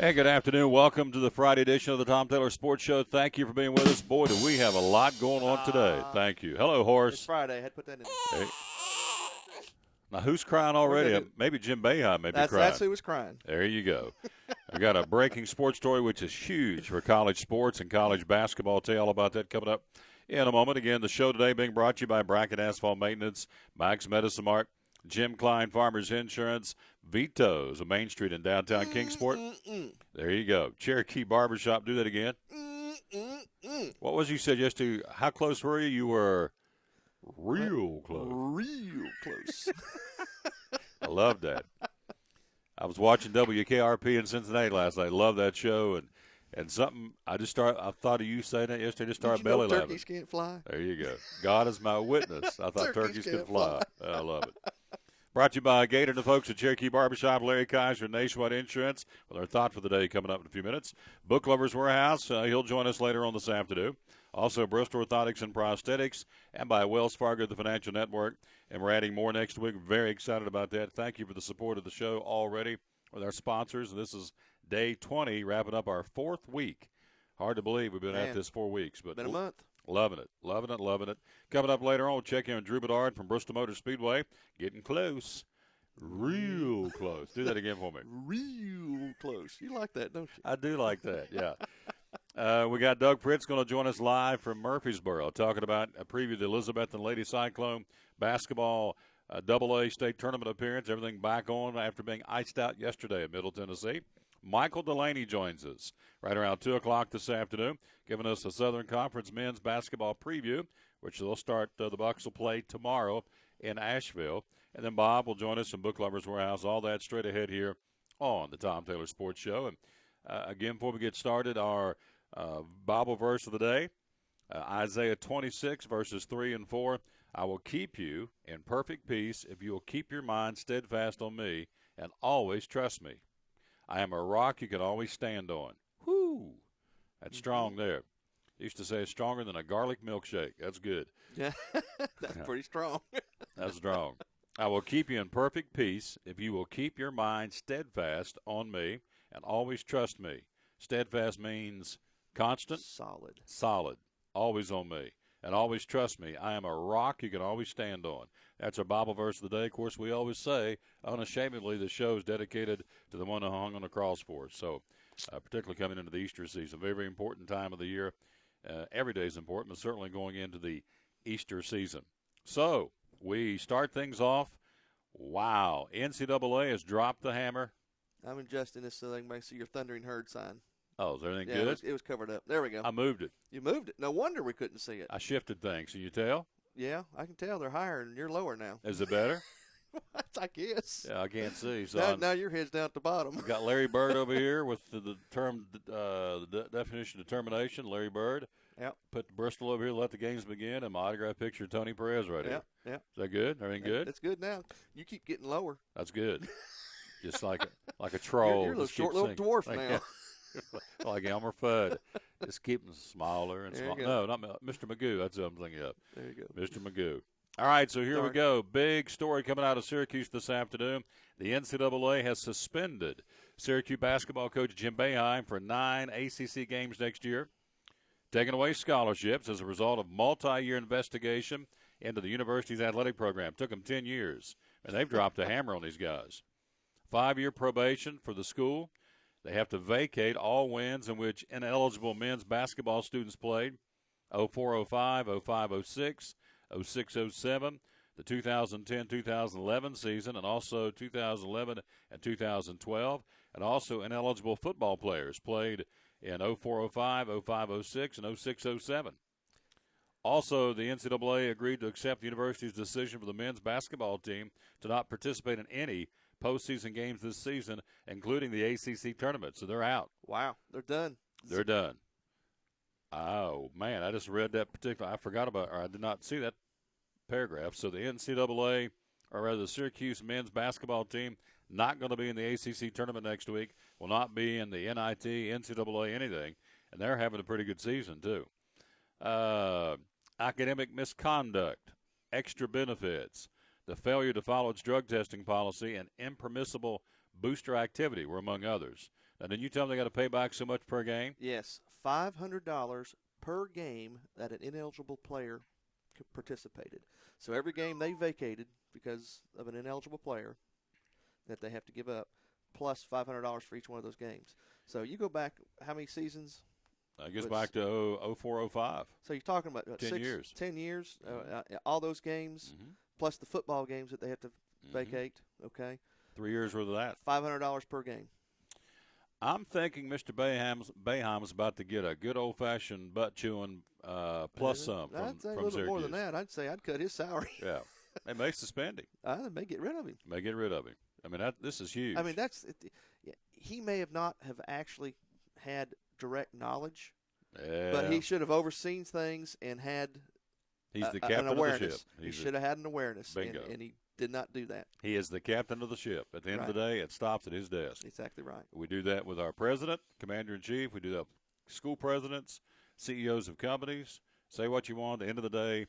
Hey, good afternoon. Welcome to the Friday edition of the Tom Taylor Sports Show. Thank you for being with us. Boy, do we have a lot going on today. Thank you. Hello, It's Horace. Friday. I had to put that in. Hey. Now, who's crying already? Maybe Jim Boeheim may be crying. That's who was crying. There you go. We got a breaking sports story, which is huge for college sports and college basketball. I'll tell you all about that coming up in a moment. Again, the show today being brought to you by Bracket Asphalt Maintenance, Max Medicine Mart, Jim Klein Farmers Insurance, Vito's, a Main Street in downtown Kingsport. There you go. Cherokee Barbershop. Do that again. What was you said yesterday? How close were you? You were real close. Real close. I love that. I was watching WKRP in Cincinnati last night. Love that show. And something, I thought of you saying that yesterday. Just started belly laughing. Turkeys can't fly? There you go. God is my witness. I thought turkeys could can't fly. I love it. Brought to you by Gator and the folks at Cherokee Barbershop, Larry Kaiser, Nationwide Insurance, with our thought for the day coming up in a few minutes. Book Lovers Warehouse, he'll join us later on this afternoon. Also, Bristol Orthotics and Prosthetics, and by Wells Fargo, the Financial Network. And we're adding more next week. Very excited about that. Thank you for the support of the show already with our sponsors. This is day 20, wrapping up our fourth week. Hard to believe we've been at this 4 weeks. But been a month. Loving it, loving it, loving it. Coming up later on, we'll check in on Drew Bedard from Bristol Motor Speedway. Getting close. Real close. Do that again for me. Real close. You like that, don't you? I do like that, yeah. We got Doug Fritz going to join us live from Murfreesboro, talking about a preview of the Elizabethton Lady Cyclone basketball AA state tournament appearance. Everything back on after being iced out yesterday in Middle Tennessee. Michael Dulaney joins us right around 2 o'clock this afternoon, giving us a Southern Conference men's basketball preview, which they'll start, the Bucks will play tomorrow in Asheville. And then Bob will join us in Book Lovers Warehouse. All that straight ahead here on the Tom Taylor Sports Show. And again, before we get started, our Bible verse of the day, Isaiah 26, verses 3 and 4. I will keep you in perfect peace if you will keep your mind steadfast on me and always trust me. I am a rock you can always stand on. Whoo! That's strong there. Used to say it's stronger than a garlic milkshake. That's good. Yeah, that's pretty strong. That's strong. I will keep you in perfect peace if you will keep your mind steadfast on me and always trust me. Steadfast means constant. Solid. Always on me. And always trust me. I am a rock you can always stand on. That's our Bible verse of the day. Of course, we always say, unashamedly, the show is dedicated to the one who hung on the cross for us. So, particularly coming into the Easter season, very, very important time of the year. Every day is important, but certainly going into the Easter season. So, we start things off. Wow. NCAA has dropped the hammer. I'm adjusting this so they can see your thundering herd sign. Oh, is everything good? good? It was covered up. There we go. I moved it. You moved it. No wonder we couldn't see it. I shifted things. Can you tell? Yeah, I can tell. They're higher and you're lower now. Is it better? I guess. Yeah, I can't see. So now your head's down at the bottom. We've got Larry Bird over here with the term, the definition of determination. Larry Bird. Yep. Put Bristol over here, let the games begin, and my autograph picture of Tony Perez right here. Yeah. Is that good? Everything good? That's good now. You keep getting lower. That's good. Just like a troll. You're a short little dwarf now. Like Elmer Fudd. Just keep them smaller and smaller. No, not Mr. Magoo. That's what I'm thinking of. There you go. Mr. Magoo. All right, so here we go. Big story coming out of Syracuse this afternoon. The NCAA has suspended Syracuse basketball coach Jim Boeheim for 9 ACC games next year, taking away scholarships as a result of multi-year investigation into the university's athletic program. Took them 10 years, and they've dropped a hammer on these guys. 5-year probation for the school. They have to vacate all wins in which ineligible men's basketball students played, 04-05, 05-06, 06-07, the 2010-2011 season, and also 2011 and 2012, and also ineligible football players played in 04-05, 05-06, and 06-07. Also, the NCAA agreed to accept the university's decision for the men's basketball team to not participate in any postseason games this season, including the ACC tournament. So they're out. Wow, they're done. They're done. Oh, man, I just read that particular – I forgot about – or I did not see that paragraph. So the NCAA, or rather the Syracuse men's basketball team, not going to be in the ACC tournament next week, will not be in the NIT, NCAA, anything, and they're having a pretty good season too. Academic misconduct, extra benefits, the failure to follow its drug testing policy, and impermissible booster activity were among others. And then you tell them they got to pay back so much per game? Yes, $500 per game that an ineligible player participated. So every game they vacated because of an ineligible player that they have to give up, plus $500 for each one of those games. So you go back how many seasons? I guess back to 04, 05. So you're talking about 10 years. 10 years, all those games, plus the football games that they have to vacate, okay? 3 years worth of that. $500 per game. I'm thinking Mr. Boeheim's about to get a good old-fashioned butt-chewing plus some from I'd say a from little Syracuse. bit more than that. I'd say I'd cut his salary. Yeah. They may suspend him. They may get rid of him. May get rid of him. I mean, this is huge. I mean, he may have not have actually had direct knowledge, but he should have overseen things and had he's the captain an awareness. of the ship. He should have had an awareness, and he did not do that. He is the captain of the ship. At the end of the day, it stops at his desk. Exactly right. We do that with our president, commander-in-chief. We do that with school presidents, CEOs of companies. Say what you want. At the end of the day,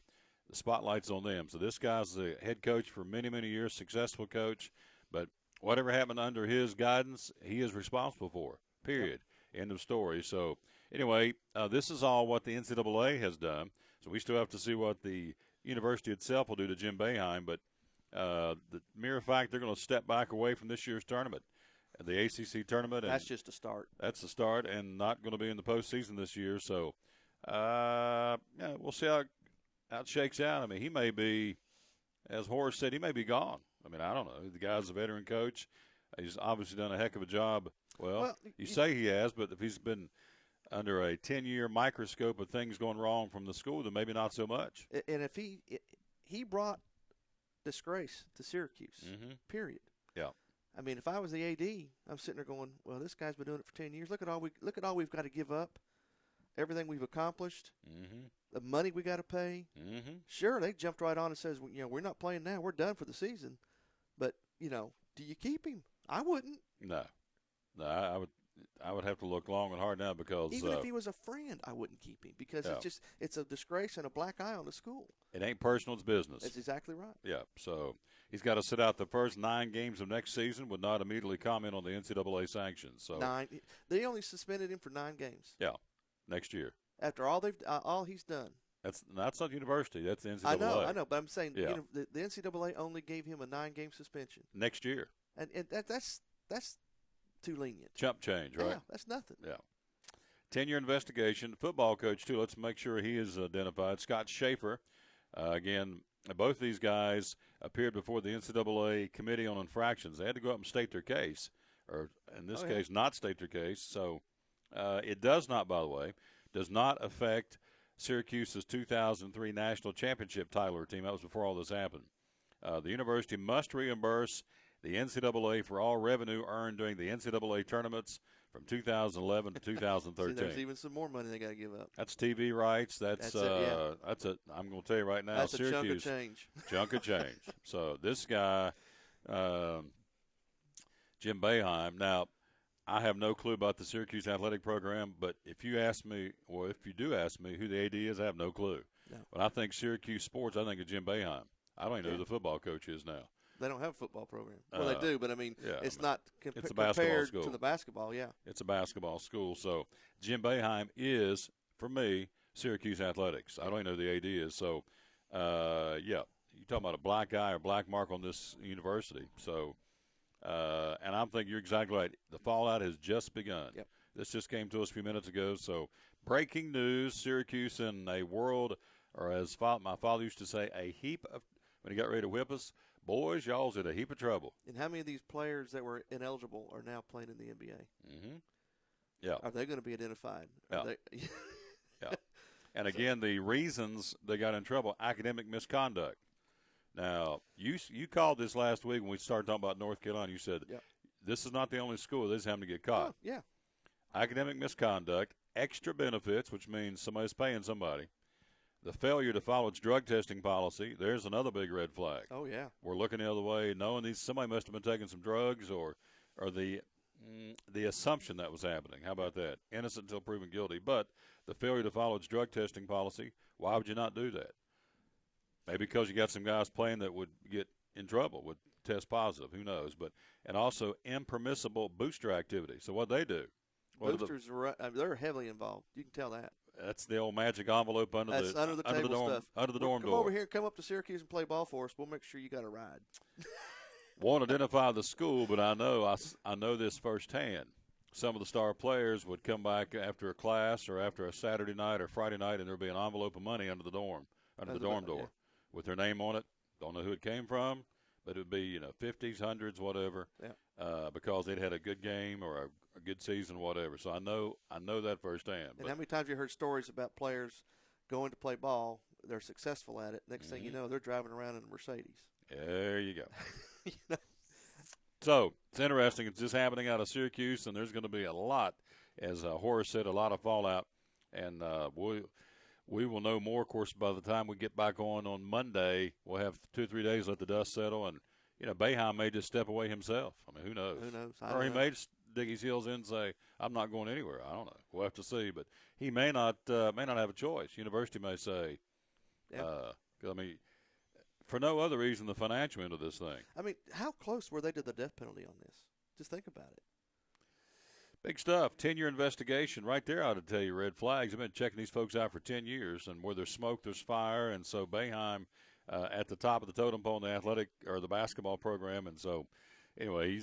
the spotlight's on them. So this guy's the head coach for many, many years, successful coach. But whatever happened under his guidance, he is responsible for, period. Yep. End of story. So, anyway, this is all what the NCAA has done. So we still have to see what the university itself will do to Jim Boeheim. But the mere fact they're going to step back away from this year's tournament, the ACC tournament. That's just a start. That's the start, and not going to be in the postseason this year. So we'll see how it shakes out. I mean, he may be, as Horace said, he may be gone. I mean, I don't know. The guy's a veteran coach. He's obviously done a heck of a job. Well you say he has, but if he's been under a 10-year microscope of things going wrong from the school, then maybe not so much. And if he brought disgrace to Syracuse, period. Yeah. I mean, if I was the AD, I'm sitting there going, well, this guy's been doing it for 10 years. Look at all we've got to give up, everything we've accomplished, the money we got to pay. Sure, they jumped right on and says, we're not playing now. We're done for the season. But, do you keep him? I wouldn't. No, I would have to look long and hard now because even if he was a friend, I wouldn't keep him because it's a disgrace and a black eye on the school. It ain't personal; it's business. That's exactly right. Yeah. So he's got to sit out the first 9 games of next season. Would not immediately comment on the NCAA sanctions. So 9. They only suspended him for 9 games. Yeah, next year. After all he's done. That's not university. That's the NCAA. I know, but I'm saying the NCAA only gave him a 9-game suspension next year, and that's too lenient. Chump change, right? Yeah, that's nothing. Yeah. 10-year investigation. Football coach too. Let's make sure he is identified. Scott Schaefer. Again, both these guys appeared before the NCAA Committee on Infractions. They had to go up and state their case, or in this case, not state their case. So it does not, by the way, affect Syracuse's 2003 national championship Tyler team. That was before all this happened. The university must reimburse the NCAA for all revenue earned during the NCAA tournaments from 2011 to 2013. See, there's even some more money they got to give up. That's TV rights. That's I'm going to tell you right now, that's Syracuse, a chunk of change. Chunk of change. So this guy, Jim Boeheim. Now, I have no clue about the Syracuse athletic program, but if you do ask me who the AD is, I have no clue. No. When I think Syracuse sports, I think of Jim Boeheim. I don't even know who the football coach is now. They don't have a football program. Well, they do, but it's not it's a basketball compared school. to the basketball. Yeah, it's a basketball school. So Jim Boeheim is, for me, Syracuse athletics. I don't even know who the AD is. So, you're talking about a black eye or black mark on this university. So, and I'm thinking you're exactly right. The fallout has just begun. Yep. This just came to us a few minutes ago. So, breaking news: Syracuse in a world, or as my father used to say, a heap of. When he got ready to whip us, boys, y'all's in a heap of trouble. And how many of these players that were ineligible are now playing in the NBA? Yeah. Are they going to be identified? Yeah. Yeah. And again, the reasons they got in trouble: academic misconduct. Now, you called this last week when we started talking about North Carolina. You said this is not the only school that's having to get caught. Oh, yeah. Academic misconduct, extra benefits, which means somebody's paying somebody. The failure to follow its drug testing policy, there's another big red flag. Oh, yeah. We're looking the other way, knowing somebody must have been taking some drugs or the assumption that was happening. How about that? Innocent until proven guilty. But the failure to follow its drug testing policy, why would you not do that? Maybe because you got some guys playing that would get in trouble, would test positive. Who knows? But and also impermissible booster activity. So what they do? Boosters, they're heavily involved. You can tell that. That's the old magic envelope under the table dorm stuff. Under the dorm come door. Over here, come up to Syracuse and play ball for us. We'll make sure you got a ride. Won't identify the school, but I know this firsthand. Some of the star players would come back after a class or after a Saturday night or Friday night, and there'd be an envelope of money under the dorm door, with their name on it. Don't know who it came from, but it would be 50s, 100s, whatever. Yeah. Because they'd had a good game or a good season, whatever. So I know that firsthand. And how many times you heard stories about players going to play ball, they're successful at it. Next thing you know, they're driving around in a Mercedes. There you go. So it's interesting. It's just happening out of Syracuse, and there's going to be a lot, as Horace said, a lot of fallout. And we will know more, of course, by the time we get back on Monday. We'll have 2 or 3 days to let the dust settle, and Boeheim may just step away himself. I mean, who knows? Who knows? Or he may just dig his heels in and say, "I'm not going anywhere." I don't know. We'll have to see, but he may not have a choice. University may say, I mean, for no other reason, the financial end of this thing. I mean, how close were they to the death penalty on this? Just think about it. Big stuff. 10-year investigation right there. I ought to tell you, red flags. I've been checking these folks out for 10 years, and where there's smoke, there's fire. And so Boeheim at the top of the totem pole in the athletic or the basketball program. And so, anyway,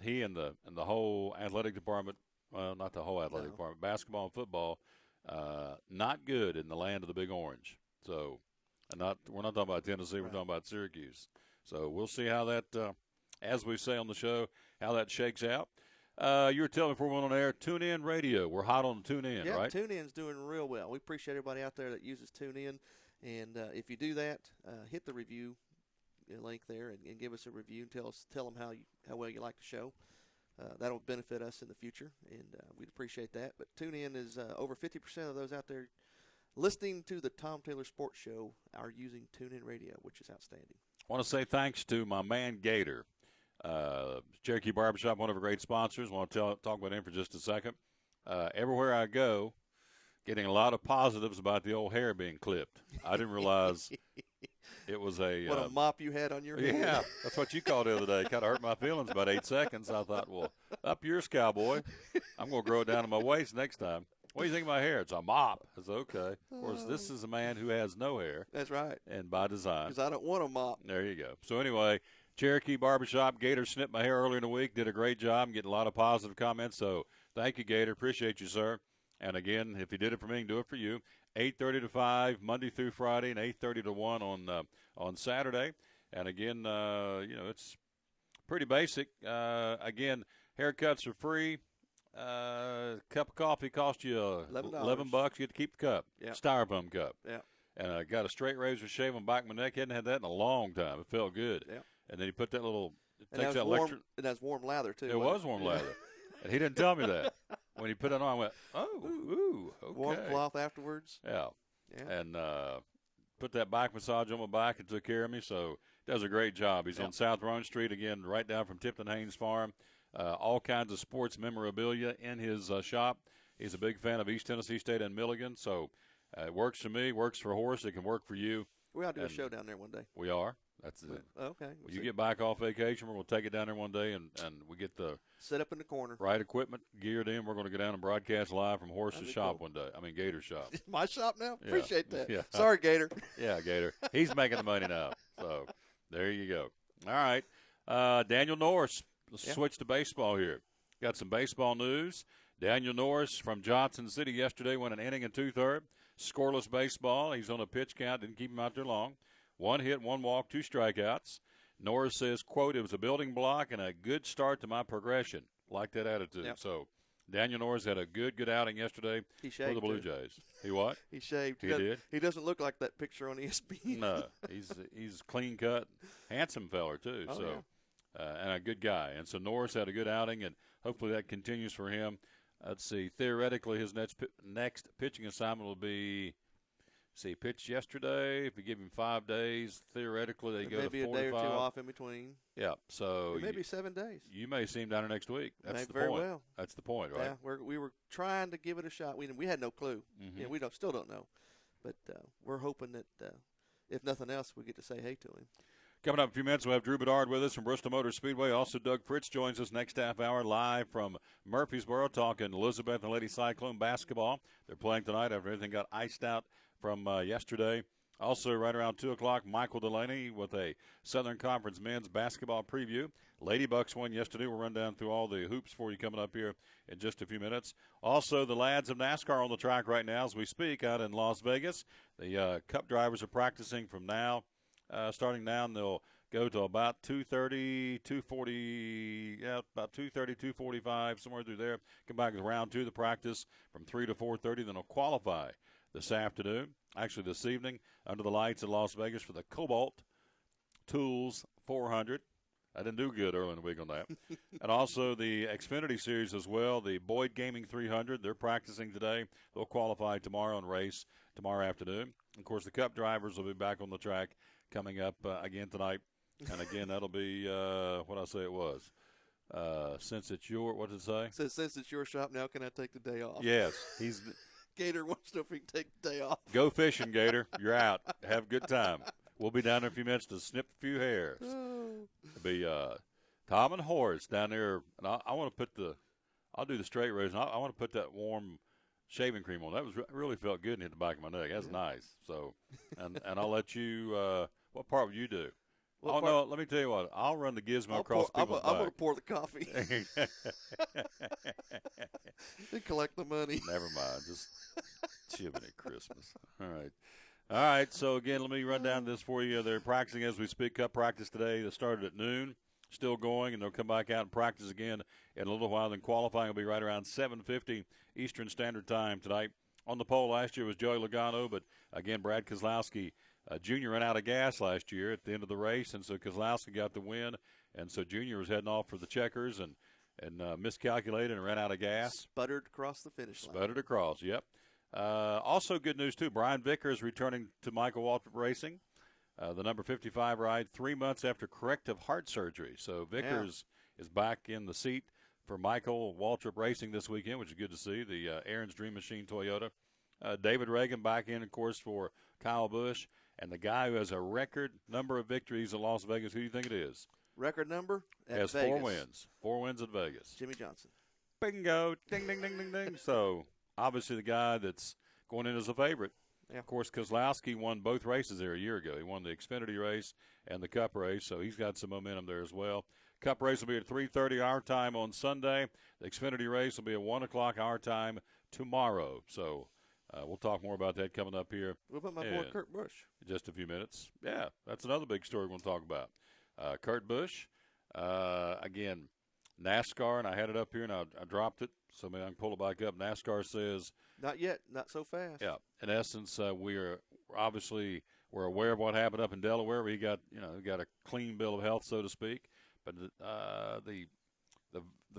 he and the whole athletic department. Well, not the whole athletic department. Basketball and football, not good in the land of the Big Orange. So, we're not talking about Tennessee. We're talking about Syracuse. So we'll see how that, as we say on the show, how that shakes out. You were telling me before we went on air, TuneIn Radio. We're hot on TuneIn, right? Yeah, TuneIn's doing real well. We appreciate everybody out there that uses TuneIn. And if you do that, hit the review link there and give us a review and tell them how well you like the show. That'll benefit us in the future, and we'd appreciate that. But TuneIn is over 50% of those out there listening to the Tom Taylor Sports Show are using TuneIn Radio, which is outstanding. I want to say thanks to my man Gator. Cherokee Barbershop, one of our great sponsors. I want to talk about him for just a second. Everywhere I go, getting a lot of positives about the old hair being clipped. I didn't realize it was a mop you had on your head. Yeah, that's what you called the other day. Kind of hurt my feelings about 8 seconds. I thought, well, up yours, cowboy. I'm going to grow it down to my waist next time. What do you think of my hair? It's a mop. I said, okay. Of course, this is a man who has no hair. That's right. And by design. Because I don't want a mop. There you go. So anyway, Cherokee Barbershop, Gator snipped my hair earlier in the week, did a great job, getting a lot of positive comments. So thank you, Gator. Appreciate you, sir. And again, if you did it for me, I can do it for you. 8:30 to 5, Monday through Friday, and 8:30 to 1 on Saturday. And again, it's pretty basic. Again, haircuts are free. Cup of coffee costs you $11. You get to keep the cup. Yeah. Styrofoam cup. Yeah. And I got a straight razor shave on the back of my neck. Hadn't had that in a long time. It felt good. Yeah. And then you put that little – takes that warm, and that's warm lather, too. It was warm lather. And he didn't tell me that. When he put it on, I went, ooh, okay. Warm cloth afterwards. Yeah. And put that back massage on my back and took care of me. So does a great job. He's on South Roan Street, again, right down from Tipton Haynes Farm. All kinds of sports memorabilia in his shop. He's a big fan of East Tennessee State and Milligan. So it works for me, works for Horace. It can work for you. We ought to do a show down there one day. We are. That's it. Okay. When you get back off vacation, we're going to take it down there one day, and we get the set up in the corner, right equipment geared in. We're going to go down and broadcast live from Horace's shop one day. I mean, Gator's shop. My shop now? Yeah. Appreciate that. Yeah. Sorry, Gator. Yeah, Gator. He's making the money now. So there you go. All right. Daniel Norris. Let's switch to baseball here. Got some baseball news. Daniel Norris from Johnson City yesterday went an inning and 2/3. Scoreless baseball. He's on a pitch count. Didn't keep him out there long. 1 hit, 1 walk, 2 strikeouts. Norris says, quote, "It was a building block and a good start to my progression." Like that attitude. Yep. So Daniel Norris had a good outing yesterday for the Blue Jays. He what? He shaved. He did? He doesn't look like that picture on ESPN. No. He's clean cut, handsome feller too. Oh, so and a good guy. And so Norris had a good outing, and hopefully that continues for him. Let's see. Theoretically, his next pitching assignment will be. See, he pitched yesterday. If you give him 5 days, theoretically they go to 4 to 5. Maybe a day or two off in between. Yeah, so maybe 7 days. You may see him down there next week. That's the very point. Well. That's the point, right? Yeah, we were trying to give it a shot. We had no clue. Mm-hmm. We still don't know, but we're hoping that if nothing else, we get to say hey to him. Coming up in a few minutes, we'll have Drew Bedard with us from Bristol Motor Speedway. Also, Doug Fritz joins us next half hour live from Murfreesboro talking Elizabeth and Lady Cyclone basketball. They're playing tonight after everything got iced out from yesterday. Also, right around 2 o'clock, Michael Dulaney with a Southern Conference men's basketball preview. Lady Bucks won yesterday. We'll run down through all the hoops for you coming up here in just a few minutes. Also, the lads of NASCAR on the track right now as we speak out in Las Vegas. The Cup drivers are practicing from now. Starting now, and they'll go to about 2:30, 2:40, about 2:30, 2:45, somewhere through there. Come back to round 2 of the practice from 3 to 4:30. Then they'll qualify this afternoon, actually this evening, under the lights in Las Vegas for the Cobalt Tools 400. I didn't do good early in the week on that. And also the Xfinity Series as well, the Boyd Gaming 300. They're practicing today. They'll qualify tomorrow and race tomorrow afternoon. Of course, the Cup drivers will be back on the track coming up again tonight. And again, that'll be what I say it was. Since it's your, what did it say? It says, since it's your shop, now can I take the day off? Yes. He's Gator wants to know if he can take the day off. Go fishing, Gator. You're out. Have a good time. We'll be down there in a few minutes to snip a few hairs. It'll be Tom and Horace down there. And I want to put I'll do the straight race. And I want to put that warm shaving cream on. That was really felt good and hit the back of my neck. That's nice. So, and I'll let you, what part would you do? No, let me tell you what. I'll run the gizmo across people's back. I'm going to pour the coffee. And collect the money. Never mind. Just Jiminy Christmas. All right. All right, so again, let me run down this for you. They're practicing as we speak. Cup practice today. They started at noon, still going, and they'll come back out and practice again in a little while. Then qualifying will be right around 7:50 Eastern Standard Time tonight. On the pole last year was Joey Logano, but again, Brad Keselowski Jr. ran out of gas last year at the end of the race, and so Keselowski got the win, and so Jr. was heading off for the checkers and miscalculated and ran out of gas. Sputtered across the finish line. Sputtered across, yep. Also good news, too. Brian Vickers returning to Michael Waltrip Racing. The number 55 ride 3 months after corrective heart surgery. So Vickers is back in the seat for Michael Waltrip Racing this weekend, which is good to see. The Aaron's Dream Machine Toyota. David Reagan back in, of course, for Kyle Busch. And the guy who has a record number of victories in Las Vegas, who do you think it is? Record number? Has Vegas. 4 wins. 4 wins at Vegas. Jimmy Johnson. Bingo. Ding, ding, ding, ding, ding. So obviously the guy that's going in as a favorite. Yeah. Of course, Keselowski won both races there a year ago. He won the Xfinity race and the Cup race, so he's got some momentum there as well. Cup race will be at 3:30 our time on Sunday. The Xfinity race will be at 1 o'clock our time tomorrow. So we'll talk more about that coming up here. What about my boy Kurt Busch? In just a few minutes. Yeah, that's another big story we're going to talk about. Kurt Busch, again, NASCAR, and I had it up here, and I dropped it, so maybe I can pull it back up. NASCAR says – not yet, not so fast. Yeah, in essence, we're aware of what happened up in Delaware. We got a clean bill of health, so to speak. But the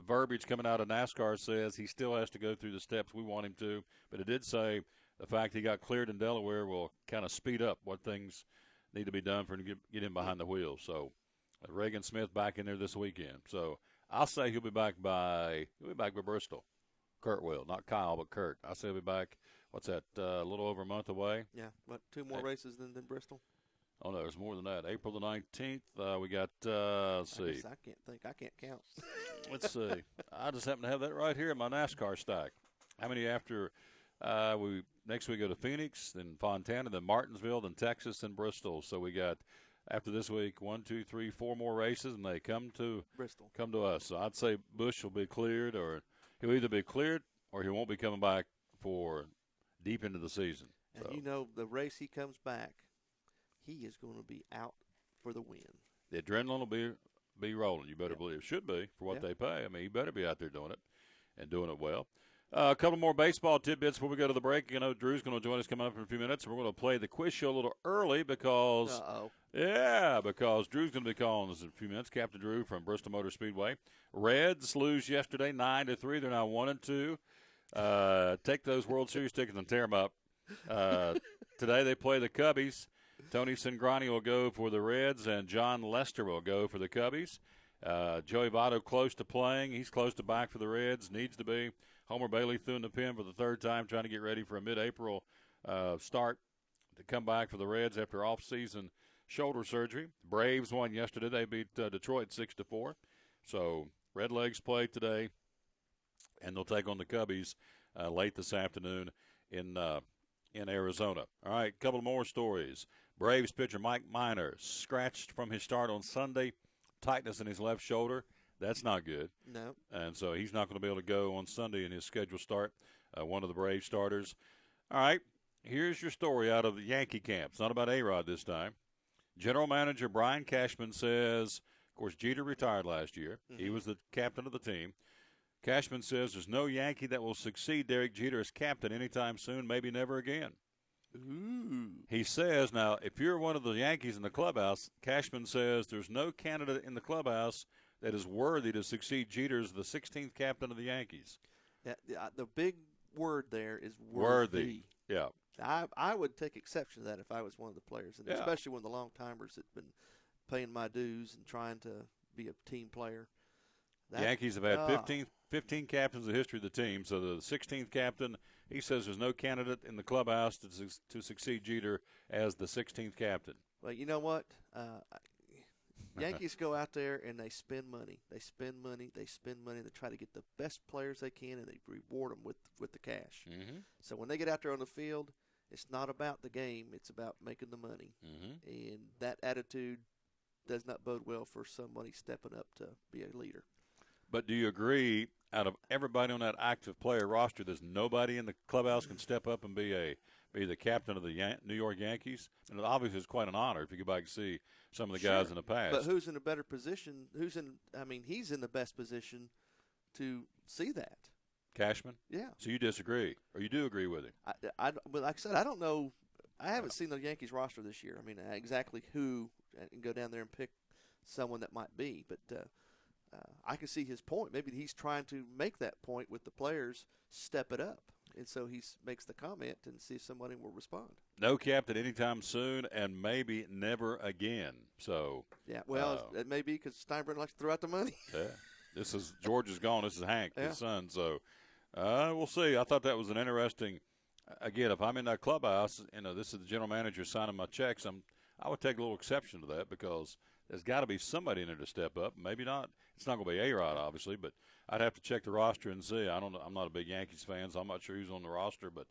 verbiage coming out of NASCAR says he still has to go through the steps we want him to. But it did say the fact he got cleared in Delaware will kind of speed up what things need to be done for him to get him behind the wheel. So Reagan Smith back in there this weekend. So I'll say he'll be back by Bristol. Kurt will, not Kyle, but Kurt. I say he'll be back. What's that? A little over a month away. Yeah, what, 2 more races than Bristol? Oh no, there's more than that. April the 19th. We got. Let's see. I can't think. I can't count. Let's see. I just happen to have that right here in my NASCAR stack. How many after? Next we go to Phoenix, then Fontana, then Martinsville, then Texas, then Bristol. So we got after this week 1, 2, 3, 4 more races, and they come to Bristol. Come to us. So I'd say Busch will be cleared, or he'll either be cleared or he won't be coming back for deep into the season. And the race he comes back, he is going to be out for the win. The adrenaline will be rolling. You better believe. Should be for what they pay. I mean, you better be out there doing it and doing it well. A couple more baseball tidbits before we go to the break. Drew's going to join us coming up in a few minutes. We're going to play the quiz show a little early because Drew's going to be calling us in a few minutes. Captain Drew from Bristol Motor Speedway. Reds lose yesterday 9-3. They're now 1-2. Take those World Series tickets and tear them up. Today they play the Cubbies. Tony Cingrani will go for the Reds, and John Lester will go for the Cubbies. Joey Votto close to playing. He's close to back for the Reds. Needs to be. Homer Bailey threw in the pen for the 3rd time, trying to get ready for a mid-April start to come back for the Reds after off-season shoulder surgery. Braves won yesterday. They beat Detroit 6-4. So Redlegs play today, and they'll take on the Cubbies late this afternoon in Arizona. All right, a couple more stories. Braves pitcher Mike Minor scratched from his start on Sunday, tightness in his left shoulder. That's not good. No. And so he's not going to be able to go on Sunday in his scheduled start, one of the Braves starters. All right, here's your story out of the Yankee camp. It's not about A-Rod this time. General manager Brian Cashman says, of course, Jeter retired last year. Mm-hmm. He was the captain of the team. Cashman says there's no Yankee that will succeed Derek Jeter as captain anytime soon, maybe never again. Ooh. He says, now, if you're one of the Yankees in the clubhouse, Cashman says there's no candidate in the clubhouse that is worthy to succeed Jeter as the 16th captain of the Yankees. Yeah, the big word there is worthy. Yeah. I would take exception to that if I was one of the players, and especially one of the long-timers that have been paying my dues and trying to be a team player. The Yankees have had 15 captains in the history of the team, so the 16th captain, he says there's no candidate in the clubhouse to succeed Jeter as the 16th captain. Well, you know what? Yankees go out there and they spend money. They spend money. They try to get the best players they can, and they reward them with the cash. Mm-hmm. So when they get out there on the field, it's not about the game. It's about making the money. Mm-hmm. And that attitude does not bode well for somebody stepping up to be a leader. But do you agree, out of everybody on that active player roster, there's nobody in the clubhouse can step up and be the captain of the New York Yankees? And obviously it's quite an honor if you go back and see some of the guys in the past. But who's in a better position? He's in the best position to see that. Cashman? Yeah. So you disagree, or you do agree with him? Well, like I said, I don't know. I haven't seen the Yankees roster this year. I mean, exactly who, and go down there and pick someone that might be. But I can see his point. Maybe he's trying to make that point with the players, step it up. And so he makes the comment and see if somebody will respond. No captain anytime soon, and maybe never again. So yeah, well, it may be because Steinbrenner likes to throw out the money. Yeah, this is George is gone. This is Hank, his son. So we'll see. I thought that was an interesting. Again, if I'm in that clubhouse, this is the general manager signing my checks. I would take a little exception to that because there's got to be somebody in there to step up. Maybe not. It's not going to be A-Rod, obviously, but I'd have to check the roster and see. I'm not a big Yankees fan, so I'm not sure who's on the roster. But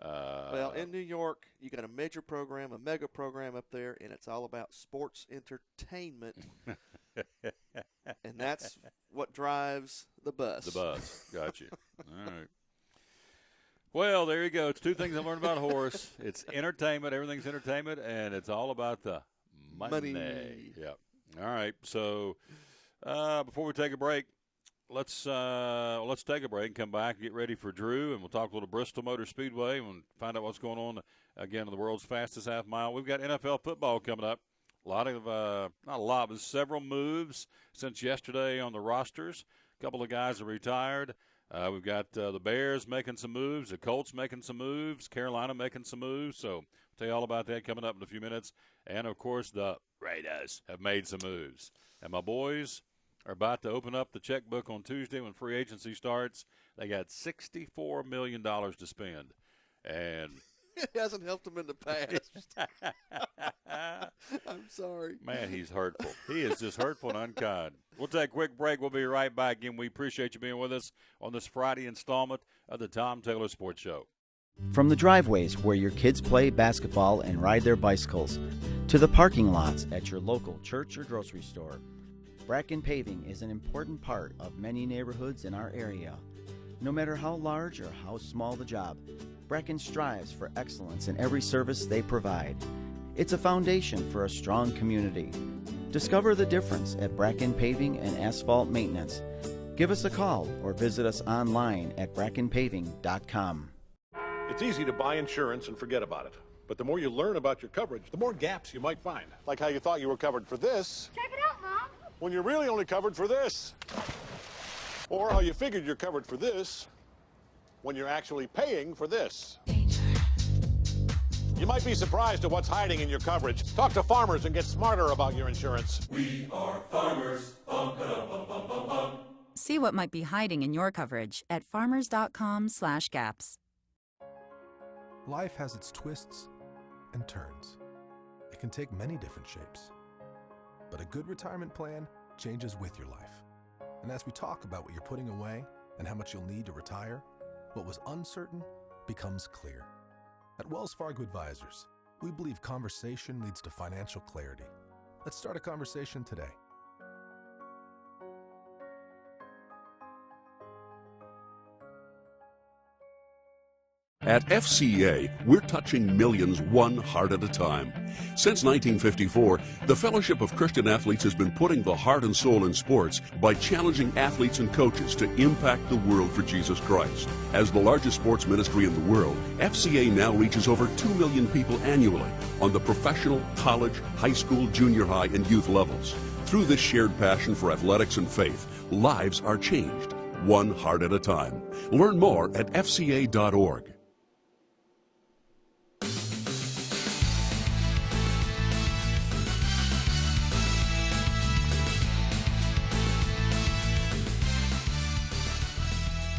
well, in New York, you got a major program, a mega program up there, and it's all about sports entertainment, and that's what drives the bus. The bus, got you. All right. Well, there you go. It's two things I learned about Horace. It's entertainment. Everything's entertainment, and it's all about the money. Yeah. All right. So before we take a break, let's take a break and come back and get ready for Drew, and we'll talk a little Bristol Motor Speedway and find out what's going on again in the world's fastest half mile. We've got NFL football coming up. A lot of not a lot, but several moves since yesterday on the rosters. A couple of guys are retired. We've got the Bears making some moves, the Colts making some moves, Carolina making some moves. So I'll tell you all about that coming up in a few minutes. And, of course, the Raiders have made some moves. And my boys are about to open up the checkbook on Tuesday when free agency starts. They got $64 million to spend. And it hasn't helped them in the past. I'm sorry. Man, he's hurtful. He is just hurtful and unkind. We'll take a quick break. We'll be right back. Again, we appreciate you being with us on this Friday installment of the Tom Taylor Sports Show. From the driveways where your kids play basketball and ride their bicycles, to the parking lots at your local church or grocery store, Bracken Paving is an important part of many neighborhoods in our area. No matter how large or how small the job, Bracken strives for excellence in every service they provide. It's a foundation for a strong community. Discover the difference at Bracken Paving and Asphalt Maintenance. Give us a call or visit us online at brackenpaving.com. It's easy to buy insurance and forget about it. But the more you learn about your coverage, the more gaps you might find. Like how you thought you were covered for this. Check it out, Mom. When you're really only covered for this. Or how you figured you're covered for this when you're actually paying for this. You might be surprised at what's hiding in your coverage. Talk to Farmers and get smarter about your insurance. We are Farmers. Bum, ba-dum, bum, bum, bum, bum. See what might be hiding in your coverage at farmers.com/gaps. Life has its twists and turns. can take many different shapes. But a good retirement plan changes with your life. And as we talk about what you're putting away and how much you'll need to retire, what was uncertain becomes clear. At Wells Fargo Advisors, we believe conversation leads to financial clarity. Let's start a conversation today. At FCA, we're touching millions one heart at a time. Since 1954, the Fellowship of Christian Athletes has been putting the heart and soul in sports by challenging athletes and coaches to impact the world for Jesus Christ. As the largest sports ministry in the world, FCA now reaches over 2 million people annually on the professional, college, high school, junior high, and youth levels. Through this shared passion for athletics and faith, lives are changed, one heart at a time. Learn more at fca.org.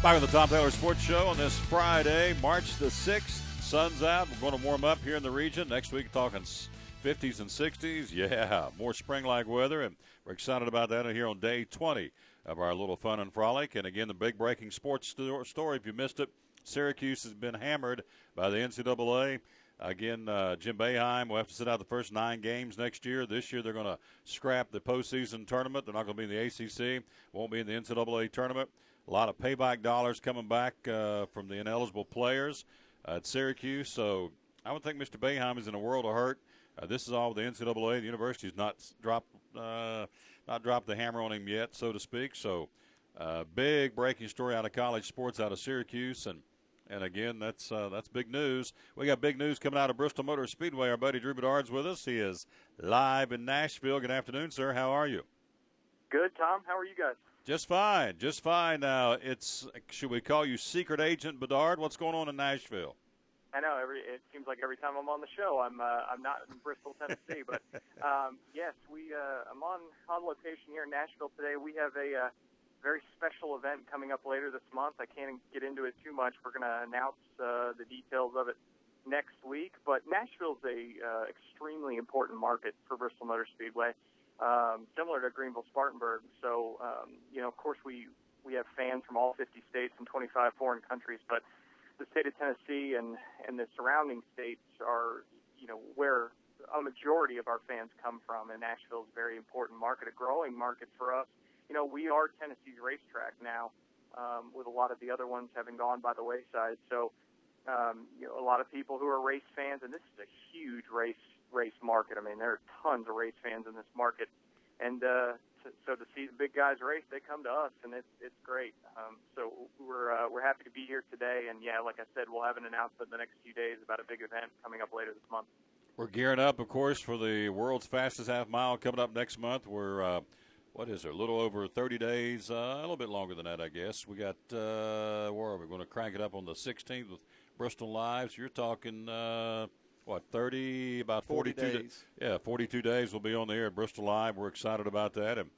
Back on the Tom Taylor Sports Show on this Friday, March the 6th. Sun's out. We're going to warm up here in the region. Next week, talking 50s and 60s. Yeah, more spring-like weather, and we're excited about that here on day 20 of our little fun and frolic. And again, the big breaking sports story, if you missed it, Syracuse has been hammered by the NCAA. Again, Jim Boeheim will have to sit out the first 9 games next year. This year they're going to scrap the postseason tournament. They're not going to be in the ACC, won't be in the NCAA tournament. A lot of payback dollars coming back from the ineligible players at Syracuse. So I would think Mr. Boeheim is in a world of hurt. This is all the NCAA. The university's not dropped the hammer on him yet, so to speak. So big breaking story out of college sports out of Syracuse. And again, that's big news. We got big news coming out of Bristol Motor Speedway. Our buddy Drew Bedard's with us. He is live in Nashville. Good afternoon, sir. How are you? Good, Tom. How are you guys? Just fine, just fine. Now, should we call you Secret Agent Bedard? What's going on in Nashville? I know. It seems like every time I'm on the show, I'm not in Bristol, Tennessee. But yes, I'm on location here in Nashville today. We have a very special event coming up later this month. I can't get into it too much. We're going to announce the details of it next week. But Nashville's a extremely important market for Bristol Motor Speedway. Similar to Greenville-Spartanburg. So, of course, we have fans from all 50 states and 25 foreign countries, but the state of Tennessee and the surrounding states are, where a majority of our fans come from, and Nashville is a very important market, a growing market for us. We are Tennessee's racetrack now, with a lot of the other ones having gone by the wayside. So, a lot of people who are race fans, and this is a huge race market. I mean, there are tons of race fans in this market, and so to see the big guys race, they come to us, and it's great. So we're happy to be here today, and yeah, like I said, we'll have an announcement in the next few days about a big event coming up later this month. We're gearing up, of course, for the world's fastest half mile coming up next month. We're what is there, a little over 30 days, a little bit longer than that, I guess. We got where are we going to crank it up on the 16th with Bristol Live? So you're talking. About 42 days. 42 days we'll be on the air at Bristol Live. We're excited about that. And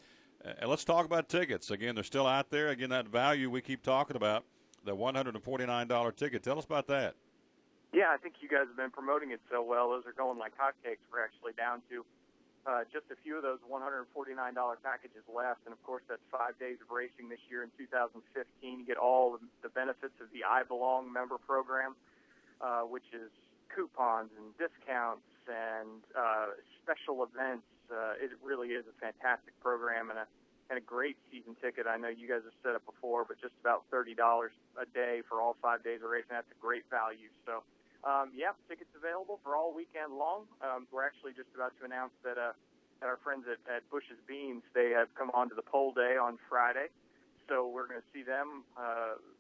let's talk about tickets. Again, they're still out there. Again, that value we keep talking about, the $149 ticket. Tell us about that. Yeah, I think you guys have been promoting it so well. Those are going like hotcakes. We're actually down to just a few of those $149 packages left. And, of course, that's 5 days of racing this year in 2015. You get all the benefits of the I Belong member program, which is coupons and discounts and special events. It really is a fantastic program and a great season ticket. I know you guys have set up before, but just about $30 a day for all 5 days of racing. That's a great value. So, tickets available for all weekend long. We're actually just about to announce that our friends at Bush's Beans, they have come on to the pole day on Friday. So we're going to see them.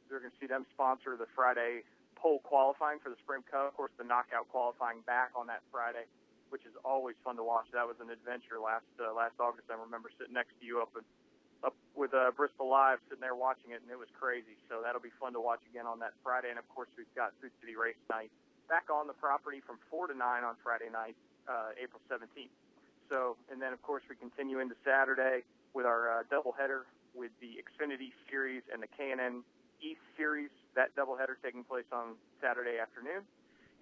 They're going to see them sponsor the Friday pole qualifying for the Sprint Cup. Of course, the knockout qualifying back on that Friday, which is always fun to watch. That was an adventure last August. I remember sitting next to you up with Bristol Live, sitting there watching it, and it was crazy. So that'll be fun to watch again on that Friday. And, of course, we've got Food City Race Night back on the property from 4 to 9 on Friday night, April 17th. So, and then, of course, we continue into Saturday with our doubleheader with the Xfinity Series and the K&N East Series. That doubleheader taking place on Saturday afternoon.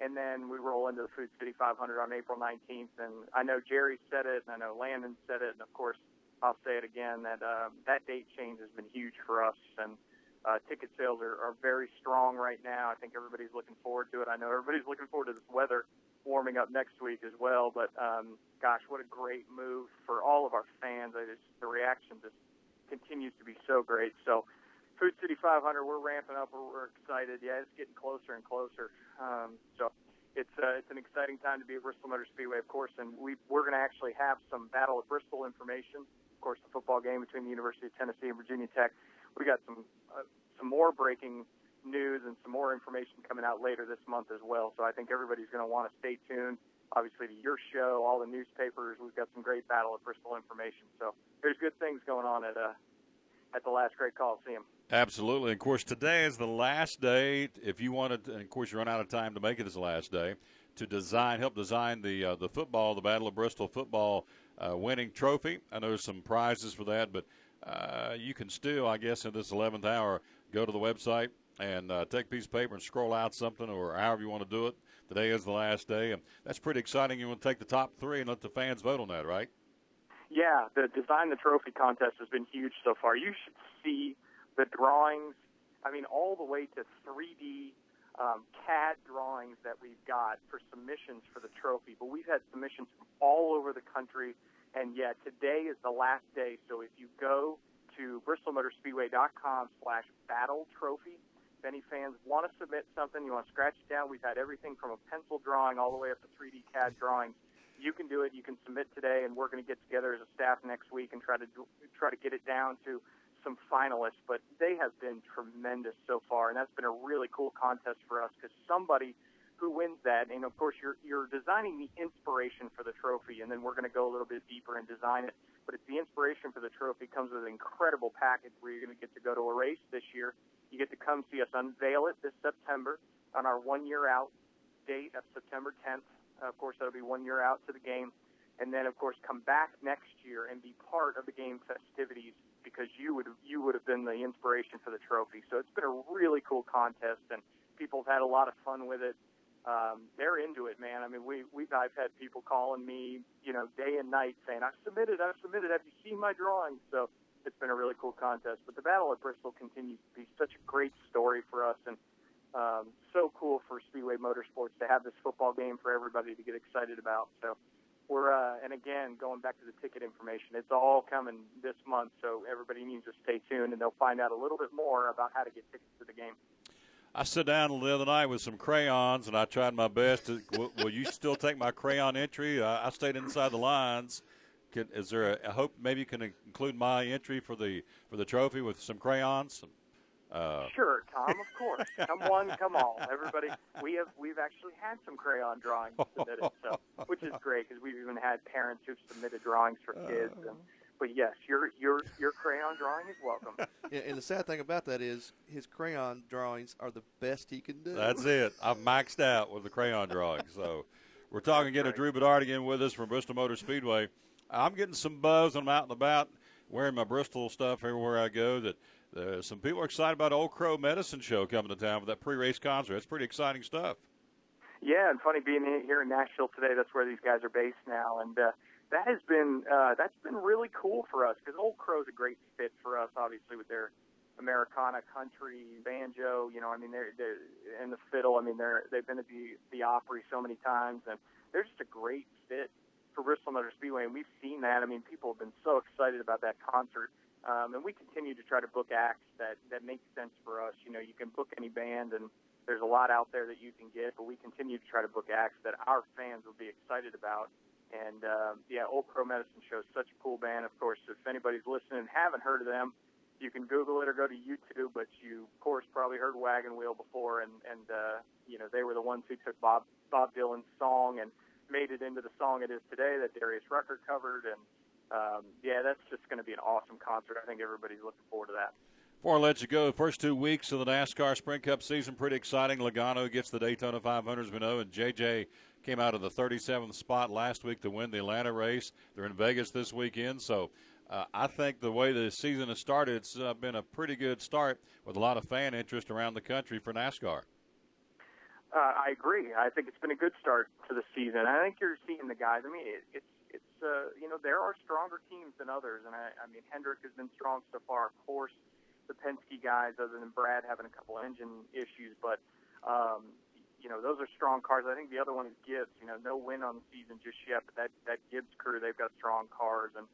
And then we roll into the Food City 500 on April 19th. And I know Jerry said it, and I know Landon said it, and, of course, I'll say it again, that that date change has been huge for us. And ticket sales are very strong right now. I think everybody's looking forward to it. I know everybody's looking forward to this weather warming up next week as well. But, gosh, what a great move for all of our fans. The reaction just continues to be so great. So Food City 500, we're ramping up. We're excited. Yeah, it's getting closer and closer. So it's an exciting time to be at Bristol Motor Speedway, of course, and we're going to actually have some Battle of Bristol information. Of course, the football game between the University of Tennessee and Virginia Tech. We got some more breaking news and some more information coming out later this month as well. So I think everybody's going to want to stay tuned, obviously, to your show, all the newspapers. We've got some great Battle of Bristol information. So there's good things going on at the Last Great Coliseum. Absolutely. Of course, today is the last day. If you wanted, and of course, you run out of time to make it as the last day, to help design the football, the Battle of Bristol football winning trophy. I know there's some prizes for that, but you can still, I guess, in this 11th hour, go to the website and take a piece of paper and scroll out something, or however you want to do it. Today is the last day, and that's pretty exciting. You want to take the top three and let the fans vote on that, right? Yeah, the Design the Trophy contest has been huge so far. You should see the drawings, all the way to 3D CAD drawings that we've got for submissions for the trophy. But we've had submissions from all over the country, and today is the last day. So if you go to bristolmotorspeedway.com/battle trophy, if any fans want to submit something, you want to scratch it down, we've had everything from a pencil drawing all the way up to 3D CAD drawings. You can do it. You can submit today, and we're going to get together as a staff next week and try to get it down to some finalists. But they have been tremendous so far, and that's been a really cool contest for us, because somebody who wins that, and of course you're designing the inspiration for the trophy, and then we're going to go a little bit deeper and design it. But it's the inspiration for the trophy comes with an incredible package where you're going to get to go to a race this year. You get to come see us unveil it this September on our 1 year out date of September 10th. Of course, that'll be 1 year out to the game. And then, of course, come back next year and be part of the game festivities, because you would have been the inspiration for the trophy. So it's been a really cool contest, and people have had a lot of fun with it. They're into it, man. I've had people calling me, day and night saying, I've submitted. Have you seen my drawings? So it's been a really cool contest. But the Battle at Bristol continues to be such a great story for us, and so cool for Speedway Motorsports to have this football game for everybody to get excited about. So we're, and again, going back to the ticket information, it's all coming this month, so everybody needs to stay tuned, and they'll find out a little bit more about how to get tickets to the game. I sat down the other night with some crayons, and I tried my best. Will you still take my crayon entry? I stayed inside the lines. Is there a hope maybe you can include my entry for the trophy with some crayons? Sure, Tom, of course. Come one, come all. Everybody, we've actually had some crayon drawings submitted, so which is great, because we've even had parents who've submitted drawings for kids. But yes, your crayon drawing is welcome. Yeah, and the sad thing about that is his crayon drawings are the best he can do. That's it. I've maxed out with the crayon drawings. So we're talking again to Drew Bedard again with us from Bristol Motor Speedway. I'm getting some buzz. I'm out and about wearing my Bristol stuff everywhere I go. That some people are excited about Old Crow Medicine Show coming to town with that pre-race concert. That's pretty exciting stuff. Yeah, and funny being here in Nashville today. That's where these guys are based now, and that's been really cool for us, because Old Crow's a great fit for us, obviously, with their Americana country banjo. They're and the fiddle. They've been at the Opry so many times, and they're just a great fit for Bristol Motor Speedway, and we've seen that. People have been so excited about that concert. And we continue to try to book acts that make sense for us. You can book any band, and there's a lot out there that you can get, but we continue to try to book acts that our fans will be excited about. And, Old Crow Medicine Show is such a cool band. Of course, if anybody's listening and haven't heard of them, you can Google it or go to YouTube, but you, of course, probably heard Wagon Wheel before, and they were the ones who took Bob Dylan's song and made it into the song it is today that Darius Rucker covered, and that's just going to be an awesome concert. I think everybody's looking forward to that. Before I let you go, the first 2 weeks of the NASCAR Sprint Cup season, pretty exciting. Logano gets the Daytona 500, as we know, and JJ came out of the 37th spot last week to win the Atlanta race. They're in Vegas this weekend, so I think the way the season has started, it's been a pretty good start with a lot of fan interest around the country for NASCAR. I agree. I think it's been a good start to the season. I think you're seeing the guys. I mean, it's there are stronger teams than others, and I mean, Hendrick has been strong so far. Of course, the Penske guys, other than Brad having a couple engine issues, but those are strong cars. I think the other one is Gibbs. No win on the season just yet, but that Gibbs crew, they've got strong cars, and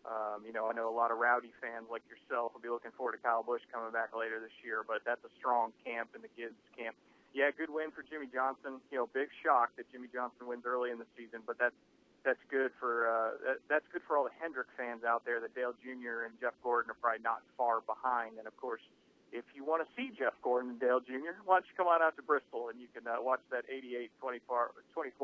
I know a lot of Rowdy fans like yourself will be looking forward to Kyle Busch coming back later this year, but that's a strong camp in the Gibbs camp. Yeah, good win for Jimmy Johnson. Big shock that Jimmy Johnson wins early in the season, but that's good for all the Hendrick fans out there. That Dale Jr. and Jeff Gordon are probably not far behind. And of course, if you want to see Jeff Gordon and Dale Jr., why don't you come on out to Bristol and you can watch that 88 24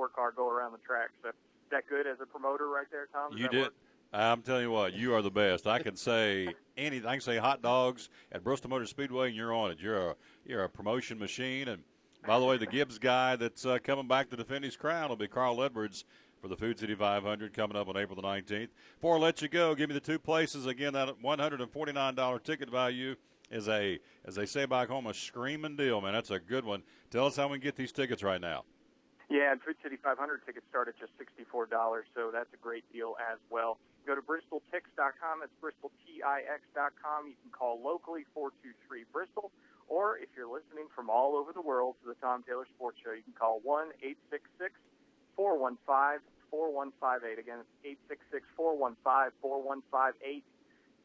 car go around the track. So is that good as a promoter right there, Tom? You did. I'm telling you what, you are the best. I can say anything. I can say hot dogs at Bristol Motor Speedway, and you're on it. You're a promotion machine. And by the way, the Gibbs guy that's coming back to defend his crown will be Carl Edwards for the Food City 500 coming up on April the 19th. Before I let you go, give me the two places. Again, that $149 ticket value is as they say back home, a screaming deal, man. That's a good one. Tell us how we can get these tickets right now. Yeah, and Food City 500 tickets start at just $64, so that's a great deal as well. Go to BristolTix.com. That's BristolTix.com. You can call locally 423-BRISTOL. Or if you're listening from all over the world to the Tom Taylor Sports Show, you can call 1-866-415-4158. Again, it's 866-415-4158.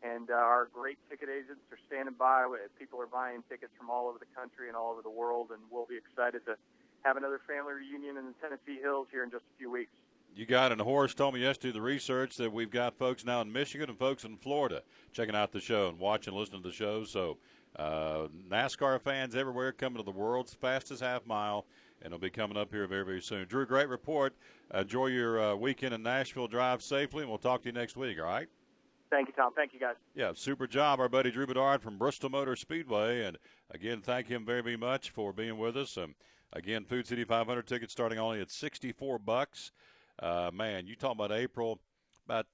And our great ticket agents are standing by. People are buying tickets from all over the country and all over the world, and we'll be excited to have another family reunion in the Tennessee Hills here in just a few weeks. You got it. And Horace told me yesterday the research that we've got folks now in Michigan and folks in Florida checking out the show and watching and listening to the show. So NASCAR fans everywhere coming to the world's fastest half mile, and it'll be coming up here very, very soon. Drew, great report. Enjoy your weekend in Nashville. Drive safely, and we'll talk to you next week, all right? Thank you, Tom. Thank you, guys. Yeah, super job, our buddy Drew Bedard from Bristol Motor Speedway. And, again, thank him very, very much for being with us. Again, Food City 500 tickets starting only at $64. Man, you talking about April.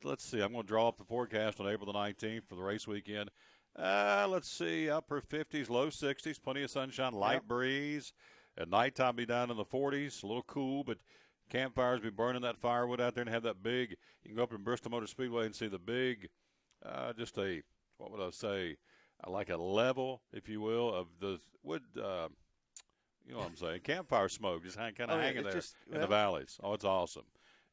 Let's see, I'm going to draw up the forecast on April the 19th for the race weekend. Let's see, upper 50s, low 60s, plenty of sunshine, light breeze. At nighttime, be down in the 40s, a little cool, but campfires be burning that firewood out there and have that big. You can go up in Bristol Motor Speedway and see the big, what would I say, like a level, if you will, of the wood. You know what I'm saying? Campfire smoke just kind of hanging there in the valleys. Oh, it's awesome.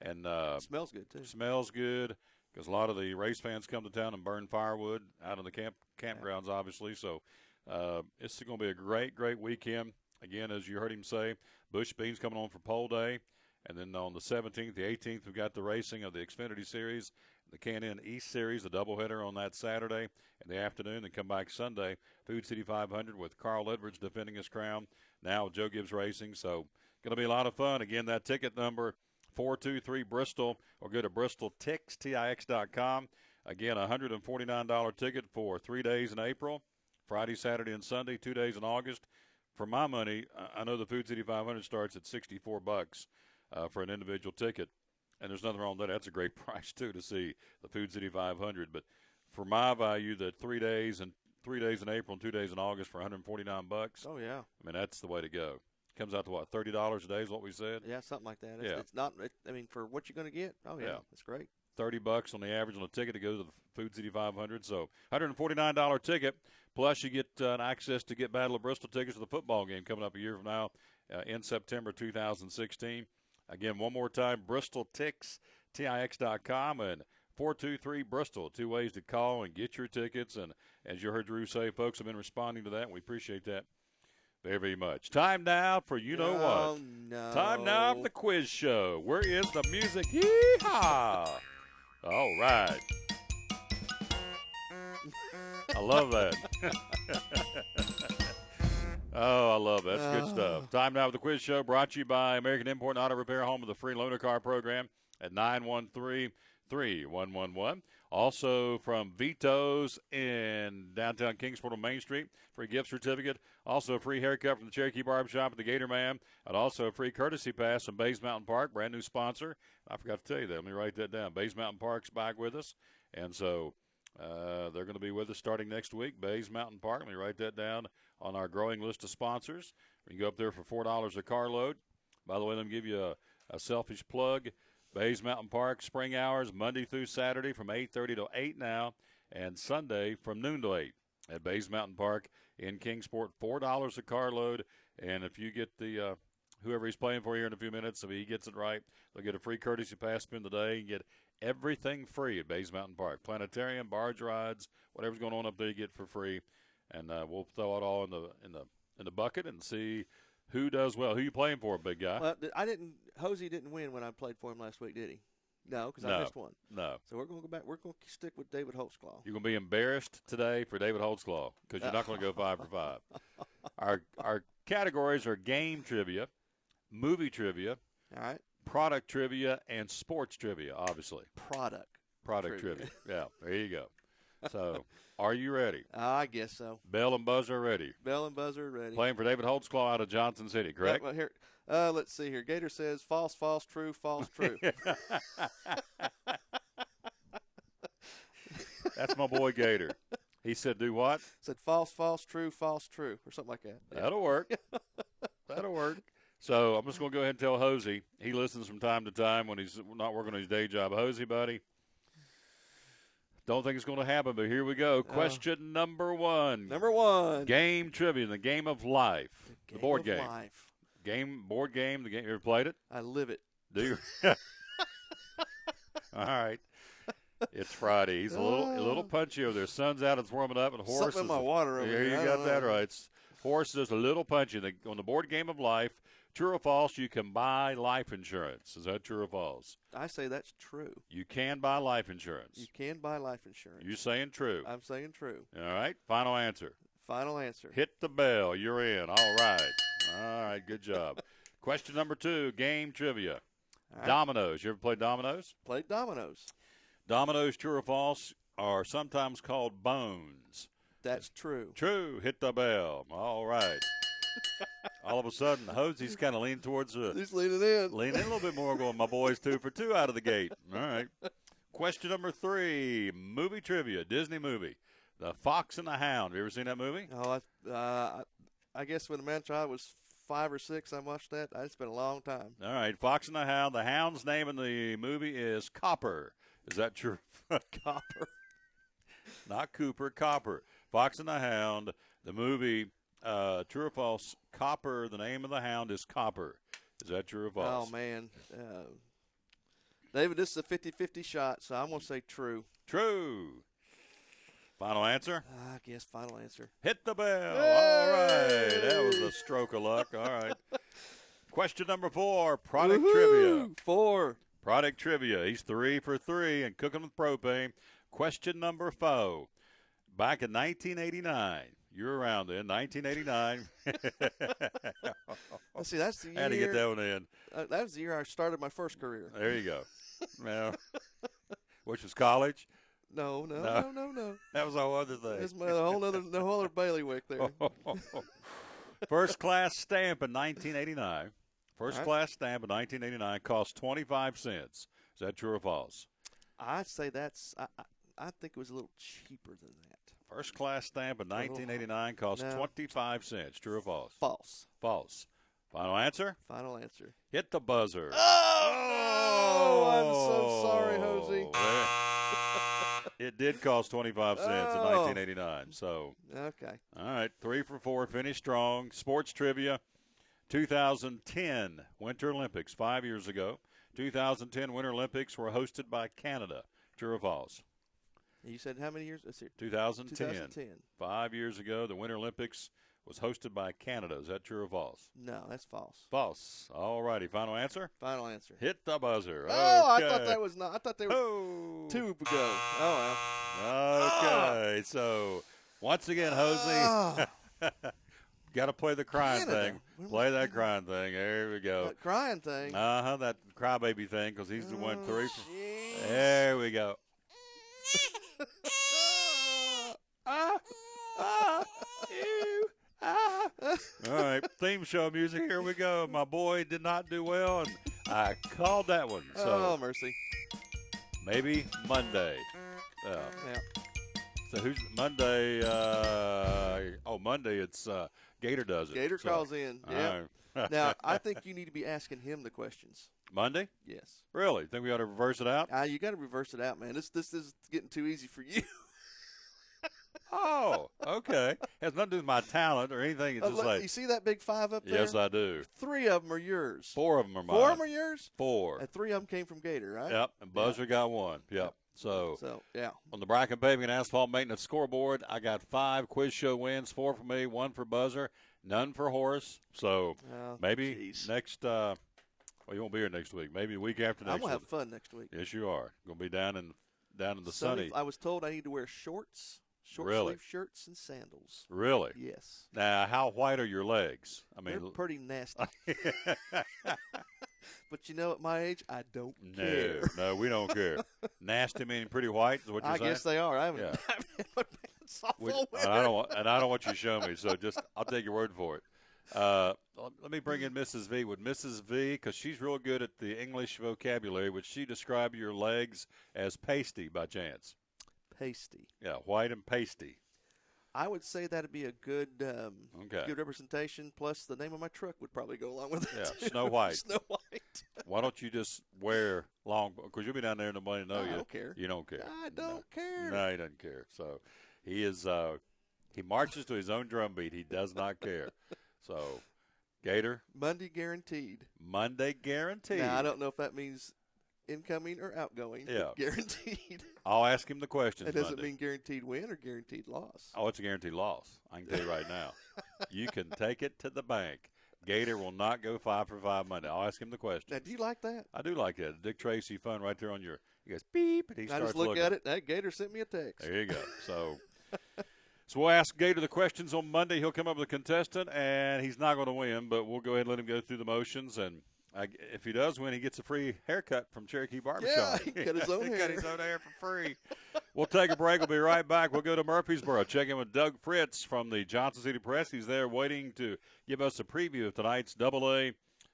And it smells good, too. Smells good because a lot of the race fans come to town and burn firewood out in the campgrounds, obviously. So it's going to be a great, great weekend. Again, as you heard him say, Busch Beans coming on for pole day. And then on the 17th, the 18th, we've got the racing of the Xfinity Series, the Can-Am East Series, the doubleheader on that Saturday in the afternoon. Then come back Sunday, Food City 500 with Carl Edwards defending his crown. Now Joe Gibbs Racing. So going to be a lot of fun. Again, that ticket number, 423-BRISTOL, or go to BristolTix.com. Again, $149 ticket for 3 days in April, Friday, Saturday, and Sunday, 2 days in August. For my money, I know the Food City 500 starts at $64 for an individual ticket, and there's nothing wrong with that. That's a great price, too, to see the Food City 500. But for my value, that 3 days in April and 2 days in August for $149. Oh, yeah. I mean, that's the way to go. Comes out to, what, $30 a day is what we said? Yeah, something like that. Yeah. It's not, for what you're going to get, it's great. $30 on the average on a ticket to go to the Food City 500. So $149 ticket, plus you get access to get Battle of Bristol tickets to the football game coming up a year from now in September 2016. Again, one more time, BristolTix.com and 423-BRISTOL. 2 ways to call and get your tickets. And as you heard Drew say, folks have been responding to that, and we appreciate that very, very much. Time now for what? No. Time now for the quiz show. Where is the music? Yee-haw! All right. I love that. Oh, I love that. That's good stuff. Time now for the quiz show, brought to you by American Import and Auto Repair, home of the free loaner car program at 913-3111. Also from Vito's in downtown Kingsport on Main Street, free gift certificate. Also a free haircut from the Cherokee Barbershop at the Gator Man. And also a free courtesy pass from Bays Mountain Park, brand new sponsor. I forgot to tell you that. Let me write that down. Bays Mountain Park's back with us. And so they're going to be with us starting next week, Bays Mountain Park. Let me write that down on our growing list of sponsors. You can go up there for $4 a carload. By the way, let me give you a selfish plug. Bays Mountain Park, spring hours, Monday through Saturday from 8:30 to 8 now, and Sunday from noon to 8 at Bays Mountain Park in Kingsport. $4 a carload, and if you get the whoever he's playing for here in a few minutes, if he gets it right, they'll get a free courtesy pass spin the day and get everything free at Bays Mountain Park. Planetarium, barge rides, whatever's going on up there, you get for free, and we'll throw it all in the bucket and see who does well. Who you playing for, big guy? Well, Hosey didn't win when I played for him last week, did he? No, because I missed one. No. So we're going to go back. We're going to stick with David Holtzclaw. You're going to be embarrassed today for David Holtzclaw because you're not going to go 5 for 5. Our categories are game trivia, movie trivia, all right, product trivia, and sports trivia, obviously. Product trivia. Yeah, there you go. So, are you ready? I guess so. Bell and buzzer ready. Bell and buzzer ready. Playing for David Holtzclaw out of Johnson City, correct? Yeah, well, here, let's see here. Gator says false, false, true, false, true. That's my boy Gator. He said, do what? Said false, false, true, or something like that. Yeah. That'll work. That'll work. So I'm just going to go ahead and tell Hosey. He listens from time to time when he's not working on his day job. Hosey, buddy, don't think it's going to happen, but here we go. Question number one. Number one. Game trivia, the game of life. The board game. Life. Board game, the game. You ever played it? I live it. Do you? All right. It's Friday. He's a little punchy over there. Sun's out. It's warming up, and Horace something in my water over here. You got that right. Horace is a little punchy. On the board game of life, true or false, you can buy life insurance. Is that true or false? I say that's true. You can buy life insurance. You can buy life insurance. You saying true? I'm saying true. All right. Final answer. Final answer. Hit the bell. You're in. All right. All right. Good job. Question number two, game trivia. Right. Dominoes. You ever played dominoes? Played dominoes. Dominoes, true or false, are sometimes called bones. That's true. True. Hit the bell. All right. All of a sudden, Hosey's kind of leaning towards he's leaning in. Leaning in a little bit more, going, my boy's 2 for 2 out of the gate. All right. Question number three, movie trivia, Disney movie. The Fox and the Hound. Have you ever seen that movie? Oh, I guess when the man child was 5 or 6, I watched that. It's been a long time. All right. Fox and the Hound. The hound's name in the movie is Copper. Is that true? Copper. Not Cooper, Copper. Fox and the Hound. The movie, true or false, Copper, the name of the hound is Copper. Is that true or false? Oh, man. David, this is a 50-50 shot, so I'm going to say true. True. Final answer? I guess final answer. Hit the bell. Hey! All right. That was a stroke of luck. All right. Question number four, product trivia. 4. Product trivia. He's 3 for 3 and cooking with propane. Question number 4. Back in 1989. You're around then, 1989. Let's see, that's the year. Had to get that one in. That was the year I started my first career. There you go. Now, which was college? No. That was a whole other thing. It's a whole other bailiwick there. First class stamp in 1989. First class stamp in 1989 cost 25 cents. Is that true or false? I'd say that's. I think it was a little cheaper than that. First class stamp in 1989 cost 25 cents. True or false? False. False. Final answer? Final answer. Hit the buzzer. Oh, I'm so sorry, Hosey. It did cost 25 cents in 1989. So, okay. All right, 3 for 4, finish strong. Sports trivia, 2010 Winter Olympics, 5 years ago. 2010 Winter Olympics were hosted by Canada. True or false? You said how many years? Let's see. 2010. 5 years ago, the Winter Olympics was hosted by Canada. Is that true or false? No, that's false. False. All righty. Final answer? Final answer. Hit the buzzer. Oh, okay. I thought that was not. I thought they were 2 ago. Oh, well. Okay. So, once again, Hosey, got to play the crying thing. Play that crying thing. There we go. That crying thing. That crybaby thing, because he's the one 3 for. There we go. All right, theme show music. Here we go. My boy did not do well, and I called that one. So oh, mercy. maybe Monday. Yeah. So who's Monday? Monday it's Gator does it. Gator calls in. Yeah. Right. Now, I think you need to be asking him the questions. Monday? Yes. Really? Think we ought to reverse it out? You got to reverse it out, man. This is getting too easy for you. Oh, okay. Has nothing to do with my talent or anything. It's just like, you see that big 5 up there? yes, I do. 3 of them are yours. 4 of them are mine. 4 of them are yours? 4. And 3 of them came from Gator, right? Yep, and Buzzer got 1. Yep. So, yeah. On the Bracken Paving and Asphalt Maintenance scoreboard, I got 5 quiz show wins, 4 for me, 1 for Buzzer, none for Horace. So maybe next well, you won't be here next week. Maybe the week after next. I'm going to have fun next week. Yes, you are. Going to be down in the sunny. I was told I need to wear shorts. Really? Short-sleeve shirts and sandals. Really? Yes. Now, how white are your legs? I mean, they're pretty nasty. But you know, at my age, I don't care. No, we don't care. Nasty meaning pretty white is what you're saying? I guess they are. I haven't had my pants off all winter. I don't want you to show me, so I'll take your word for it. Let me bring in Mrs. V. With Mrs. V, because she's real good at the English vocabulary, would she describe your legs as pasty by chance? Pasty. Yeah, white and pasty. I would say that'd be a good good representation, plus the name of my truck would probably go along with it. Yeah, Snow White. Snow White. Why don't you just wear long, because you'll be down there and nobody know you. I don't care. You don't care. I don't care. No, he doesn't care. So he is he marches to his own drum beat. He does not care. So, Gator. Monday guaranteed. Monday guaranteed. Now, I don't know if that means incoming or outgoing. Yeah. Guaranteed. I'll ask him the questions. It doesn't Monday. mean guaranteed win or guaranteed loss. Oh, it's a guaranteed loss. I can tell you right now. You can take it to the bank. Gator will not go 5 for 5 Monday. I'll ask him the question. Now, do you like that? I do like that. Dick Tracy fun right there on your. He goes beep, and he starts I just look looking. at it. That Gator sent me a text. There you go. So we'll ask Gator the questions on Monday. He'll come up with a contestant, and he's not going to win, but we'll go ahead and let him go through the motions. And if he does win, he gets a free haircut from Cherokee Barbershop. Yeah, he cut his own hair. He cut his own hair for free. We'll take a break. We'll be right back. We'll go to Murfreesboro. Check in with Doug Fritz from the Johnson City Press. He's there waiting to give us a preview of tonight's AA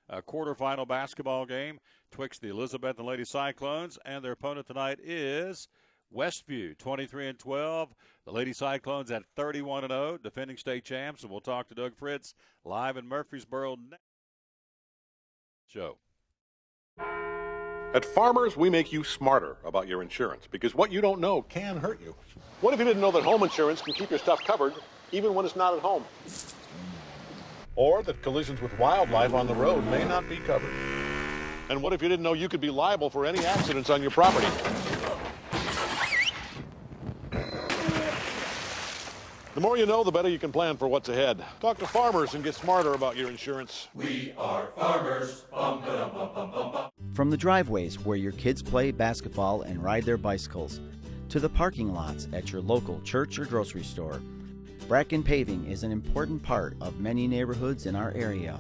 quarterfinal basketball game twixt the Elizabeth and Lady Cyclones, and their opponent tonight is Westview, 23-12. The Lady Cyclones at 31-0, defending state champs. And we'll talk to Doug Fritz live in Murfreesboro next show. At Farmers, we make you smarter about your insurance because what you don't know can hurt you. What if you didn't know that home insurance can keep your stuff covered even when it's not at home? Or that collisions with wildlife on the road may not be covered? And what if you didn't know you could be liable for any accidents on your property? The more you know, the better you can plan for what's ahead. Talk to Farmers and get smarter about your insurance. We are farmers. Bum, ba-dum, bum, bum, bum, bum. From the driveways where your kids play basketball and ride their bicycles, to the parking lots at your local church or grocery store, Bracken Paving is an important part of many neighborhoods in our area.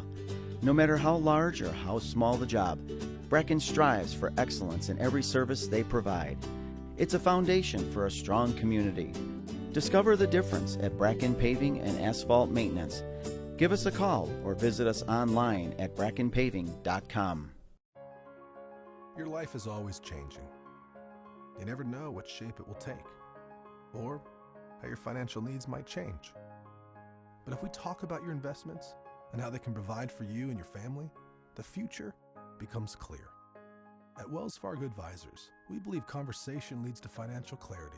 No matter how large or how small the job, Bracken strives for excellence in every service they provide. It's a foundation for a strong community. Discover the difference at Bracken Paving and Asphalt Maintenance. Give us a call or visit us online at brackenpaving.com. Your life is always changing. You never know what shape it will take, or how your financial needs might change. But if we talk about your investments and how they can provide for you and your family, the future becomes clear. At Wells Fargo Advisors, we believe conversation leads to financial clarity.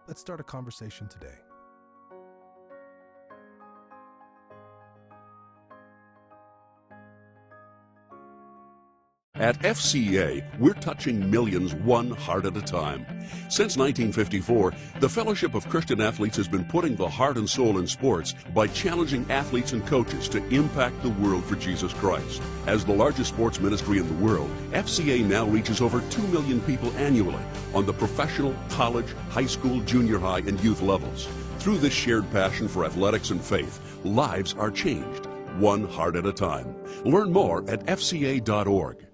Let's start a conversation today. At FCA, we're touching millions one heart at a time. Since 1954, the Fellowship of Christian Athletes has been putting the heart and soul in sports by challenging athletes and coaches to impact the world for Jesus Christ. As the largest sports ministry in the world, FCA now reaches over 2 million people annually on the professional, college, high school, junior high, and youth levels. Through this shared passion for athletics and faith, lives are changed, one heart at a time. Learn more at fca.org.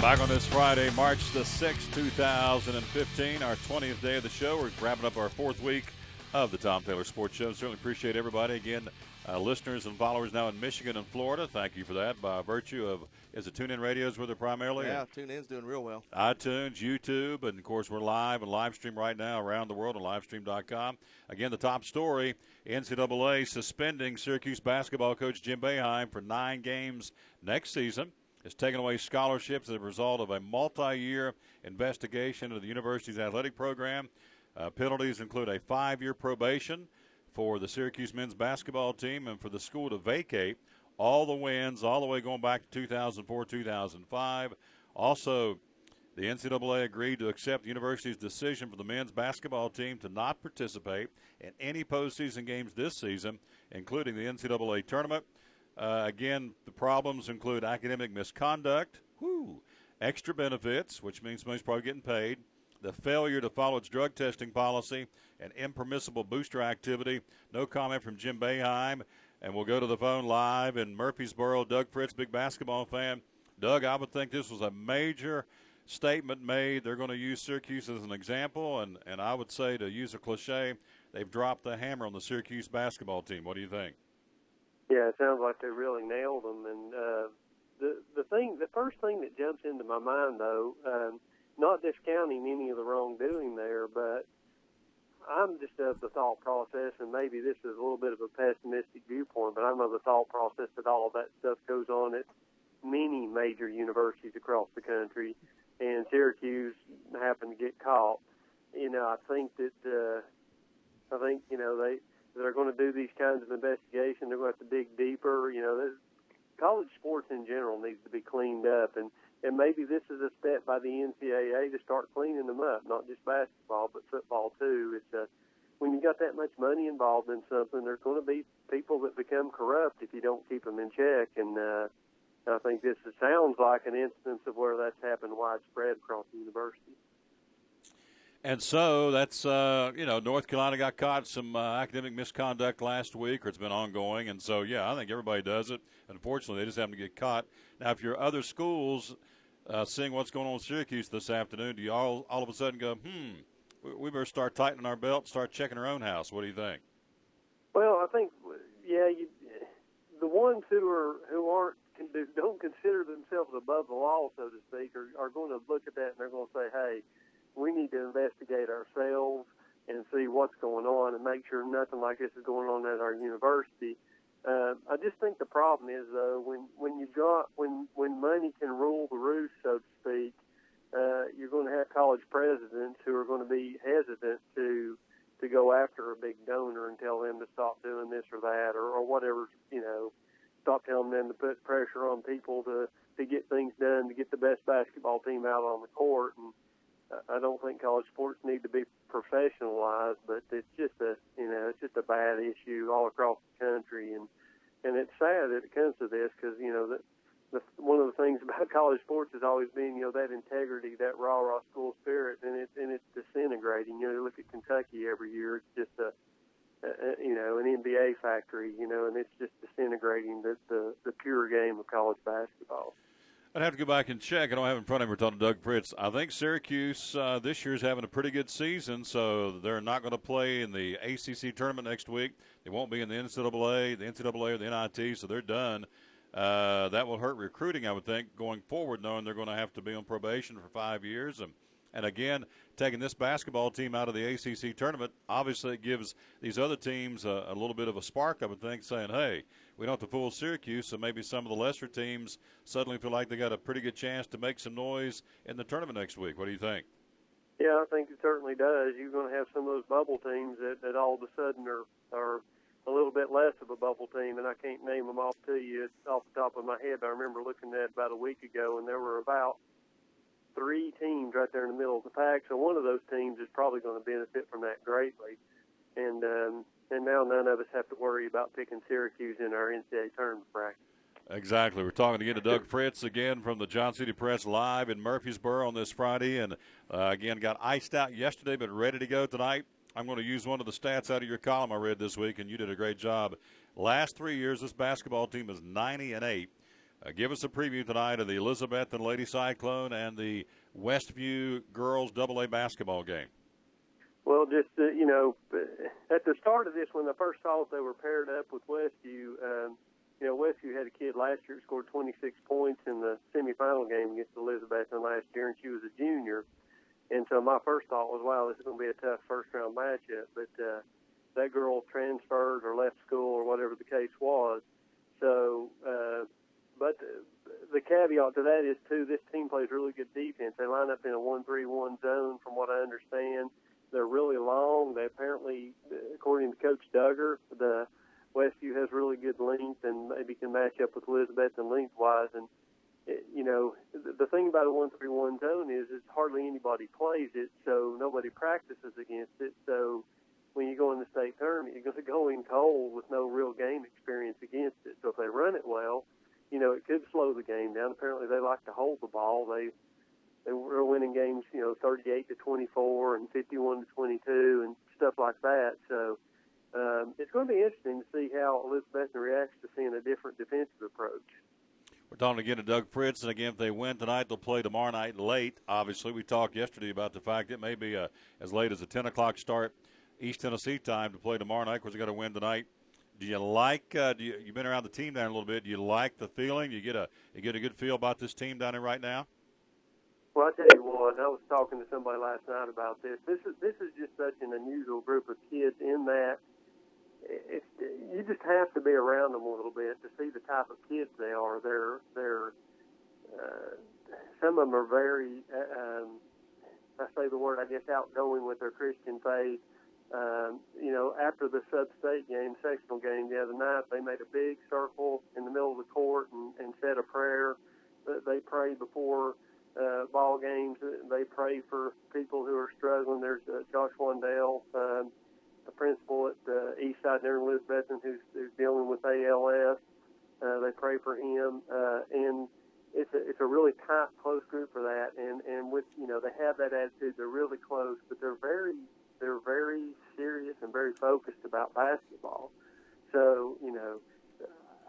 Back on this Friday, March the 6th, 2015, our 20th day of the show. We're wrapping up our 4th week of the Tom Taylor Sports Show. Certainly appreciate everybody. Again, listeners and followers now in Michigan and Florida. Thank you for that. By virtue of, is it TuneIn Radios where they're primarily? Yeah, TuneIn's doing real well. iTunes, YouTube, and, of course, we're live and live stream right now around the world on livestream.com. Again, the top story, NCAA suspending Syracuse basketball coach Jim Boeheim for 9 games next season. It's taken away scholarships as a result of a multi-year investigation into the university's athletic program. Penalties include a 5-year probation for the Syracuse men's basketball team and for the school to vacate all the wins all the way going back to 2004-2005. Also, the NCAA agreed to accept the university's decision for the men's basketball team to not participate in any postseason games this season, including the NCAA tournament. Again, the problems include academic misconduct, extra benefits, which means somebody's probably getting paid, the failure to follow its drug testing policy, and impermissible booster activity. No comment from Jim Boeheim. And we'll go to the phone live in Murfreesboro. Doug Fritz, big basketball fan. Doug, I would think this was a major statement made. They're going to use Syracuse as an example, and I would say, to use a cliche, they've dropped the hammer on the Syracuse basketball team. What do you think? Yeah, it sounds like they really nailed them. And the first thing that jumps into my mind, though, not discounting any of the wrongdoing there, but I'm just of the thought process, and maybe this is a little bit of a pessimistic viewpoint, but I'm of the thought process that all of that stuff goes on at many major universities across the country, and Syracuse happened to get caught. I think that they're going to do these kinds of investigations. They're going to have to dig deeper. College sports in general needs to be cleaned up, and maybe this is a step by the NCAA to start cleaning them up, not just basketball, but football too. When you got that much money involved in something, there's going to be people that become corrupt if you don't keep them in check. And I think this sounds like an instance of where that's happened widespread across the university. And so that's, North Carolina got caught some academic misconduct last week, or it's been ongoing. And so, yeah, I think everybody does it. Unfortunately, they just happen to get caught. Now, if your other schools seeing what's going on with Syracuse this afternoon, do you all of a sudden go, we better start tightening our belt, start checking our own house? What do you think? Well, I think, the ones who don't consider themselves above the law, so to speak, are going to look at that and they're going to say, hey, we need to investigate ourselves and see what's going on and make sure nothing like this is going on at our university. I just think the problem is, though, when money can rule the roost, so to speak, you're going to have college presidents who are going to be hesitant to go after a big donor and tell them to stop doing this or that or whatever, stop telling them to put pressure on people to get things done, to get the best basketball team out on the court. And I don't think college sports need to be professionalized, but it's just a bad issue all across the country, and it's sad that it comes to this because one of the things about college sports has always been that integrity, that rah school spirit, and it's disintegrating. Look at Kentucky every year; it's just an NBA factory, and it's just disintegrating the pure game of college basketball. I'd have to go back and check. I don't have it in front of me. We're talking to Doug Fritz. I think Syracuse this year is having a pretty good season, so they're not going to play in the ACC tournament next week. They won't be in the NCAA or the NIT, so they're done. That will hurt recruiting, I would think, going forward, knowing they're going to have to be on probation for 5 years. And again, taking this basketball team out of the ACC tournament, obviously it gives these other teams a little bit of a spark, I would think, saying, hey, we don't have to fool Syracuse, so maybe some of the lesser teams suddenly feel like they got a pretty good chance to make some noise in the tournament next week. What do you think? Yeah, I think it certainly does. You're going to have some of those bubble teams that all of a sudden are a little bit less of a bubble team, and I can't name them off to you off the top of my head, but I remember looking at it about a week ago, and there were about 3 teams right there in the middle of the pack, so one of those teams is probably going to benefit from that greatly. And now none of us have to worry about picking Syracuse in our NCAA tournament bracket. Exactly. We're talking again to Doug Fritz again from the John City Press live in Murfreesboro on this Friday. And, again, got iced out yesterday but ready to go tonight. I'm going to use one of the stats out of your column I read this week, and you did a great job. Last 3 years, this basketball team is 90-8. Give us a preview tonight of the Elizabeth and Lady Cyclone and the Westview girls AA basketball game. Well, just, at the start of this, when I first saw they were paired up with Westview, Westview had a kid last year that scored 26 points in the semifinal game against Elizabethton last year, and she was a junior. And so my first thought was, wow, this is going to be a tough first-round matchup. But that girl transferred or left school or whatever the case was. So, but the caveat to that is, too, this team plays really good defense. They line up in a 1-3-1 zone, from what I understand. They're really long. They apparently, according to Coach Duggar, the Westview has really good length and maybe can match up with Elizabethton lengthwise. And, the thing about a 1-3-1 zone is hardly anybody plays it, so nobody practices against it. So when you go in the state tournament, you're going to go in cold with no real game experience against it. So if they run it well, it could slow the game down. Apparently they like to hold the ball. They were winning games, 38-24 and 51-22 and stuff like that. So it's going to be interesting to see how Elizabethton reacts to seeing a different defensive approach. We're talking again to Doug Fritz, and again, if they win tonight, they'll play tomorrow night late. Obviously, we talked yesterday about the fact it may be as late as a 10 o'clock start East Tennessee time to play tomorrow night. Of course, they got to win tonight. Do you like? You've been around the team down a little bit. Do you like the feeling? You get a good feel about this team down there right now? Well, I tell you what, I was talking to somebody last night about this. This is just such an unusual group of kids in that you just have to be around them a little bit to see the type of kids they are. They're some of them are very, I say the word, I guess, outgoing with their Christian faith. After the sub-state game, sectional game the other night, they made a big circle in the middle of the court and said a prayer. They pray before ball games. They pray for people who are struggling. There's Josh Wandell, the principal at Eastside there in Elizabethton, who's dealing with ALS. They pray for him, and it's a really tight, close group for that. And with they have that attitude. They're really close, but they're very serious and very focused about basketball. So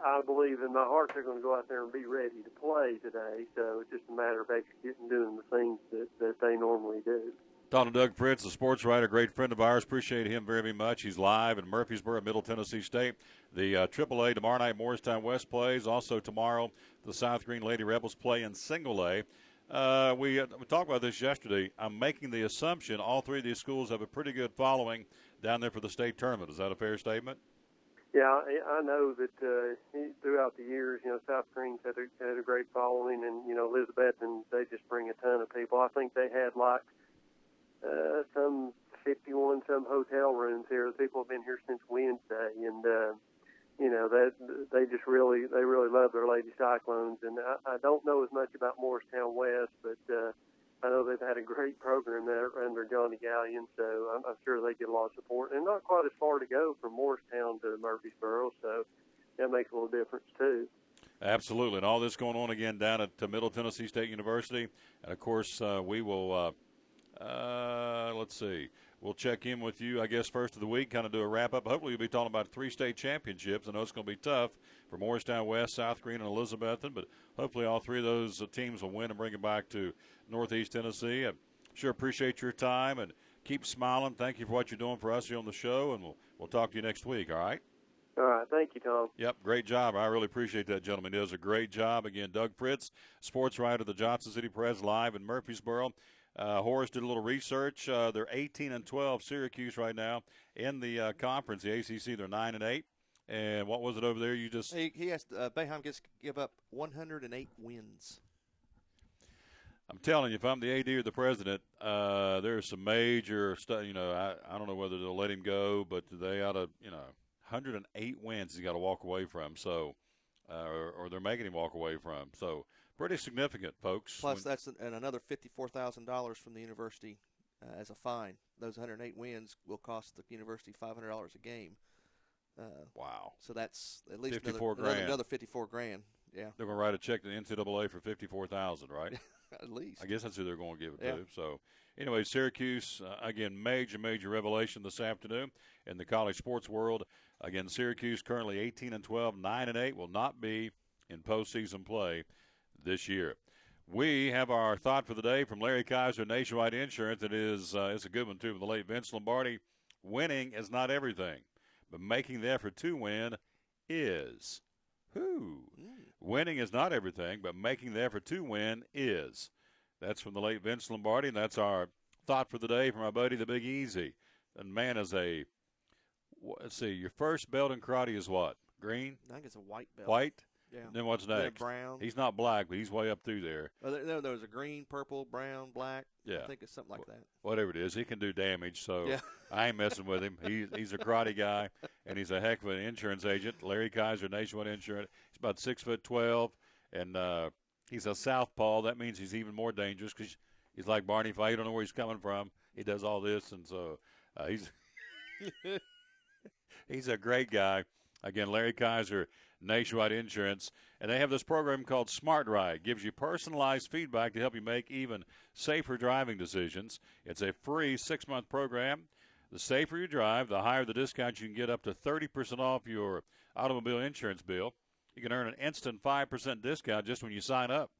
I believe in my heart they're going to go out there and be ready to play today. So it's just a matter of executing, doing the things that they normally do. Talking to Doug Fritz, the sports writer, great friend of ours. Appreciate him very, very much. He's live in Murfreesboro, Middle Tennessee State. The AAA tomorrow night, Morristown West plays. Also tomorrow, the South Green Lady Rebels play in Single A. We talked about this yesterday. I'm making the assumption all three of these schools have a pretty good following down there for the state tournament. Is that a fair statement? Yeah, I know that throughout the years, South Green's had a great following, and Elizabeth, and they just bring a ton of people. I think they had some 51 some hotel rooms here. The people have been here since Wednesday, and that they really love their Lady Cyclones. And I don't know as much about Morristown West, but I know they've had a great program there under Johnny Gallion, so I'm sure they get a lot of support. And not quite as far to go from Morristown to Murfreesboro, so that makes a little difference too. Absolutely, and all this going on again down at Middle Tennessee State University. And, of course, we will let's see. We'll check in with you, I guess, first of the week, kind of do a wrap-up. Hopefully you'll be talking about 3 state championships. I know it's going to be tough for Morristown West, South Green, and Elizabethton, but hopefully all 3 of those teams will win and bring it back to Northeast Tennessee. I sure appreciate your time, and keep smiling. Thank you for what you're doing for us here on the show, and we'll talk to you next week, all right? All right. Thank you, Tom. Yep, great job. I really appreciate that, gentleman. He does a great job. Again, Doug Fritz, sports writer of the Johnson City Press, live in Murfreesboro. Horace did a little research. They're 18-12, Syracuse right now in the conference, the ACC. They're 9-8. And what was it over there? You just he has Boeheim gets to give up 108 wins. I'm telling you, if I'm the AD or the president, there's some major stuff. I don't know whether they'll let him go, but they ought to. 108 wins he's got to walk away from. So, or they're making him walk away from. So. Pretty significant, folks. Plus, that's another $54,000 from the university as a fine. Those 108 wins will cost the university $500 a game. Wow! So that's at least another $54,000. Yeah, they're going to write a check to the NCAA for $54,000, right? At least. I guess that's who they're going to give it to. So, anyway, Syracuse again, major revelation this afternoon in the college sports world. Again, Syracuse currently 18-12, 9-8, will not be in postseason play this year. We have our thought for the day from Larry Kaiser, Nationwide Insurance. It's a good one, too, from the late Vince Lombardi. Winning is not everything, but making the effort to win is. Winning is not everything, but making the effort to win is. That's from the late Vince Lombardi, and that's our thought for the day from our buddy, the Big Easy. And, man, let's see, your first belt in karate is what? Green? I think it's a white belt. White? Yeah. Then what's next? Brown. He's not black, but he's way up through there. There was a green, purple, brown, black. Yeah. I think it's something like that. Whatever it is, he can do damage, so yeah. I ain't messing with him. He's a karate guy, and he's a heck of an insurance agent. Larry Kaiser, Nationwide Insurance. He's about 6'12", and he's a southpaw. That means he's even more dangerous because he's like Barney Fife. You don't know where he's coming from. He does all this, and so he's he's a great guy. Again, Larry Kaiser, Nationwide Insurance, and they have this program called Smart Ride. Gives you personalized feedback to help you make even safer driving decisions. It's a free 6-month program. The safer you drive, the higher the discount. You can get up to 30% off your automobile insurance bill. You can earn an instant 5% discount just when you sign up.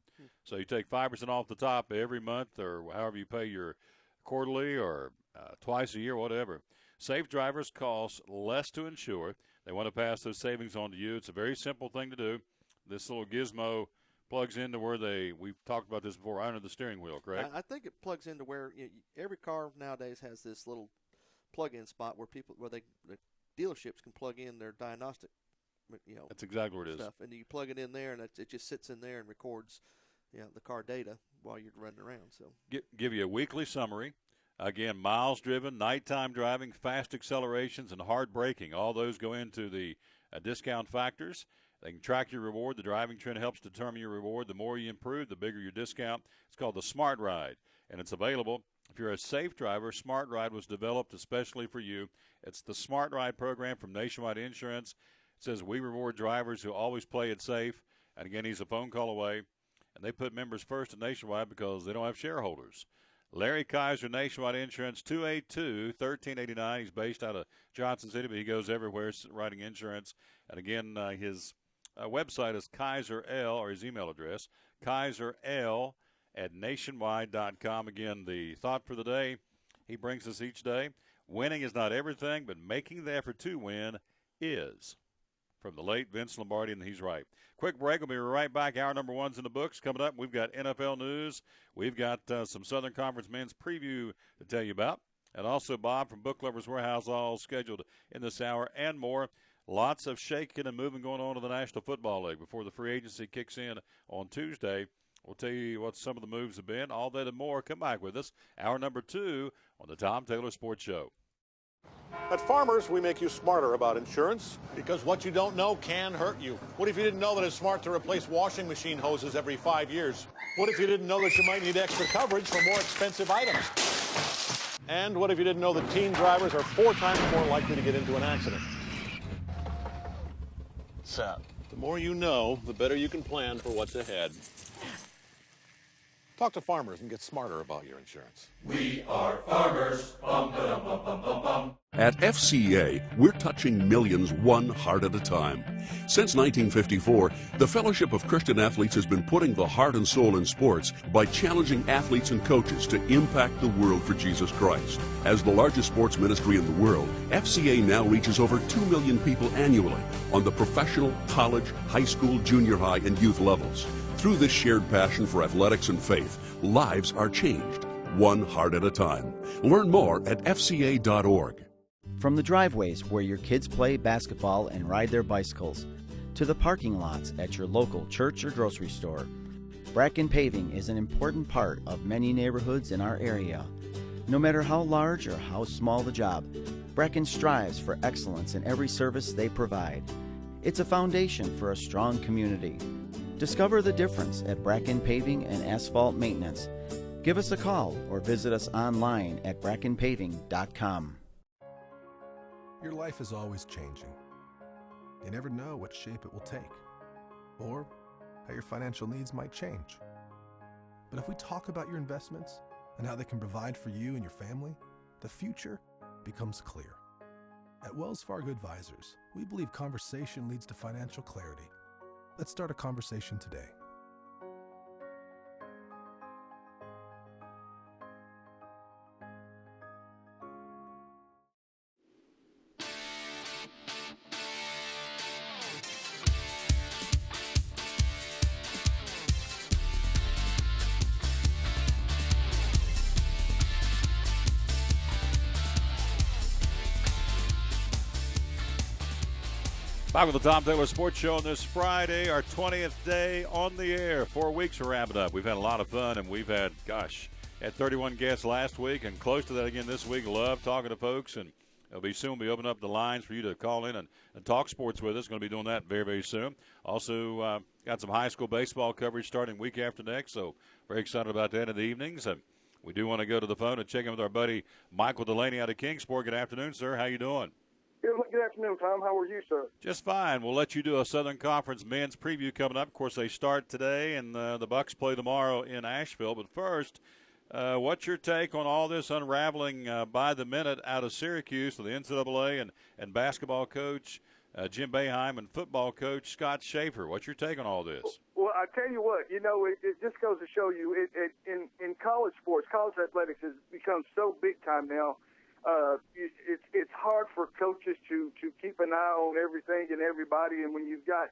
So you take 5% off the top every month, or however you pay your quarterly or twice a year, whatever. Safe drivers cost less to insure. They want to pass those savings on to you. It's a very simple thing to do. This little gizmo plugs into where we've talked about this before, under the steering wheel, correct? I think it plugs into where every car nowadays has this little plug-in spot where the dealerships can plug in their diagnostic, That's exactly what it stuff. And you plug it in there, and it just sits in there and records, the car data while you're running around. So give you a weekly summary. Again, miles driven, nighttime driving, fast accelerations, and hard braking. All those go into the discount factors. They can track your reward. The driving trend helps determine your reward. The more you improve, the bigger your discount. It's called the Smart Ride, and it's available. If you're a safe driver, Smart Ride was developed especially for you. It's the Smart Ride program from Nationwide Insurance. It says we reward drivers who always play it safe. And, again, he's a phone call away. And they put members first at Nationwide because they don't have shareholders. Larry Kaiser, Nationwide Insurance, 282-1389. He's based out of Johnson City, but he goes everywhere writing insurance. And, again, his website is KaiserL, or his email address, KaiserL@nationwide.com. Again, the thought for the day he brings us each day. Winning is not everything, but making the effort to win is. From the late Vince Lombardi, and he's right. Quick break. We'll be right back. Hour number 1's in the books. Coming up, we've got NFL news. We've got some Southern Conference men's preview to tell you about. And also Bob from Book Lovers Warehouse, all scheduled in this hour and more. Lots of shaking and moving going on in the National Football League before the free agency kicks in on Tuesday. We'll tell you what some of the moves have been. All that and more. Come back with us. Hour number 2 on the Tom Taylor Sports Show. At Farmers, we make you smarter about insurance because what you don't know can hurt you. What if you didn't know that it's smart to replace washing machine hoses every 5 years? What if you didn't know that you might need extra coverage for more expensive items? And what if you didn't know that teen drivers are 4 times more likely to get into an accident? So, the more you know, the better you can plan for what's ahead. Talk to Farmers and get smarter about your insurance. We are farmers. Bum, ba-dum, bum, bum, bum, bum. At FCA, we're touching millions one heart at a time. Since 1954, the Fellowship of Christian Athletes has been putting the heart and soul in sports by challenging athletes and coaches to impact the world for Jesus Christ. As the largest sports ministry in the world, FCA now reaches over 2 million people annually on the professional, college, high school, junior high, and youth levels. Through this shared passion for athletics and faith, lives are changed, one heart at a time. Learn more at fca.org. From the driveways where your kids play basketball and ride their bicycles, to the parking lots at your local church or grocery store, Bracken Paving is an important part of many neighborhoods in our area. No matter how large or how small the job, Bracken strives for excellence in every service they provide. It's a foundation for a strong community. Discover the difference at Bracken Paving and Asphalt Maintenance. Give us a call or visit us online at brackenpaving.com. Your life is always changing. You never know what shape it will take, or how your financial needs might change. But if we talk about your investments and how they can provide for you and your family, the future becomes clear. At Wells Fargo Advisors, we believe conversation leads to financial clarity. Let's start a conversation today. Back with the Tom Taylor Sports Show on this Friday, our 20th day on the air. 4 weeks are wrapping up. We've had a lot of fun, and we've had 31 guests last week and close to that again this week. Love talking to folks, and it'll soon be opening up the lines for you to call in and talk sports with us. Going to be doing that very, very soon. Also, got some high school baseball coverage starting week after next, so very excited about that in the evenings. And we do want to go to the phone and check in with our buddy Michael Dulaney out of Kingsport. Good afternoon, sir. How you doing? Good afternoon, Tom. How are you, sir? Just fine. We'll let you do a Southern Conference men's preview coming up. Of course, they start today, and the Bucks play tomorrow in Asheville. But first, what's your take on all this unraveling by the minute out of Syracuse with the NCAA and basketball coach Jim Boeheim and football coach Scott Schaefer? What's your take on all this? Well, I tell you what, it just goes to show you in college sports, college athletics has become so big time now. It's hard for coaches to keep an eye on everything and everybody, and when you've got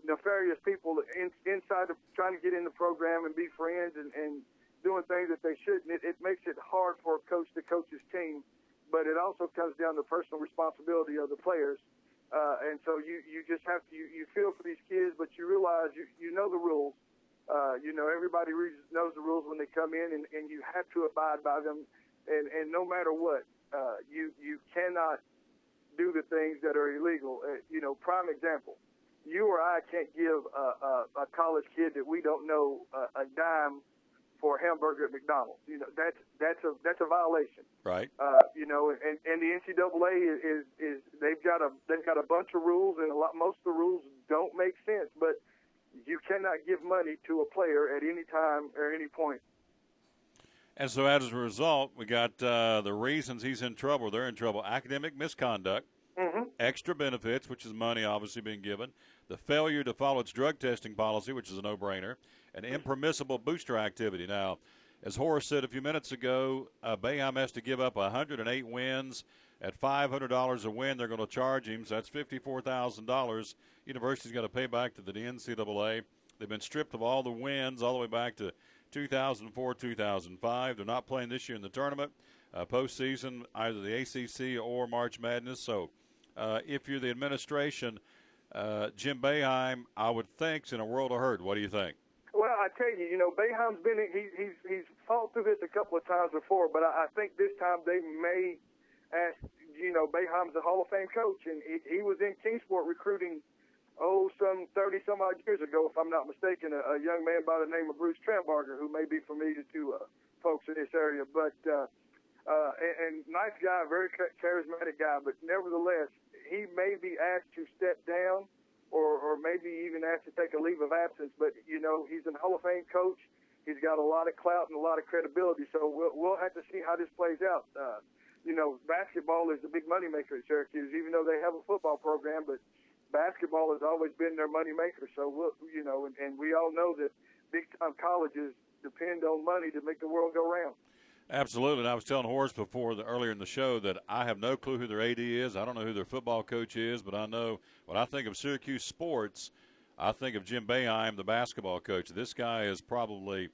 nefarious people inside trying to get in the program and be friends and doing things that they shouldn't, it makes it hard for a coach to coach his team. But it also comes down to personal responsibility of the players, and so you just have to you feel for these kids, but you realize you know the rules. Everybody knows the rules when they come in, and you have to abide by them. And no matter what, you cannot do the things that are illegal. Prime example, you or I can't give a college kid that we don't know a dime for a hamburger at McDonald's. That's a violation. Right. And the NCAA is they've got a bunch of rules, and most of the rules don't make sense. But you cannot give money to a player at any time or any point. And so as a result, we got the reasons he's in trouble. They're in trouble. Academic misconduct, extra benefits, which is money obviously being given, the failure to follow its drug testing policy, which is a no-brainer, and impermissible booster activity. Now, as Horace said a few minutes ago, Boeheim has to give up 108 wins. At $500 a win, they're going to charge him, so that's $54,000. University's got to pay back to the NCAA. They've been stripped of all the wins all the way back to 2004, 2005. They're not playing this year in the tournament, postseason, either the ACC or March Madness. So if you're the administration, Jim Boeheim, I would think, is in a world of hurt. What do you think? Well, I tell you, Boeheim's he's fought through this a couple of times before, but I think this time they may ask, Boeheim's a Hall of Fame coach, and he was in Kingsport recruiting some 30-some-odd years ago, if I'm not mistaken, a young man by the name of Bruce Trampbarger, who may be familiar to folks in this area. But and nice guy, very charismatic guy, but nevertheless, he may be asked to step down or maybe even asked to take a leave of absence. But, he's a Hall of Fame coach. He's got a lot of clout and a lot of credibility, so we'll have to see how this plays out. Basketball is the big moneymaker at Syracuse, even though they have a football program, but basketball has always been their money maker. So and we all know that big time colleges depend on money to make the world go round. Absolutely. And I was telling Horace earlier in the show that I have no clue who their AD is. I don't know who their football coach is, but I know when I think of Syracuse sports, I think of Jim Boeheim, the basketball coach. This guy is probably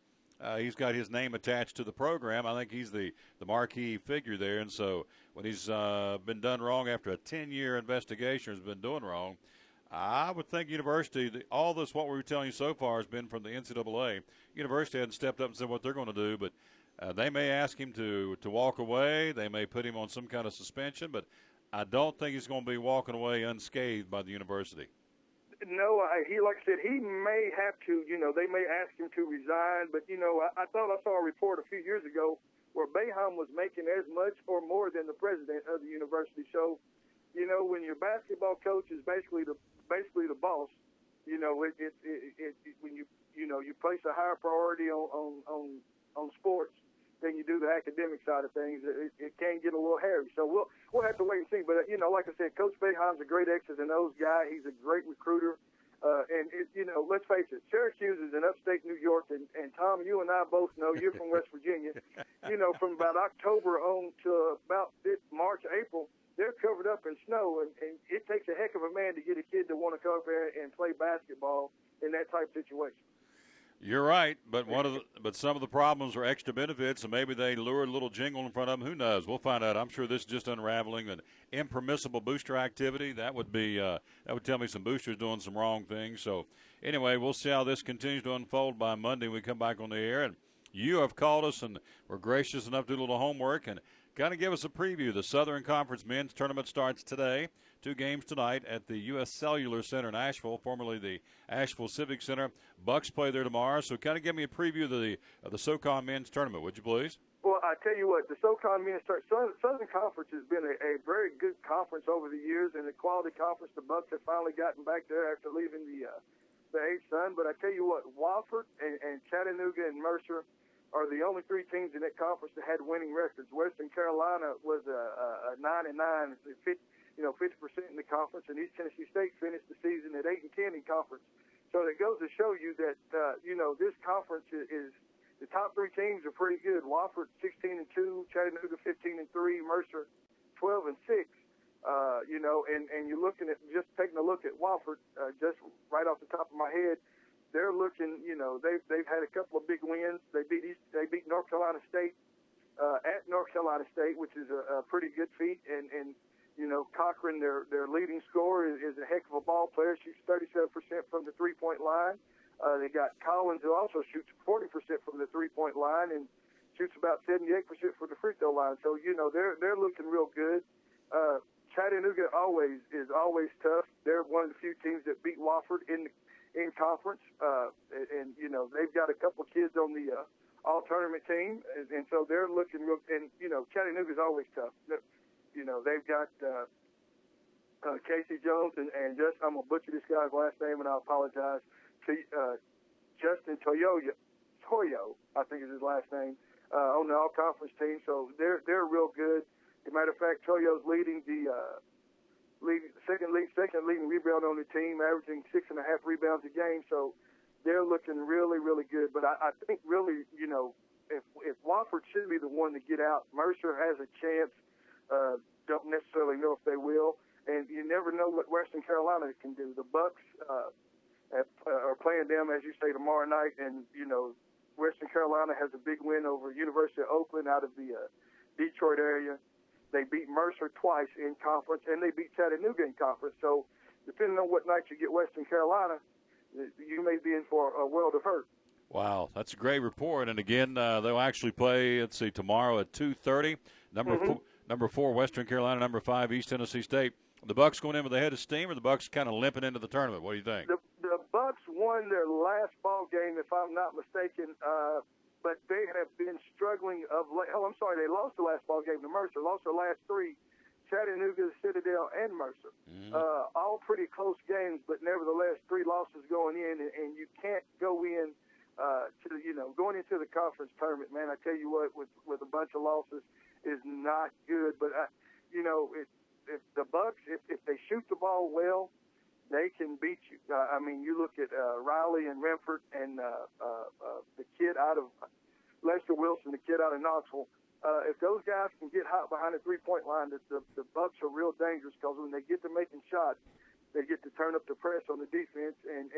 he's got his name attached to the program. I think he's the marquee figure there. And so when he's been done wrong after a 10-year investigation has been doing wrong, I would think University, all this what we were telling you so far has been from the NCAA. University hadn't stepped up and said what they're going to do, but they may ask him to walk away. They may put him on some kind of suspension, but I don't think he's going to be walking away unscathed by the University. No, like I said, he may have to, they may ask him to resign. But, I thought I saw a report a few years ago where Boeheim was making as much or more than the president of the university. So, when your basketball coach is basically the boss, when you place a higher priority on sports than you do the academic side of things, it can get a little hairy. So we'll have to wait and see. But like I said, Coach Boeheim's a great X's and O's guy. He's a great recruiter. And let's face it, Syracuse is in upstate New York, and Tom, you and I both know, you're from West Virginia. From about October on to about March, April, they're covered up in snow, and it takes a heck of a man to get a kid to want to come up there and play basketball in that type of situation. You're right, but some of the problems are extra benefits, and maybe they lured a little jingle in front of them. Who knows? We'll find out. I'm sure this is just unraveling an impermissible booster activity. That would tell me some boosters doing some wrong things. So anyway, we'll see how this continues to unfold by Monday. We come back on the air, and you have called us and were gracious enough to do a little homework and kind of give us a preview. The Southern Conference Men's Tournament starts today. 2 games tonight at the U.S. Cellular Center in Asheville, formerly the Asheville Civic Center. Bucks play there tomorrow. So kind of give me a preview of the SoCon Men's Tournament, would you please? Well, I tell you what, the SoCon Men's Southern Conference has been a very good conference over the years, and a quality conference. The Bucks have finally gotten back there after leaving the H-Sun. But I tell you what, Wofford and Chattanooga and Mercer are the only 3 teams in that conference that had winning records. Western Carolina was a 9-9, 50% in the conference, and East Tennessee State finished the season at 8-10 in conference. So it goes to show you that this conference is the top 3 teams are pretty good. Wofford 16-2, Chattanooga 15-3, Mercer 12-6. And you're looking at just taking a look at Wofford, just right off the top of my head. They're looking, they've had a couple of big wins. They beat North Carolina State at North Carolina State, which is a pretty good feat. And Cochran, their leading scorer, is a heck of a ball player. Shoots 37% from the three-point line. They got Collins, who also shoots 40% from the three-point line and shoots about 78% from the free throw line. So they're looking real good. Chattanooga is always tough. They're one of the few teams that beat Wofford in conference, and they've got a couple of kids on the all-tournament team, and so they're looking real. And Chattanooga's always tough. They've got Casey Jones and just I'm gonna butcher this guy's last name, and I apologize. Justin Toyo, I think is his last name, on the all-conference team. So they're real good. As a matter of fact, Toyo's leading the second leading rebound on the team, averaging 6.5 rebounds a game. So they're looking really, really good. But I think really, if Wofford should be the one to get out, Mercer has a chance. Don't necessarily know if they will, and you never know what Western Carolina can do. The Bucks are playing them, as you say, tomorrow night, and Western Carolina has a big win over University of Oakland out of the Detroit area. They beat Mercer twice in conference, and they beat Chattanooga in conference. So depending on what night you get Western Carolina, you may be in for a world of hurt. Wow, that's a great report. And again, they'll actually play, tomorrow at 2:30. Number 4, Western Carolina. Number 5, East Tennessee State. The Bucks going in with a head of steam, or the Bucks kind of limping into the tournament? What do you think? The Bucks won their last ball game, if I'm not mistaken, but they have been struggling of late. Oh, I'm sorry, they lost the last ball game to Mercer. Lost their last 3, Chattanooga, Citadel, and Mercer. All pretty close games, but nevertheless, 3 losses going in, and you can't go in going into the conference tournament, man. I tell you what, with a bunch of losses is not good. But if the Bucks, if they shoot the ball well, they can beat you. You look at Riley and Renford and the kid out of Lester Wilson, the kid out of Knoxville. If those guys can get hot behind the three-point line, the Bucks are real dangerous, because when they get to making shots, they get to turn up the press on the defense, and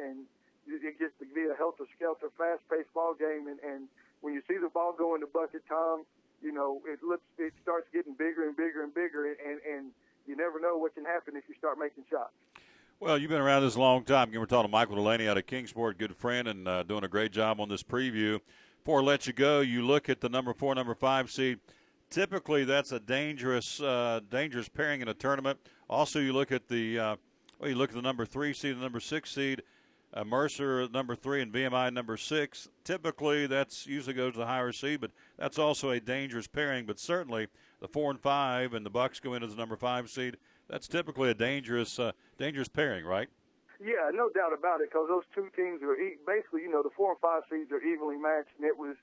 it gets to be a helter-skelter, fast-paced ball game. And when you see the ball go in the bucket, Tom, it starts getting bigger and bigger and bigger, and you never know what can happen if you start making shots. Well, you've been around this a long time. We're talking to Michael Dulaney out of Kingsport, good friend, and doing a great job on this preview. Before I let you go, you look at the number 4, number 5 seed. Typically, that's a dangerous pairing in a tournament. Also, you look at the number 3 seed and number 6 seed. Mercer number 3 and VMI number 6. Typically, that's usually goes to the higher seed, but that's also a dangerous pairing. But certainly, the 4 and 5 and the Bucks go in as the number 5 seed. That's typically a dangerous pairing, right? Yeah, no doubt about it, because those two teams are basically, the 4 and 5 seeds are evenly matched, and it was,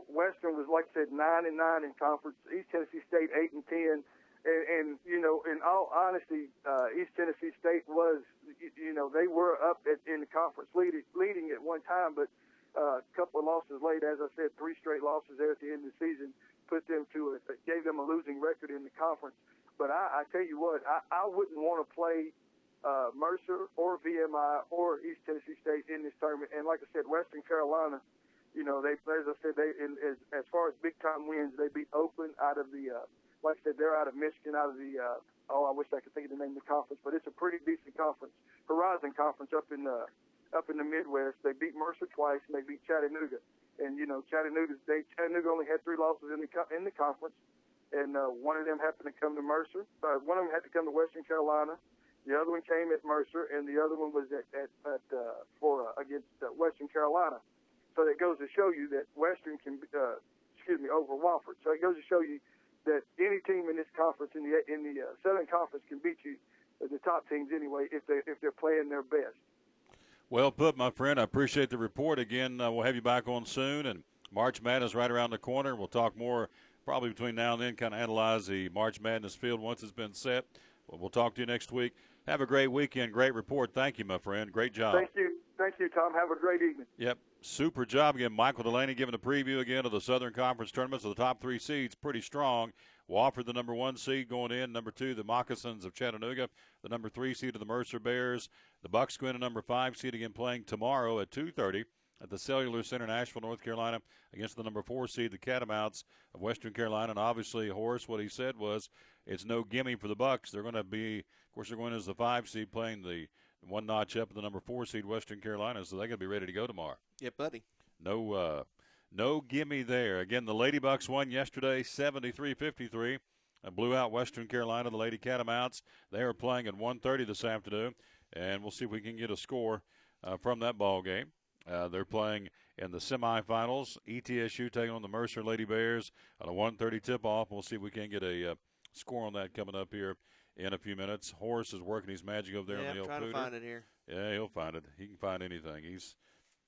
Western was, like I said, 9-9 in conference. East Tennessee State 8-10. And in all honesty, East Tennessee State was, they were up in the conference leading at one time, but a couple of losses late, as I said, 3 straight losses there at the end of the season, gave them a losing record in the conference. But I tell you what, I wouldn't want to play Mercer or VMI or East Tennessee State in this tournament. And like I said, Western Carolina, you know, as I said, as far as big time wins, they beat Oakland out of the, like I said, they're out of Michigan, out of the, I wish I could think of the name of the conference, but it's a pretty decent conference, Horizon Conference up in the Midwest. They beat Mercer twice, and they beat Chattanooga. And you know, Chattanooga only had 3 losses in the conference, and one of them happened to come to Mercer. One of them had to come to Western Carolina. The other one came at Mercer, and the other one was against Western Carolina. So that goes to show you that Western can, over Wofford. So it goes to show you that any team in this conference, in the Southern Conference, can beat you, the top teams anyway, if they're playing their best. Well put, my friend. I appreciate the report. Again, we'll have you back on soon, and March Madness right around the corner. We'll talk more probably between now and then, kind of analyze the March Madness field once it's been set. We'll talk to you next week. Have a great weekend. Great report. Thank you, my friend. Great job. Thank you, Tom. Have a great evening. Yep. Super job. Again, Michael Dulaney giving a preview again of the Southern Conference tournament. So the top 3 seeds, pretty strong. Wofford, the number 1 seed going in. Number 2, the Moccasins of Chattanooga. The number 3 seed of the Mercer Bears. The Bucks go in a number 5 seed again, playing tomorrow at 2:30 at the Cellular Center, Nashville, North Carolina, against the number 4 seed, the Catamounts of Western Carolina. And obviously, Horace, what he said was it's no gimme for the Bucks. They're going to be, of course, they're going as the 5 seed, playing the 1 notch up at the number 4 seed, Western Carolina. So they're going to be ready to go tomorrow. Yeah, buddy. No gimme there. Again, the Lady Bucks won yesterday, 73-53. Blew out Western Carolina, the Lady Catamounts. They are playing at 1:30 this afternoon, and we'll see if we can get a score from that ball game. They're playing in the semifinals. ETSU taking on the Mercer Lady Bears on a 1:30 tip-off. We'll see if we can get a score on that coming up here in a few minutes. Horace is working his magic over there on the I'm trying to find it here. Yeah, he'll find it. He can find anything.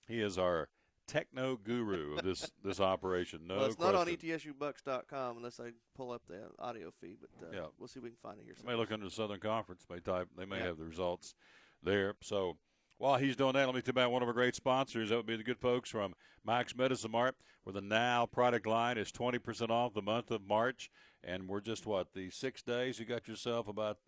He is our techno guru of this operation. No well, it's question. not on ETSUbucks.com unless I pull up the audio feed, but yeah. We'll see if we can find it here. May look under the Southern Conference. They may have the results there. So while he's doing that, let me tell you about one of our great sponsors. That would be the good folks from Max Medicine Mart, where the Now product line is 20% off the month of March. And we're just, the 6 days? You got yourself about,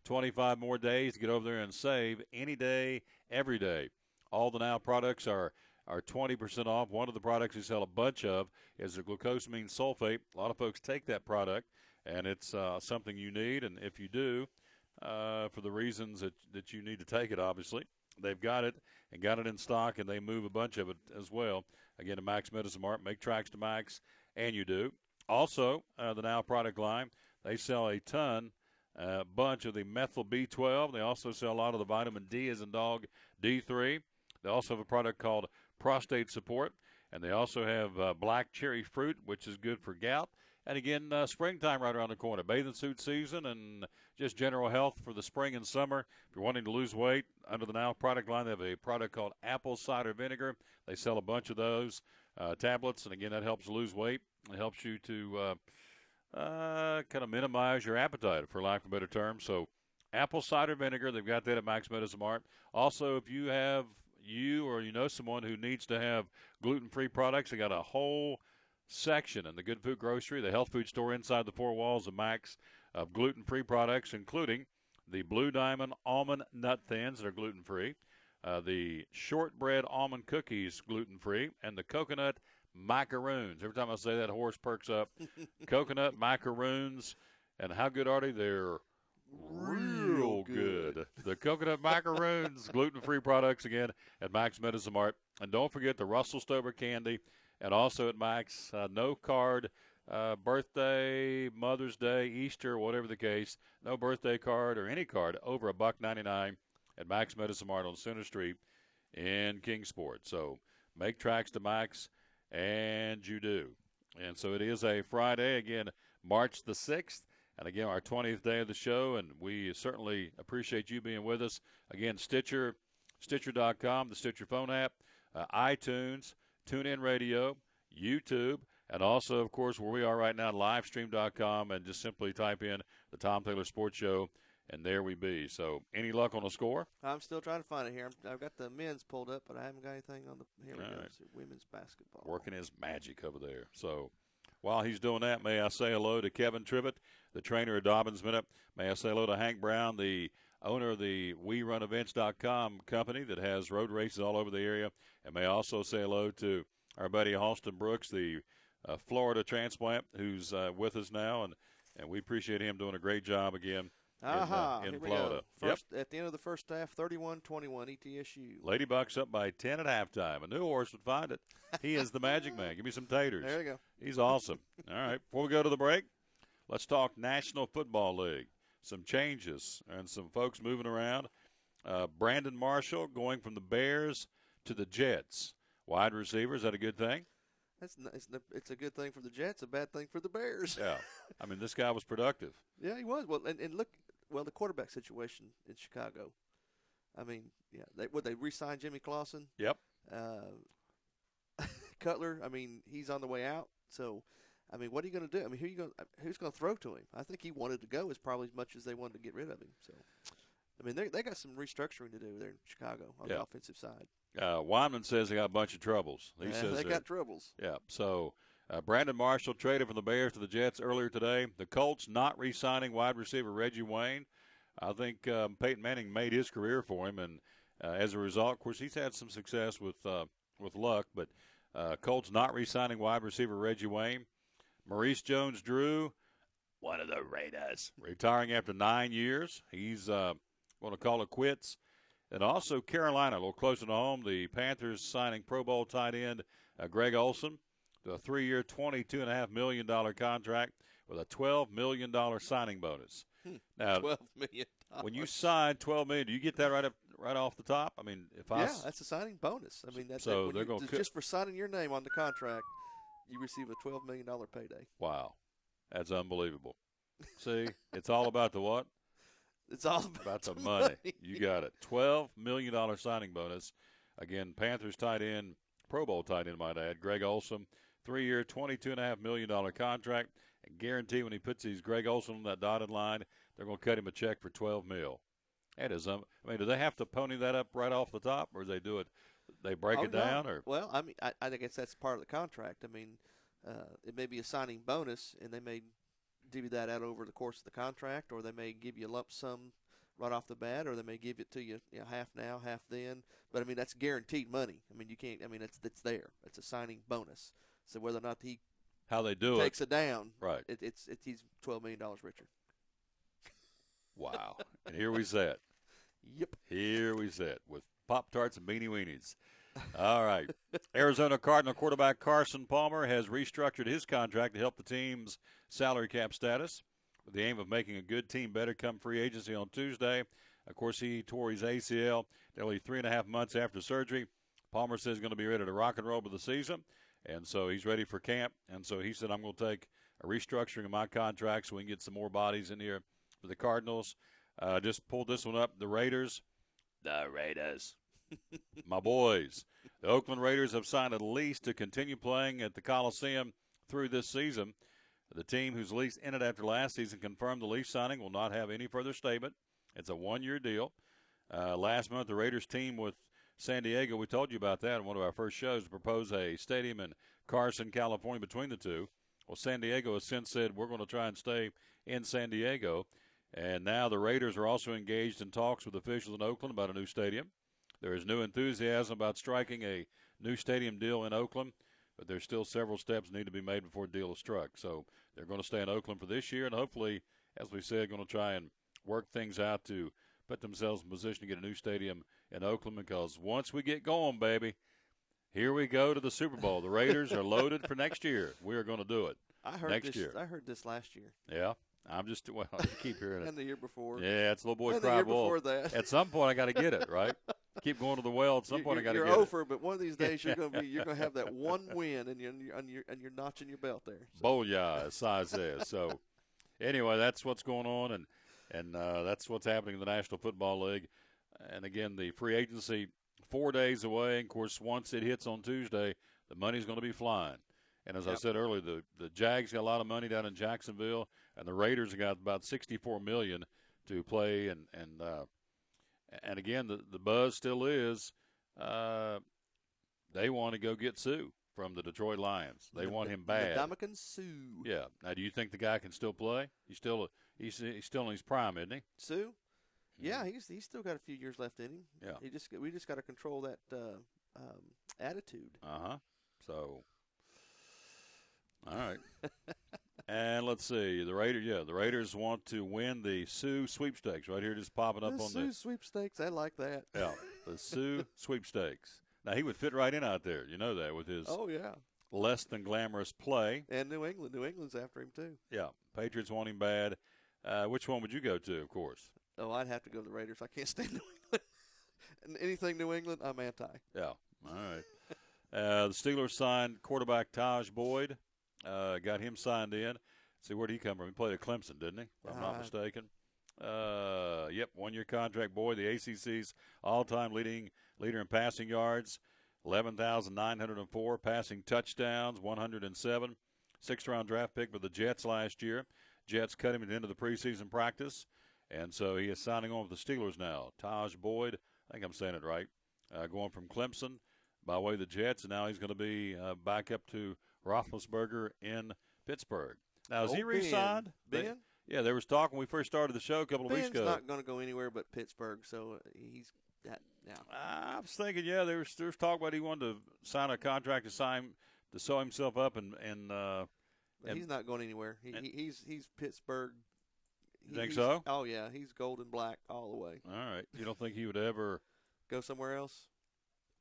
25 more days to get over there and save any day, every day. All the Now products are 20% off. One of the products we sell a bunch of is the glucosamine sulfate. A lot of folks take that product, and it's something you need. And if you do, for the reasons that you need to take it, obviously, they've got it and got it in stock, and they move a bunch of it as well. Again, to Max Medicine Mart, make tracks to Max, and you do. Also, the Now product line, they sell a bunch of the methyl B12. They also sell a lot of the vitamin D as in dog, D3. They also have a product called Prostate Support, and they also have black cherry fruit, which is good for gout. And again, springtime right around the corner. Bathing suit season and just general health for the spring and summer. If you're wanting to lose weight, under the Now product line, they have a product called apple cider vinegar. They sell a bunch of those tablets, and again, that helps lose weight. It helps you to kind of minimize your appetite, for lack of a better term. So apple cider vinegar, they've got that at Max Medicine Mart. Also, if you or you know someone who needs to have gluten-free products, they got a whole section in the Good Food Grocery, the health food store inside the 4 walls of Max, of gluten-free products, including the Blue Diamond Almond Nut Thins that are gluten-free, the Shortbread Almond Cookies gluten-free, and the Coconut Macaroons. Every time I say that, Horace perks up. Coconut Macaroons, and how good are they? They're real good. The Coconut Macaroons, gluten-free products, again, at Max Medicine Mart. And don't forget the Russell Stover candy, and also at Max, no card, birthday, Mother's Day, Easter, whatever the case, no birthday card or any card over $1.99 at Max Medicine Mart on Center Street in Kingsport. So make tracks to Max, and you do. And so it is a Friday, again, March the 6th. And, again, our 20th day of the show, and we certainly appreciate you being with us. Again, Stitcher, Stitcher.com, the Stitcher phone app, iTunes, TuneIn Radio, YouTube, and also, of course, where we are right now, Livestream.com, and just simply type in the Tom Taylor Sports Show, and there we be. So, any luck on the score? I'm still trying to find it here. I've got the men's pulled up, but I haven't got anything on the – here we go. Right. Women's basketball. Working his magic over there. So, while he's doing that, may I say hello to Kevin Tribbett, the trainer of Dobbins Minute. May I say hello to Hank Brown, the owner of the WeRunEvents.com company that has road races all over the area. And may also say hello to our buddy Austin Brooks, the Florida transplant, who's with us now. And we appreciate him doing a great job again in Florida. First, at the end of the first half, 31-21 ETSU. Lady Bucks up by 10 at halftime. I knew Horace would find it. He is the magic man. Give me some taters. There you go. He's awesome. All right, before we go to the break, let's talk National Football League. Some changes and some folks moving around. Brandon Marshall going from the Bears to the Jets. Wide receiver, is that a good thing? It's a good thing for the Jets, a bad thing for the Bears. Yeah. I mean, this guy was productive. Yeah, he was. Well, and look, the quarterback situation in Chicago. I mean, yeah, they re-sign Jimmy Clausen? Yep. Cutler, I mean, he's on the way out. So, I mean, what are you going to do? I mean, who's going to throw to him? I think he wanted to go as probably as much as they wanted to get rid of him. So, I mean, they got some restructuring to do there in Chicago on the offensive side. Wyman says they got a bunch of troubles. He says they got troubles. Yeah. So, Brandon Marshall traded from the Bears to the Jets earlier today. The Colts not re-signing wide receiver Reggie Wayne. I think Peyton Manning made his career for him, and as a result, of course, he's had some success with luck. But Colts not re-signing wide receiver Reggie Wayne. Maurice Jones-Drew, one of the Raiders, retiring after 9 years. He's going to call it quits. And also Carolina, a little closer to home, the Panthers signing Pro Bowl tight end Greg Olsen to a 3-year, $22.5 million contract with a $12 million signing bonus. Now, $12 million. When you sign $12 million, do you get that right off the top? I mean, that's a signing bonus. I mean, that's so they're going to just for signing your name on the contract, you receive a $12 million payday. Wow, that's unbelievable. See, it's all about the what? It's all about the money. You got it. $12 million signing bonus. Again, Panthers tight end, Pro Bowl tight end, might add, Greg Olsen, 3-year, $22.5 million contract. And guarantee when he puts these Greg Olsen on that dotted line, they're going to cut him a check for $12 million. That is, I mean, do they have to pony that up right off the top, or do they do it? They break it down, or? Well, I mean, I guess that's part of the contract. I mean, it may be a signing bonus, and they may divvy that out over the course of the contract, or they may give you a lump sum right off the bat, or they may give it to you, half now, half then. But I mean, that's guaranteed money. I mean, you can't. I mean, it's there. It's a signing bonus. So whether or not he takes it down, right? He's $12 million richer. Wow! And here we sit. Yep. Here we sit with Pop-Tarts and Beanie Weenies. All right. Arizona Cardinal quarterback Carson Palmer has restructured his contract to help the team's salary cap status with the aim of making a good team better come free agency on Tuesday. Of course, he tore his ACL nearly 3.5 months after surgery. Palmer says he's going to be ready to rock and roll with the season, and so he's ready for camp. And so he said, I'm going to take a restructuring of my contract so we can get some more bodies in here for the Cardinals. Just pulled this one up. The Raiders. My boys. The Oakland Raiders have signed a lease to continue playing at the Coliseum through this season. The team whose lease ended after last season confirmed the lease signing will not have any further statement. It's a one-year deal. Last month, the Raiders team with San Diego, we told you about that in one of our first shows, to propose a stadium in Carson, California between the two. Well, San Diego has since said we're going to try and stay in San Diego. And now the Raiders are also engaged in talks with officials in Oakland about a new stadium. There is new enthusiasm about striking a new stadium deal in Oakland, but there's still several steps need to be made before a deal is struck. So they're going to stay in Oakland for this year, and hopefully, as we said, going to try and work things out to put themselves in position to get a new stadium in Oakland, because once we get going, baby, here we go to the Super Bowl. The Raiders are loaded for next year. We are going to do it next year. I heard this last year. Yeah. You keep hearing it. And the year before. Yeah, it's little boy and cried the year wolf. before that. At some point, I got to get it, right? Keep going to the well. At some point, I got to get it. You're over, but one of these days you're going to have that one win, and you're notching your belt there. So. Booyah, as Si says. So, anyway, that's what's going on, and that's what's happening in the National Football League. And again, the free agency 4 days away. And of course, once it hits on Tuesday, the money's going to be flying. And as I said earlier, the Jags got a lot of money down in Jacksonville, and the Raiders have got about $64 million to play. And again, the buzz still is they want to go get Sue from the Detroit Lions. They want him bad. Ndamukong Suh. Yeah. Now, do you think the guy can still play? He's still in his prime, isn't he? Sue? Yeah, he's still got a few years left in him. Yeah. We just got to control that attitude. So, all right. And let's see, the Raiders want to win the Sioux sweepstakes right here, just popping up the on Sioux sweepstakes. I like that. Yeah, the Sioux sweepstakes. Now he would fit right in out there, you know that, with his less than glamorous play. And New England's after him too. Yeah, Patriots want him bad. Which one would you go to? Of course. Oh, I'd have to go to the Raiders. I can't stand New England. And anything New England, I'm anti. Yeah. All right. The Steelers signed quarterback Taj Boyd. Got him signed in. See, where did he come from? He played at Clemson, didn't he? If I'm not mistaken. Yep, 1-year contract. Boyd, the ACC's all-time leader in passing yards, 11,904 passing touchdowns, 107. Sixth-round draft pick with the Jets last year. Jets cut him at the end of the preseason practice, and so he is signing on with the Steelers now. Taj Boyd, I think I'm saying it right, going from Clemson by way of the Jets, and now he's going to be back up to Roethlisberger in Pittsburgh. Now, is he re-signed? Ben? Yeah, there was talk when we first started the show a couple of weeks ago. Ben's not going to go anywhere but Pittsburgh, so he's that now. I was thinking, there was talk about he wanted to sign a contract to sew himself up, and he's not going anywhere. He's Pittsburgh. You think so? Oh yeah, he's gold and black all the way. All right, you don't think he would ever go somewhere else?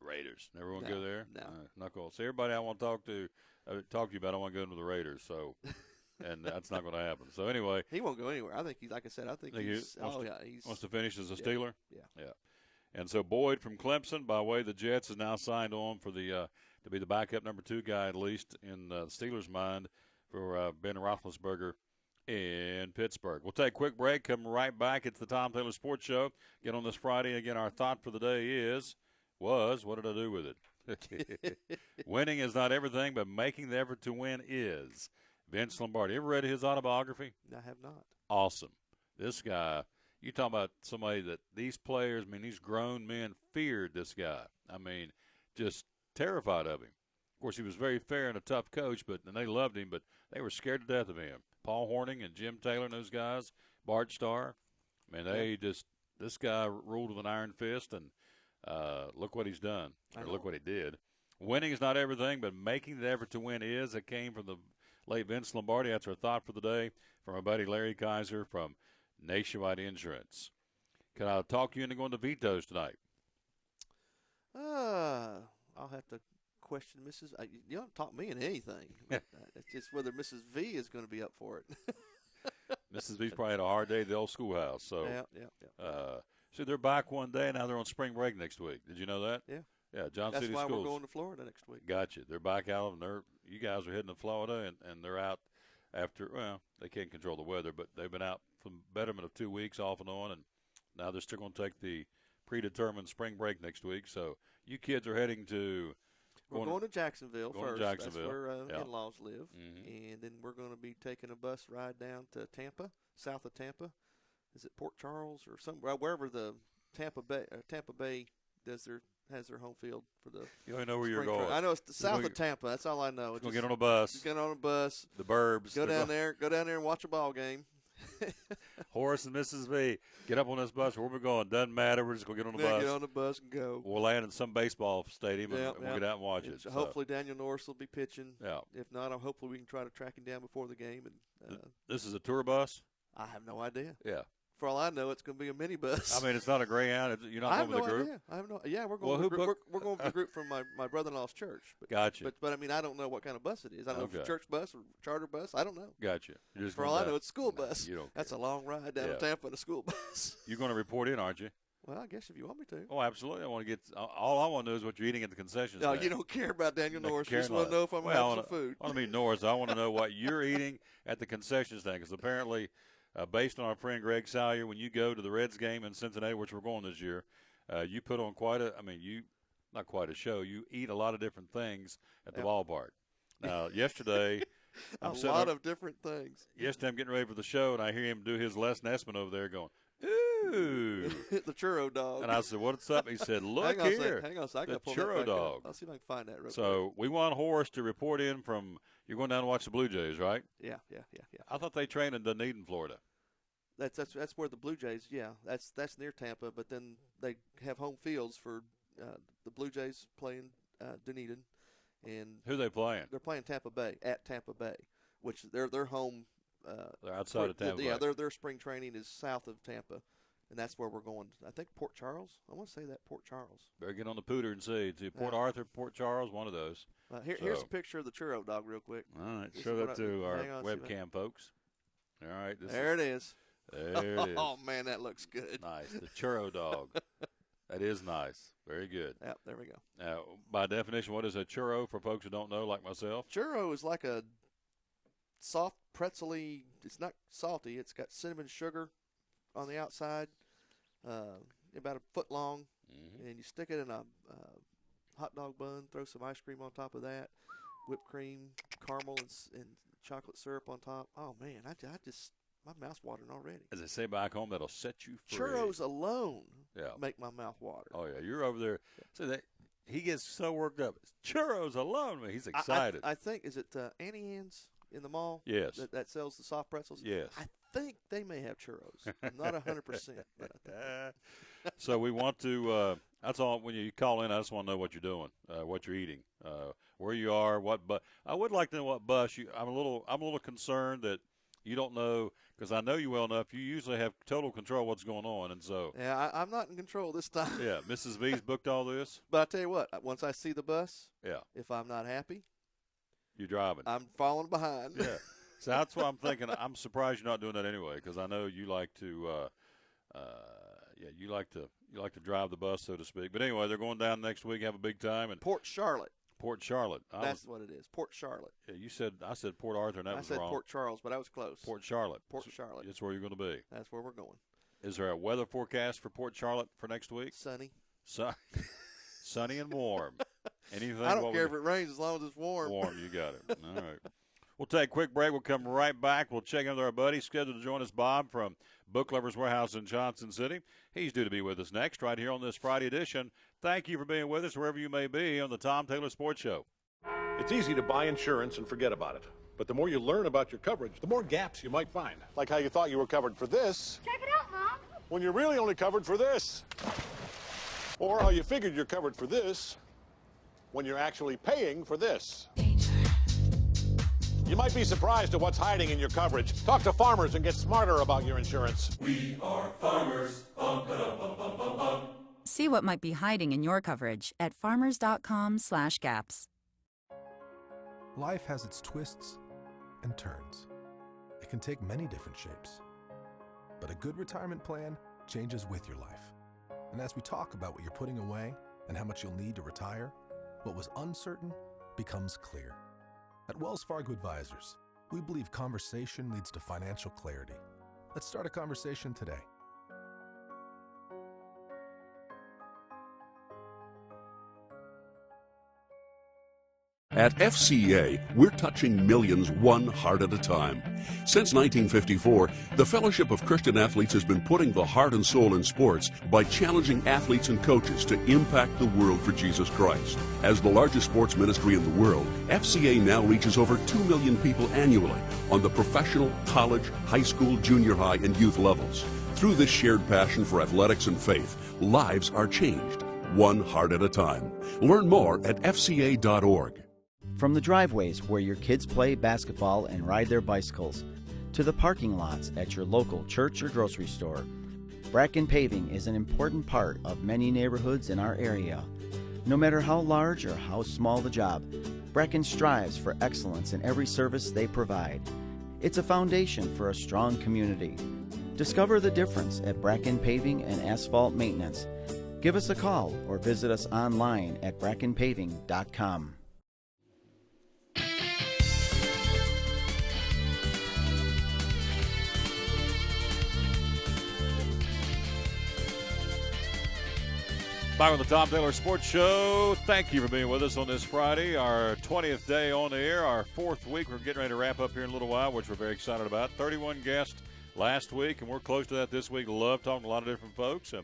Raiders. Never want to go there? No. Not cool. So everybody I want to talk to you about, I want to go into the Raiders. So, and that's not going to happen. So anyway. He won't go anywhere. I think he's, like I said, he wants to finish as a Steeler? Yeah. And so Boyd from Clemson, by way of the Jets, is now signed on for the to be the backup number 2 guy, at least in the Steelers' mind, for Ben Roethlisberger in Pittsburgh. We'll take a quick break. Come right back. It's the Tom Taylor Sports Show. Get on this Friday. Again, our thought for the day what did I do with it? Winning is not everything, but making the effort to win is. Vince Lombardi. Ever read his autobiography? I have not. Awesome. This guy, you talking about somebody that these players, these grown men feared this guy. Just terrified of him. Of course, he was very fair and a tough coach, and they loved him, but they were scared to death of him. Paul Hornung and Jim Taylor and those guys, Bart Starr, this guy ruled with an iron fist, and look what he's done, or look what he did. Winning is not everything, but making the effort to win is. It came from the late Vince Lombardi. That's our thought for the day from our buddy Larry Kaiser from Nationwide Insurance. Can I talk you into going to vetoes tonight? I'll have to question Mrs. You don't talk me into anything. It's just whether Mrs. V is going to be up for it. Mrs. V's probably had a hard day at the old schoolhouse. So, see, they're back one day. Now they're on spring break next week. Did you know that? Yeah. Yeah, John That's City why Schools. we're going to Florida next week. Gotcha. They're back out, and you guys are heading to Florida, and they're out after, they can't control the weather, but they've been out for betterment of 2 weeks off and on, and now they're still going to take the predetermined spring break next week. So you kids are heading to – We're going to Jacksonville first. That's where in-laws live. Mm-hmm. And then we're going to be taking a bus ride down to Tampa, south of Tampa. Is it Port Charles or somewhere, wherever the Tampa Bay has their home field for the You only know where you're going. I know it's the south of Tampa. That's all I know. Just get on a bus. Get on a bus. The burbs. Go down there and watch a ball game. Horace and Mrs. V, get up on this bus. Where we're going, doesn't matter. We're just going to get on the bus. Get on the bus and go. We'll land in some baseball stadium and we'll get out and watch it. Hopefully Daniel Norris will be pitching. Yeah. If not, hopefully we can try to track him down before the game. And this is a tour bus? I have no idea. Yeah. For all I know, it's going to be a minibus. It's not a Greyhound. You're not going with the group? I have no idea. Yeah, we're going with the group from my brother-in-law's church. Gotcha. But I don't know what kind of bus it is. I don't know if it's a church bus or charter bus. I don't know. Gotcha. For all I know, it's a school bus. You don't That's a long ride down to Tampa in a school bus. You're going to report in, aren't you? Well, I guess if you want me to. Oh, absolutely. All I want to know is what you're eating at the concession stand. No, you don't care about Daniel Norris. You just want to know if I'm having some food. I want to meet Norris. I want to know what you're eating at the concession stand, because apparently – based on our friend Greg Salyer, when you go to the Reds game in Cincinnati, which we're going this year, you put on not quite a show. You eat a lot of different things at the ballpark. Now, yesterday, a lot of different things. Yesterday, I'm getting ready for the show, and I hear him do his Les Nessman over there going, ooh. The churro dog. And I said, what's up? He said, look here. Hang on a second. The churro dog. I'll see if I can find that real quick. So we want Horace to report in from – you're going down to watch the Blue Jays, right? Yeah. I thought they trained in Dunedin, Florida. that's where the Blue Jays. Yeah, that's near Tampa. But then they have home fields for the Blue Jays playing Dunedin, and who they playing? They're playing Tampa Bay at Tampa Bay, which their home. They're outside of Tampa Bay. Yeah, their spring training is south of Tampa, and that's where we're going. I think Port Charles. I want to say that Port Charles. Better get on the pooter and see. It's Port Arthur, Port Charles, one of those. Here's a picture of the churro dog real quick. All right, show that to our webcam folks. All right. There it is. There it is. Oh, man, that looks good. Nice. The churro dog. That is nice. Very good. Yep, there we go. Now, by definition, what is a churro for folks who don't know, like myself? Churro is like a soft pretzel-y. It's not salty. It's got cinnamon sugar on the outside, about a foot long, and you stick it in a hot dog bun, throw some ice cream on top of that, whipped cream, caramel, and chocolate syrup on top. Oh, man, I just my mouth's watering already. As they say back home, that'll set you free. Churros alone make my mouth water. Oh, yeah, you're over there. So he gets so worked up. Churros alone, man. He's excited. I think, is it Annie Ann's in the mall? Yes. That sells the soft pretzels? Yes. I think they may have churros. I'm not 100%. So we want to that's all. When you call in, I just want to know what you're doing, what you're eating, where you are, what bus. I would like to know what bus you. I'm a little concerned that you don't know, because I know you well enough. You usually have total control of what's going on, and so I'm not in control this time. Yeah, Mrs. V's booked all this. But I tell you what, once I see the bus, if I'm not happy, you're driving. I'm falling behind. Yeah, so that's why I'm thinking. I'm surprised you're not doing that anyway, because I know you like to. You like to drive the bus, so to speak. But anyway, they're going down next week, have a big time. And Port Charlotte. That's what it is. Port Charlotte. Yeah, I said Port Arthur, and that was wrong. I said Port Charles, but I was close. Port Charlotte. Port Charlotte. That's where you're going to be. That's where we're going. Is there a weather forecast for Port Charlotte for next week? Sunny. Sunny and warm. Anything? I don't care if it rains as long as it's warm. Warm, you got it. All right. We'll take a quick break. We'll come right back. We'll check in with our buddy scheduled to join us, Bob, from Book Lovers Warehouse in Johnson City. He's due to be with us next, right here on this Friday edition. Thank you for being with us, wherever you may be, on the Tom Taylor Sports Show. It's easy to buy insurance and forget about it. But the more you learn about your coverage, the more gaps you might find. Like how you thought you were covered for this. Check it out, Mom. When you're really only covered for this. Or how you figured you're covered for this when you're actually paying for this. You might be surprised at what's hiding in your coverage. Talk to Farmers and get smarter about your insurance. We are Farmers. Bum, ba-dum, bum, bum, bum, bum. See what might be hiding in your coverage at farmers.com/gaps. Life has its twists and turns. It can take many different shapes. But a good retirement plan changes with your life. And as we talk about what you're putting away and how much you'll need to retire, what was uncertain becomes clear. At Wells Fargo Advisors, we believe conversation leads to financial clarity. Let's start a conversation today. At FCA, we're touching millions one heart at a time. Since 1954, the Fellowship of Christian Athletes has been putting the heart and soul in sports by challenging athletes and coaches to impact the world for Jesus Christ. As the largest sports ministry in the world, FCA now reaches over 2 million people annually on the professional, college, high school, junior high, and youth levels. Through this shared passion for athletics and faith, lives are changed, one heart at a time. Learn more at fca.org. From the driveways where your kids play basketball and ride their bicycles, to the parking lots at your local church or grocery store, Bracken Paving is an important part of many neighborhoods in our area. No matter how large or how small the job, Bracken strives for excellence in every service they provide. It's a foundation for a strong community. Discover the difference at Bracken Paving and Asphalt Maintenance. Give us a call or visit us online at brackenpaving.com. Back with the Tom Taylor Sports Show. Thank you for being with us on this Friday, our 20th day on the air, our 4th week. We're getting ready to wrap up here in a little while, which we're very excited about. 31 guests last week, and we're close to that this week. Love talking to a lot of different folks.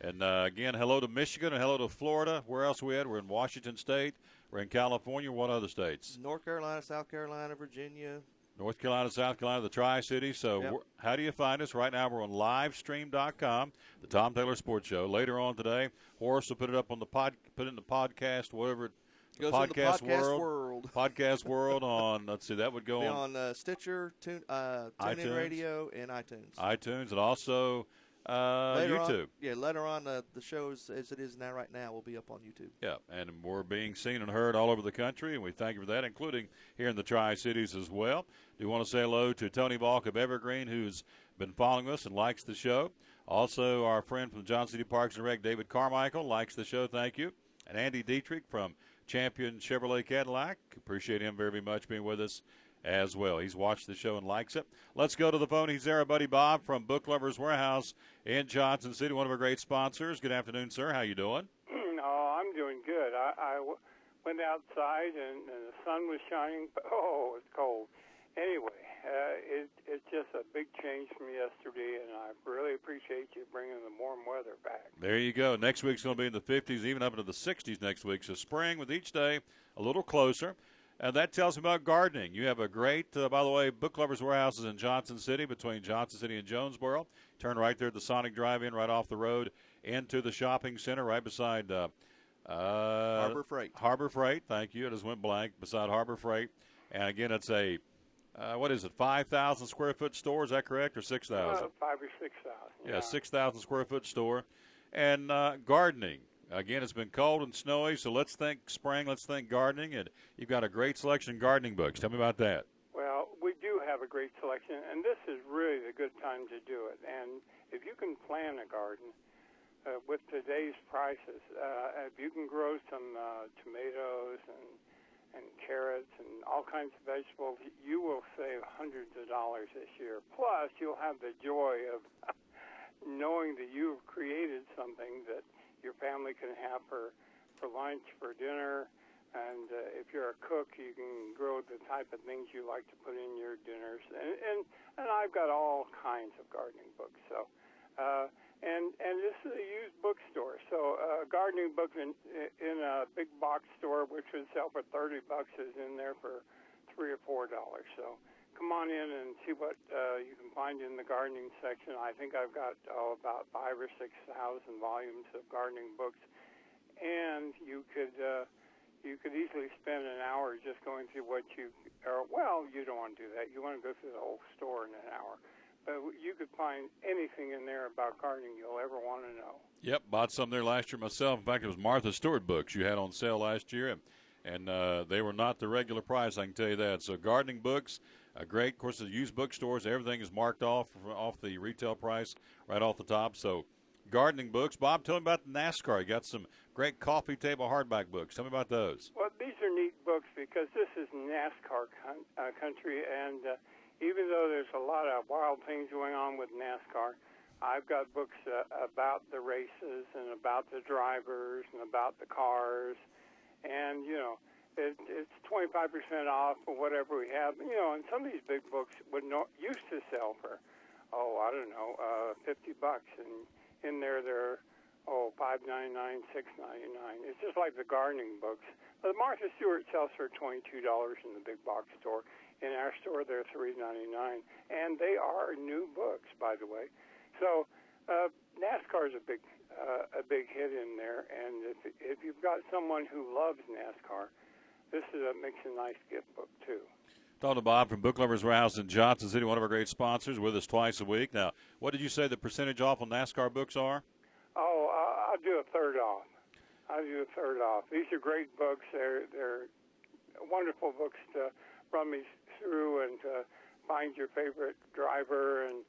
And again, hello to Michigan and hello to Florida. Where else are we at? We're in Washington State. We're in California. What other states? North Carolina, South Carolina, Virginia, North Carolina, South Carolina, the Tri-Cities. So how do you find us? Right now we're on livestream.com, the Tom Taylor Sports Show. Later on today, Horace will put it up on the put it in the podcast, whatever. Goes in the podcast world. Podcast world on, let's see, that would go on Stitcher, TuneIn Radio, and iTunes. iTunes, and also YouTube. Later on, the show as it is right now will be up on YouTube. Yeah, and we're being seen and heard all over the country, and we thank you for that, including here in the Tri-Cities as well. Do want to say hello to Tony Balk of Evergreen, who's been following us and likes the show. Also, our friend from the Johnson City Parks and Rec, David Carmichael, likes the show. Thank you. And Andy Dietrich from Champion Chevrolet Cadillac. Appreciate him very much being with us as well. He's watched the show and likes it. Let's go to the phone. He's there, our buddy Bob from Book Lovers Warehouse in Johnson City, one of our great sponsors. Good afternoon, sir. How you doing? Oh, I'm doing good. I went outside and the sun was shining, but it's cold. Anyway, it's just a big change from yesterday, and I really appreciate you bringing the warm weather back. There you go. Next week's going to be in the 50s, even up into the 60s next week. So spring with each day a little closer. And that tells me about gardening. You have a great, by the way, Book Lovers Warehouse is in Johnson City, between Johnson City and Jonesboro. Turn right there at the Sonic Drive-In, right off the road into the shopping center, right beside Harbor Freight. Harbor Freight, thank you. It just went blank, beside Harbor Freight. And, again, it's a, 5,000 square foot store, is that correct, or 6,000? 5,000 or 6,000. Yeah, 6,000 square foot store. And gardening. Again, it's been cold and snowy, so let's think spring, let's think gardening. And you've got a great selection of gardening books. Tell me about that. Well, we do have a great selection, and this is really the good time to do it. And if you can plan a garden with today's prices, if you can grow some tomatoes and carrots and all kinds of vegetables, you will save hundreds of dollars this year. Plus, you'll have the joy of knowing that you've created something that your family can have for lunch, for dinner, and if you're a cook, you can grow the type of things you like to put in your dinners. And I've got all kinds of gardening books. So, and this is a used bookstore. So a gardening book in a big box store, which would sell for $30, is in there for $3 or $4. So come on in and see what you can find in the gardening section. I think I've got about 5,000 or 6,000 volumes of gardening books, and you could easily spend an hour just going through what you don't want to do that. You want to go through the whole store in an hour. But you could find anything in there about gardening you'll ever want to know. Yep, bought some there last year myself. In fact, it was Martha Stewart books you had on sale last year, and they were not the regular price, I can tell you that. So gardening books, great. Of course, the used bookstores, everything is marked off the retail price right off the top. So gardening books. Bob, tell me about the NASCAR. You got some great coffee table hardback books. Tell me about those. Well, these are neat books because this is NASCAR country, and even though there's a lot of wild things going on with NASCAR, I've got books about the races and about the drivers and about the cars, and, it's 25% off or whatever we have. And some of these big books used to sell for, $50, and in there they're $5.99, $6.99. It's just like the gardening books. The Martha Stewart sells for $22 in the big box store. In our store, they're $3.99, and they are new books, by the way. So NASCAR is a big hit in there, and if you've got someone who loves NASCAR, this makes a nice gift book too. Talking to Bob from Book Lovers Warehouse in Johnson City, one of our great sponsors, with us twice a week. Now, what did you say the percentage off on NASCAR books are? I'll do a third off. These are great books. They're wonderful books to run me through and to find your favorite driver, and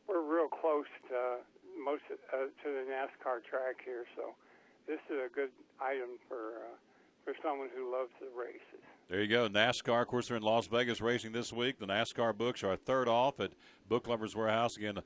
we're real close to the NASCAR track here, so this is a good item for someone who loves the races. There you go. NASCAR, of course, they're in Las Vegas racing this week. The NASCAR books are a third off at Book Lovers Warehouse. Again,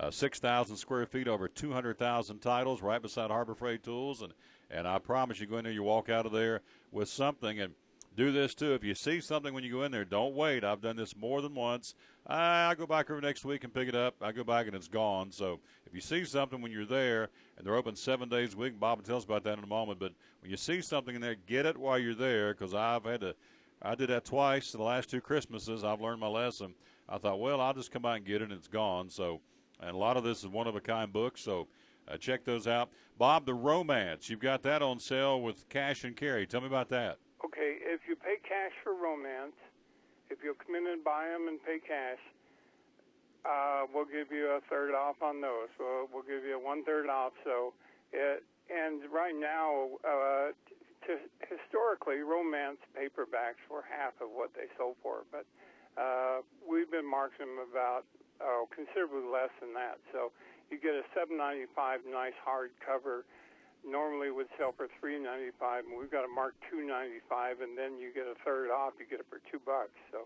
6,000 square feet, over 200,000 titles, right beside Harbor Freight Tools. And I promise you go in there, you walk out of there with something. And do this, too. If you see something when you go in there, don't wait. I've done this more than once. I go back over next week and pick it up. I go back and it's gone. So if you see something when you're there, and they're open 7 days a week, Bob will tell us about that in a moment, but when you see something in there, get it while you're there, because I've had to I did that twice the last 2 Christmases. I've learned my lesson. I thought, well, I'll just come out and get it, and it's gone. So, and a lot of this is one-of-a-kind books, so check those out. Bob, the Romance, you've got that on sale with cash and carry. Tell me about that. Okay, if you pay cash for Romance, if you'll come in and buy them and pay cash, we'll give you a third off on those. We'll give you a 1/3 off. So, and right now, historically, Romance paperbacks were half of what they sold for, but we've been marketing them about considerably less than that. So you get a $7.95 nice hardcover. Normally would sell for $3.95, and we've got a mark $2.95, and then you get a third off. You get it for $2. So,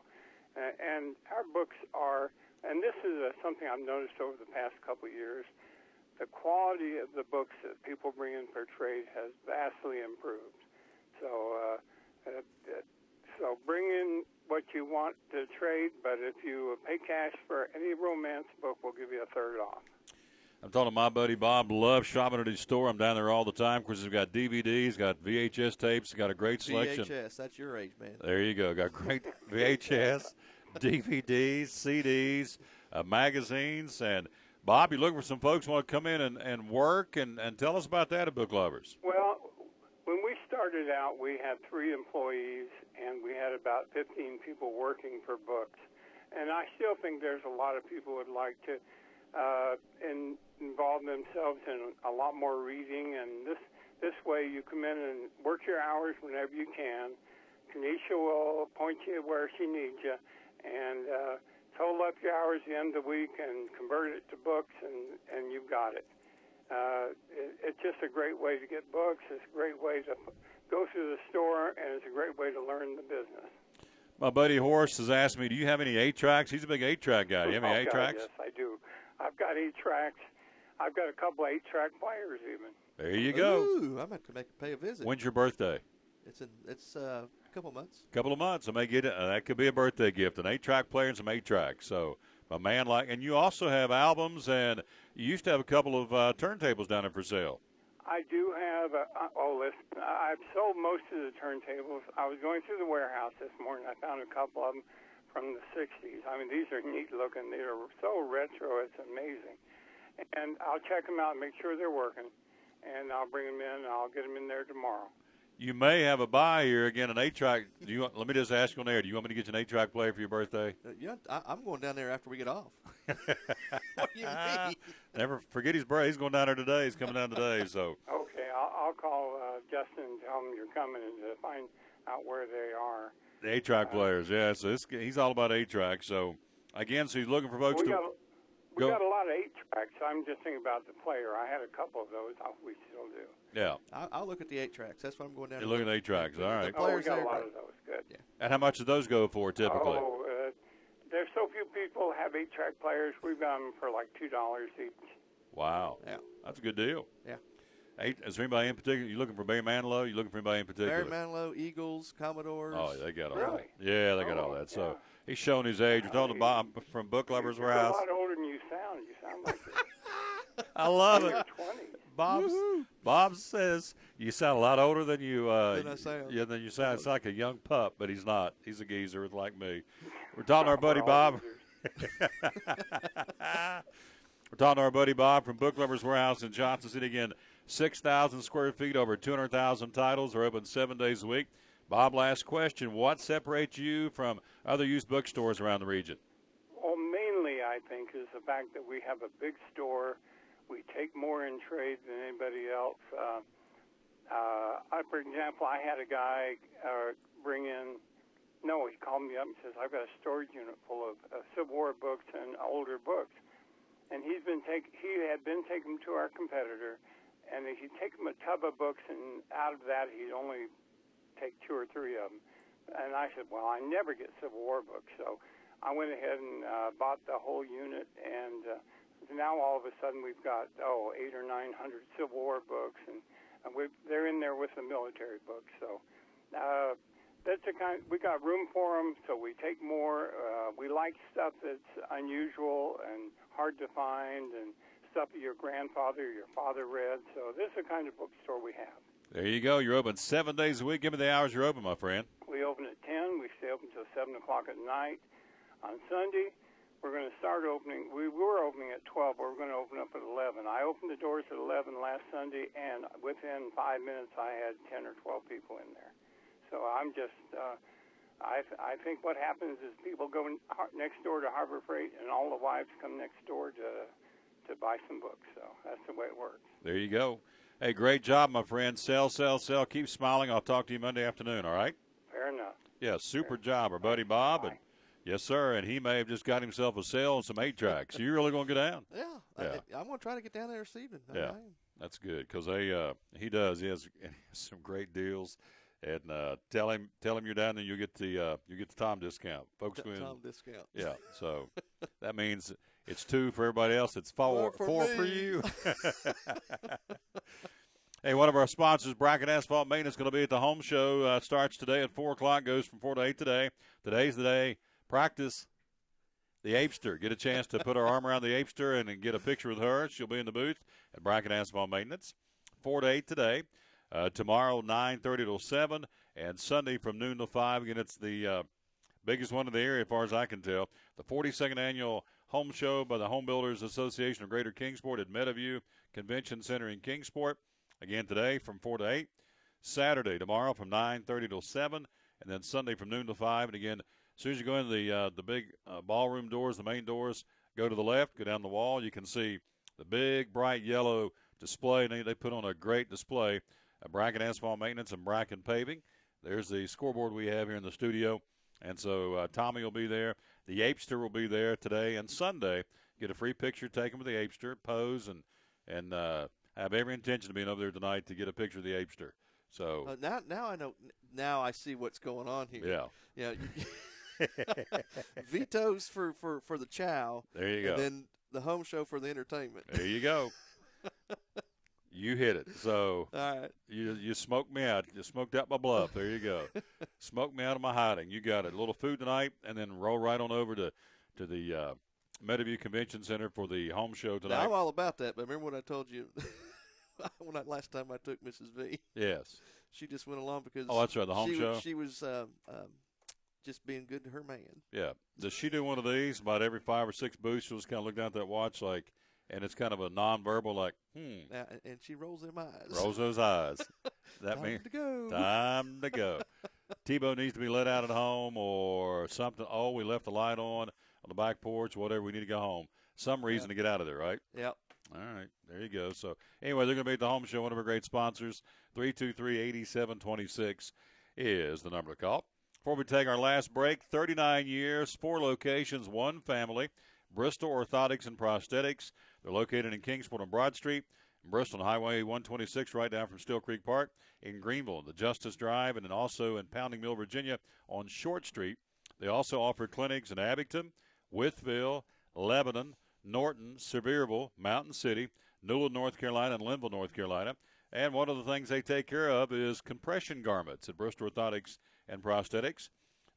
and our books are, and this is something I've noticed over the past couple of years. The quality of the books that people bring in for trade has vastly improved. So, so bring in what you want to trade, but if you pay cash for any Romance book, we'll give you a third off. I'm talking to my buddy Bob. Loves shopping at his store. I'm down there all the time because he's got DVDs, got VHS tapes, got a great selection. VHS, that's your age, man. There you go. Got great VHS, DVDs, CDs, magazines. And, Bob, you're looking for some folks who want to come in and work, and tell us about that at Book Lovers. Well, when we started out, we had 3 employees, and we had about 15 people working for books. And I still think there's a lot of people who would like to involve themselves in a lot more reading, and this way you come in and work your hours whenever you can. Tanisha will point you where she needs you, and total up your hours at the end of the week and convert it to books, and you've got it. It's just a great way to get books. It's a great way to go through the store, and it's a great way to learn the business. My buddy Horace has asked me, do you have any 8-tracks? He's a big 8-track guy. Do you have any 8-tracks? Yes, I do. I've got 8-tracks. I've got a couple of 8-track players even. There you go. Ooh, I'm going to pay a visit. When's your birthday? It's a couple of months. Couple of months. I may get it. That could be a birthday gift, an 8-track player and some 8-tracks. So my man, and you also have albums, and you used to have a couple of turntables down there for sale. I do have listen, I've sold most of the turntables. I was going through the warehouse this morning. I found a couple of them from the 60s. I mean, these are neat looking. They are so retro, it's amazing. And I'll check them out and make sure they're working, and I'll bring them in, and I'll get them in there tomorrow. You may have a buy here again, an 8-track. Let me just ask you on air, do you want me to get you an 8-track player for your birthday? Yeah, I'm going down there after we get off. What do you mean? Never forget his birthday. He's going down there today. He's coming down today. So okay, I'll call Justin and tell him you're coming and to find out where they are. The 8-track players, yeah. So he's all about 8-track. So again, so he's looking for folks we got a lot of 8-tracks. I'm just thinking about the player. I had a couple of those. We still do. Yeah. I'll look at the 8-tracks. That's what I'm going down. You're looking at 8-tracks. All right. We got a lot of those. Good. Yeah. And how much do those go for typically? There's so few people have 8-track players. We've got them for like $2 each. Wow. Yeah. That's a good deal. Yeah. Is there anybody in particular? You looking for Barry Manilow? You looking for anybody in particular? Barry Manilow, Eagles, Commodores. Oh, they got all really? that. Yeah, they got all that. So he's showing his age. We're talking to Bob from Book Lovers Warehouse. You're a lot older than you sound. You sound like it. I love it. You're 20. Bob says you sound a lot older than you. Than I sound. Yeah, than you sound. It's like a young pup, but he's not. He's a geezer like me. We're talking to our buddy Bob. We're talking to our buddy Bob from Book Lovers Warehouse in Johnson City. Again, 6,000 square feet, over 200,000 titles. Are open 7 days a week. Bob, last question. What separates you from other used bookstores around the region? Well, mainly, I think, is the fact that we have a big store. We take more in trade than anybody else. For example, I had a guy bring in, he called me up and says, I've got a storage unit full of Civil War books and older books. And he had been taking them to our competitor, and he'd take him a tub of books, and out of that he'd only take 2 or 3 of them. And I said, well, I never get Civil War books. So I went ahead and bought the whole unit, and now all of a sudden we've got, 800 or 900 Civil War books, and they're in there with the military books. So that's the kind. We got room for them, so we take more. We like stuff that's unusual and hard to find, and stuff that your grandfather or your father read. So this is the kind of bookstore we have. There you go. You're open 7 days a week. Give me the hours you're open, my friend. We open at 10. We stay open until 7 o'clock at night. On Sunday, we're going to start opening. We were opening at 12, but we're going to open up at 11. I opened the doors at 11 last Sunday, and within 5 minutes, I had 10 or 12 people in there. So I'm just, I think what happens is people go next door to Harbor Freight, and all the wives come next door to buy some books. So that's the way it works. There you go. Hey, great job, my friend. Sell, sell, sell. Keep smiling. I'll talk to you Monday afternoon, all right? Fair enough. Yeah, super job. Our buddy Bob. And yes, sir, and he may have just got himself a sale and some 8-tracks. You really going to go down? Yeah. I'm going to try to get down there this evening. Yeah, that's good because he does. He has some great deals. And tell him you're down there. You get the Tom discount, folks. Tom discount. Yeah, so that means it's 2 for everybody else. It's 4 for you. Hey, one of our sponsors, Bracket Asphalt Maintenance, going to be at the home show. Starts today at 4 o'clock, goes from 4 to 8 today. Today's the day. Practice the Apester. Get a chance to put our arm around the Apester and get a picture with her. She'll be in the booth at Bracket Asphalt Maintenance. 4 to 8 today. Tomorrow, 9:30 till 7, and Sunday from noon till 5. Again, it's the biggest one in the area as far as I can tell. The 42nd Annual Home Show by the Home Builders Association of Greater Kingsport at Meadowview Convention Center in Kingsport. Again, today from 4 to 8. Saturday, tomorrow from 9:30 till 7, and then Sunday from noon to 5. And again, as soon as you go into the big ballroom doors, the main doors, go to the left, go down the wall, you can see the big, bright yellow display. And they put on a great display. Bracken Asphalt Maintenance and Bracken Paving. There's the scoreboard we have here in the studio. And so Tommy will be there. The Apester will be there today and Sunday. Get a free picture taken with the Apester, pose, and have every intention of being over there tonight to get a picture of the Apester. So now I know. Now I see what's going on here. Yeah. Vetoes for the chow. There you go. And then the home show for the entertainment. There you go. You hit it. So all right. You smoked me out. You smoked out my bluff. There you go. Smoked me out of my hiding. You got it. A little food tonight, and then roll right on over to the Meadowview Convention Center for the home show tonight. Now, I'm all about that, but remember when I told you last time I took Mrs. V? Yes. She just went along because that's right, the home show. She was just being good to her man. Yeah. Does she do one of these about every 5 or 6 booths? She'll just kind of look down at that watch like, and it's kind of a nonverbal like, And she rolls them eyes. Rolls those eyes. That means time to go. Tebow needs to be let out at home or something. Oh, we left the light on the back porch, whatever. We need to go home. Some reason to get out of there, right? Yep. All right. There you go. So, anyway, they're going to be at the home show. One of our great sponsors, 323-8726 is the number to call. Before we take our last break, 39 years, 4 locations, 1 family. Bristol Orthotics and Prosthetics. They're located in Kingsport on Broad Street, in Bristol on Highway 126, right down from Steel Creek Park, in Greenville, the Justice Drive, and then also in Pounding Mill, Virginia, on Short Street. They also offer clinics in Abington, Wytheville, Lebanon, Norton, Sevierville, Mountain City, Newland, North Carolina, and Linville, North Carolina. And one of the things they take care of is compression garments at Bristol Orthotics and Prosthetics.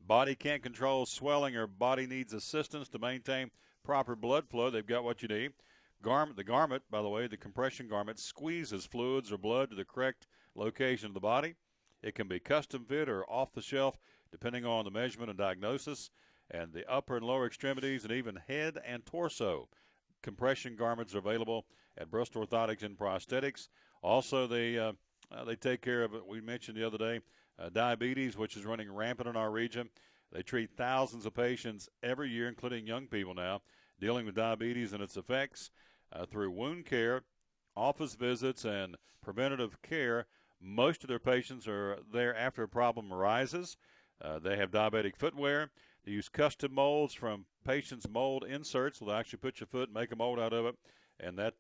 Body can't control swelling or body needs assistance to maintain proper blood flow. They've got what you need. The garment, by the way, the compression garment squeezes fluids or blood to the correct location of the body. It can be custom fit or off the shelf depending on the measurement and diagnosis, and the upper and lower extremities and even head and torso. Compression garments are available at Bristol Orthotics and Prosthetics. Also, they take care of it. We mentioned the other day, diabetes, which is running rampant in our region. They treat thousands of patients every year, including young people now, dealing with diabetes and its effects through wound care, office visits, and preventative care. Most of their patients are there after a problem arises. They have diabetic footwear. They use custom molds from patients' mold inserts. They'll actually put your foot and make a mold out of it, and that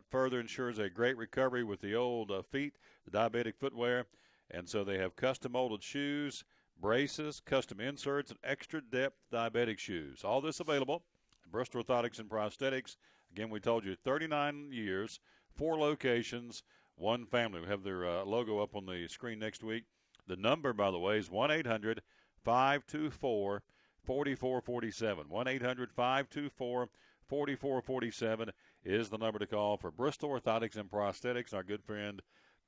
further ensures a great recovery with the old feet, the diabetic footwear. And so they have custom molded shoes, braces, custom inserts, and extra depth diabetic shoes. All this available at Bristol Orthotics and Prosthetics. Again, we told you 39 years, 4 locations, 1 family. We have their logo up on the screen next week. The number, by the way, is 1-800-524-4447. 1-800-524-4447 is the number to call for Bristol Orthotics and Prosthetics. Our good friend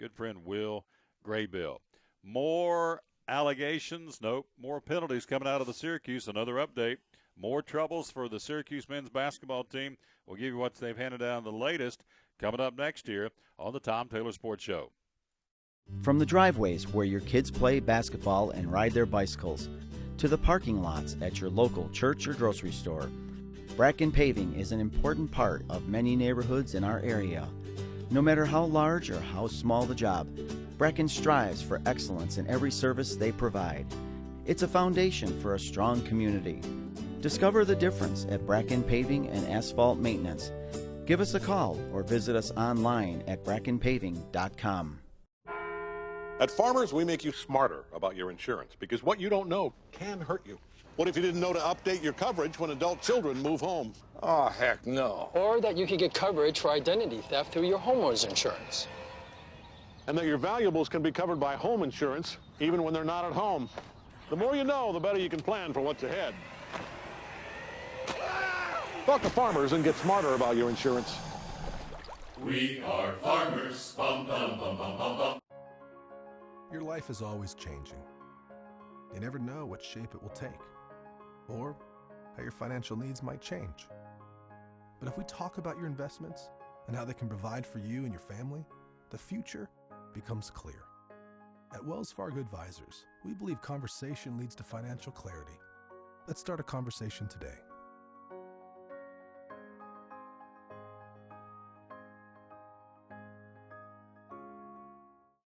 good friend Will Graybill. More allegations, nope, more penalties coming out of the Syracuse. Another update. More troubles for the Syracuse men's basketball team. We'll give you what they've handed down the latest coming up next year on the Tom Taylor Sports Show. From the driveways where your kids play basketball and ride their bicycles, to the parking lots at your local church or grocery store, Bracken Paving is an important part of many neighborhoods in our area. No matter how large or how small the job, Bracken strives for excellence in every service they provide. It's a foundation for a strong community. Discover the difference at Bracken Paving and Asphalt Maintenance. Give us a call or visit us online at brackenpaving.com. At Farmers, we make you smarter about your insurance because what you don't know can hurt you. What if you didn't know to update your coverage when adult children move home? Oh, heck no. Or that you could get coverage for identity theft through your homeowner's insurance. And that your valuables can be covered by home insurance even when they're not at home. The more you know, the better you can plan for what's ahead. Talk to Farmers and get smarter about your insurance. We are farmers. Bum, bum, bum, bum, bum, bum. Your life is always changing. You never know what shape it will take, or how your financial needs might change. But if we talk about your investments and how they can provide for you and your family, the future becomes clear. At Wells Fargo Advisors, we believe conversation leads to financial clarity. Let's start a conversation today.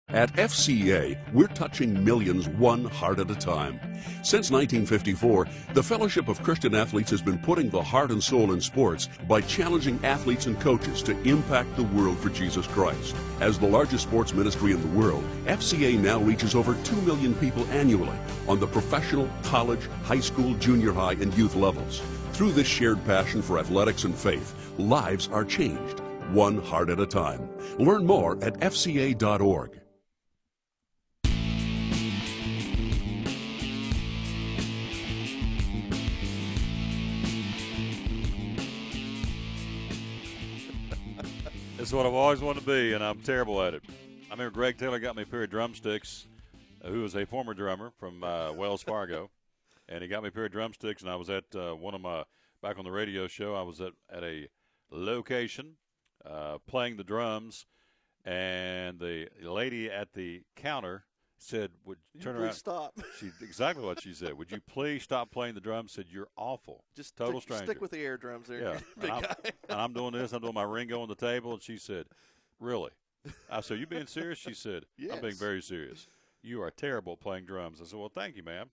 At FCA, we're touching millions one heart at a time. Since 1954, the Fellowship of Christian Athletes has been putting the heart and soul in sports by challenging athletes and coaches to impact the world for Jesus Christ. As the largest sports ministry in the world, FCA now reaches over 2 million people annually on the professional, college, high school, junior high, and youth levels. Through this shared passion for athletics and faith, lives are changed, one heart at a time. Learn more at fca.org. It's what I've always wanted to be, and I'm terrible at it. I remember Greg Taylor got me a pair of drumsticks, who was a former drummer from Wells Fargo, and he got me a pair of drumsticks, and I was at one of my, back on the radio show, I was at a location playing the drums, and the lady at the counter said, "Would you turn around?" Stop. Exactly what she said. "Would you please stop playing the drums?" Said, "You're awful." Just total stranger. Stick with the air drums there. Yeah. Big guy. And I'm doing this. I'm doing my Ringo on the table, and she said, "Really?" I said, "You being serious?" She said, Yes. "I'm being very serious. You are terrible playing drums." I said, "Well, thank you, ma'am."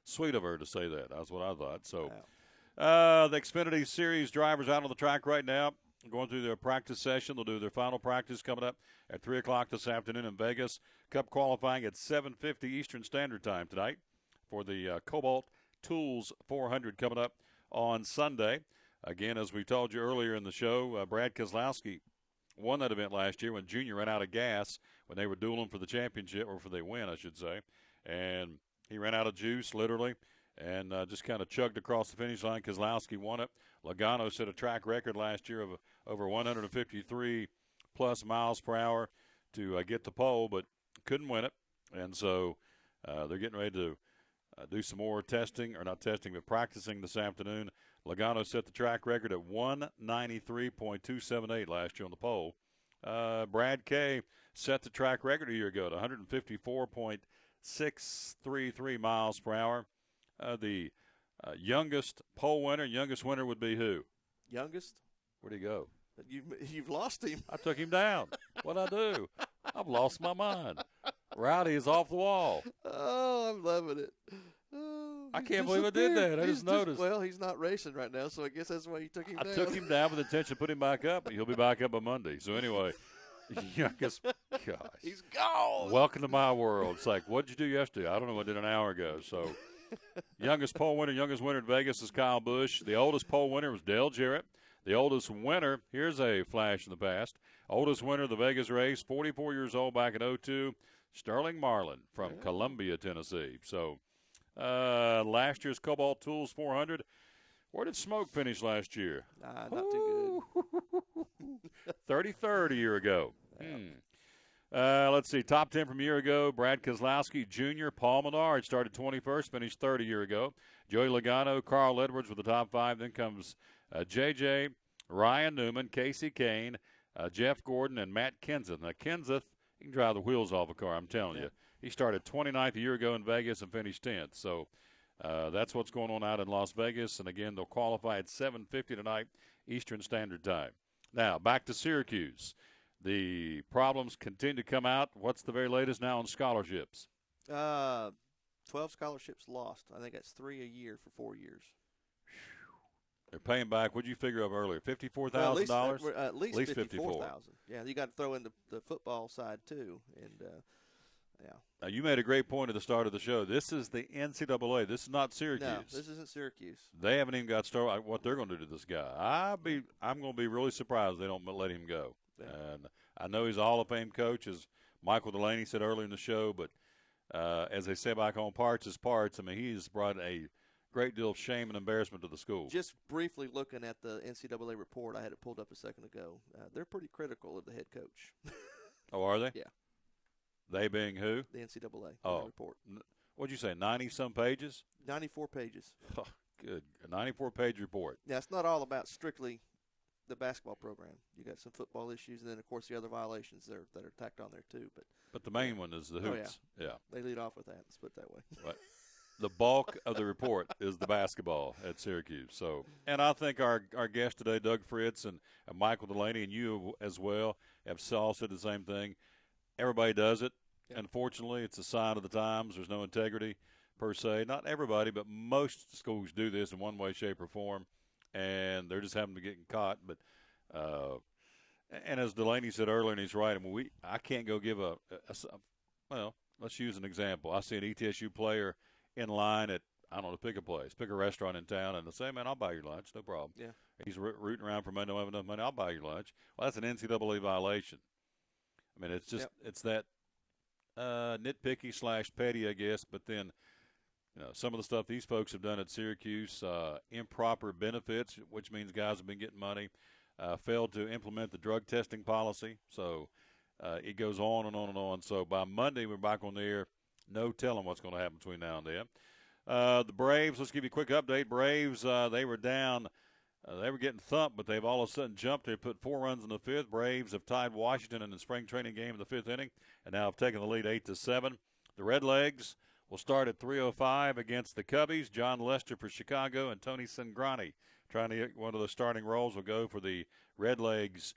Sweet of her to say that. That's what I thought. So, the Xfinity Series drivers out on the track right now, going through their practice session. They'll do their final practice coming up at 3 o'clock this afternoon in Vegas. Cup qualifying at 7:50 Eastern Standard Time tonight for the Cobalt Tools 400 coming up on Sunday. Again, as we told you earlier in the show, Brad Keselowski won that event last year when Junior ran out of gas when they were dueling for the championship, or for the win, I should say. And he ran out of juice, literally, and just kind of chugged across the finish line. Keselowski won it. Logano set a track record last year of over 153-plus miles per hour to get the pole, but couldn't win it. And so they're getting ready to do some more testing, or not testing, but practicing this afternoon. Logano set the track record at 193.278 last year on the pole. Brad Kay set the track record a year ago at 154.633 miles per hour. The youngest pole winner, youngest winner would be who? Youngest? Where'd he go? You've lost him. I took him down. What'd I do? I've lost my mind. Rowdy is off the wall. Oh, I'm loving it. Oh, I can't believe I did that. I just noticed. Well, he's not racing right now, so I guess that's why you took him down. I took him down with the intention of putting him back up. He'll be back up on Monday. So anyway, youngest, gosh. He's gone. Welcome to my world. It's like, what'd you do yesterday? I don't know. I did an hour ago. So youngest pole winner in Vegas is Kyle Busch. The oldest pole winner was Dale Jarrett. The oldest winner, here's a flash in the past, oldest winner of the Vegas race, 44 years old back in 2002, Sterling Marlin from Columbia, Tennessee. So last year's Cobalt Tools 400, where did Smoke finish last year? Not too good. 33rd a year ago. Let's see. Top 10 from a year ago. Brad Kozlowski Jr., Paul Menard started 21st, finished third a year ago. Joey Logano, Carl Edwards with the top 5. Then comes J.J., Ryan Newman, Casey Kane, Jeff Gordon, and Matt Kenseth. Now, Kenseth, he can drive the wheels off a car, I'm telling you. He started 29th a year ago in Vegas and finished 10th. So that's what's going on out in Las Vegas. And, again, they'll qualify at 7:50 tonight, Eastern Standard Time. Now, back to Syracuse. The problems continue to come out. What's the very latest now on scholarships? 12 scholarships lost. I think that's 3 a year for 4 years. They're paying back. What did you figure up earlier? $54,000? At least $54,000. Yeah, you got to throw in the football side too, and yeah. Now you made a great point at the start of the show. This is the NCAA. This is not Syracuse. No, this isn't Syracuse. They haven't even got started. What they're going to do to this guy? I'm going to be really surprised they don't let him go. Yeah. And I know he's a Hall of Fame coach, as Michael Dulaney said earlier in the show. But as they say back home, parts is parts. I mean, he's brought a great deal of shame and embarrassment to the school. Just briefly looking at the NCAA report, I had it pulled up a second ago. They're pretty critical of the head coach. Oh, are they? Yeah. They being who? The NCAA report. What'd you say, 90-some pages? 94 pages. Oh, good. A 94-page report. Yeah, it's not all about strictly the basketball program. You got some football issues, and then, of course, the other violations that are tacked on there too. But the main one is the hoops. Oh, yeah. They lead off with that. Let's put it that way. Right. The bulk of the report is the basketball at Syracuse. So, and I think our guest today, Doug Fritz and Michael Dulaney, and you as well, have all said the same thing. Everybody does it. Yeah. Unfortunately, it's a sign of the times. There's no integrity per se. Not everybody, but most schools do this in one way, shape, or form, and they're just having to get caught. But and as Dulaney said earlier, and he's right, I mean, I can't go give well, let's use an example. I see an ETSU player in line at, I don't know, pick a restaurant in town, and they'll say, man, I'll buy your lunch, no problem. Yeah. He's rooting around for money, don't have enough money, I'll buy your lunch. Well, that's an NCAA violation. I mean, it's just it's that nitpicky / petty, I guess, but then, some of the stuff these folks have done at Syracuse, improper benefits, which means guys have been getting money, failed to implement the drug testing policy. So it goes on and on and on. So by Monday, we're back on the air. No telling what's going to happen between now and then. The Braves, let's give you a quick update. Braves, they were down. They were getting thumped, but they've all of a sudden jumped. They put 4 runs in the 5th. Braves have tied Washington in the spring training game in the 5th inning and now have taken the lead 8-7. The Redlegs will start at 3:05 against the Cubbies. John Lester for Chicago and Tony Cingrani trying to get one of the starting roles will go for the Redlegs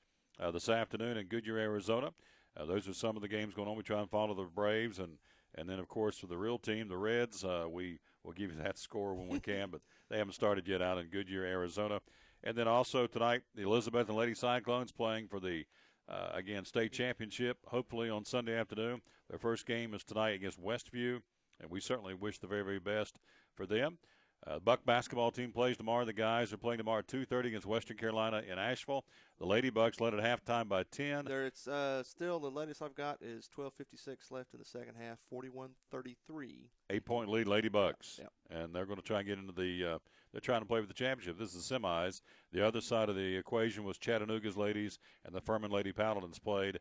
this afternoon in Goodyear, Arizona. Those are some of the games going on. We try and follow the Braves, and then, of course, for the real team, the Reds, we will give you that score when we can, but they haven't started yet out in Goodyear, Arizona. And then also tonight, the Elizabeth and Lady Cyclones playing for the, again, state championship, hopefully on Sunday afternoon. Their first game is tonight against Westview, and we certainly wish the very, very best for them. Buck basketball team plays tomorrow. The guys are playing tomorrow at 2:30 against Western Carolina in Asheville. The Lady Bucks led at halftime by 10. It's still the latest I've got is 12:56 left in the second half, 41-33. 8-point lead, Lady Bucks. Yep. And they're going to try and get into the they're trying to play for the championship. This is the semis. The other side of the equation was Chattanooga's ladies and the Furman Lady Paladins played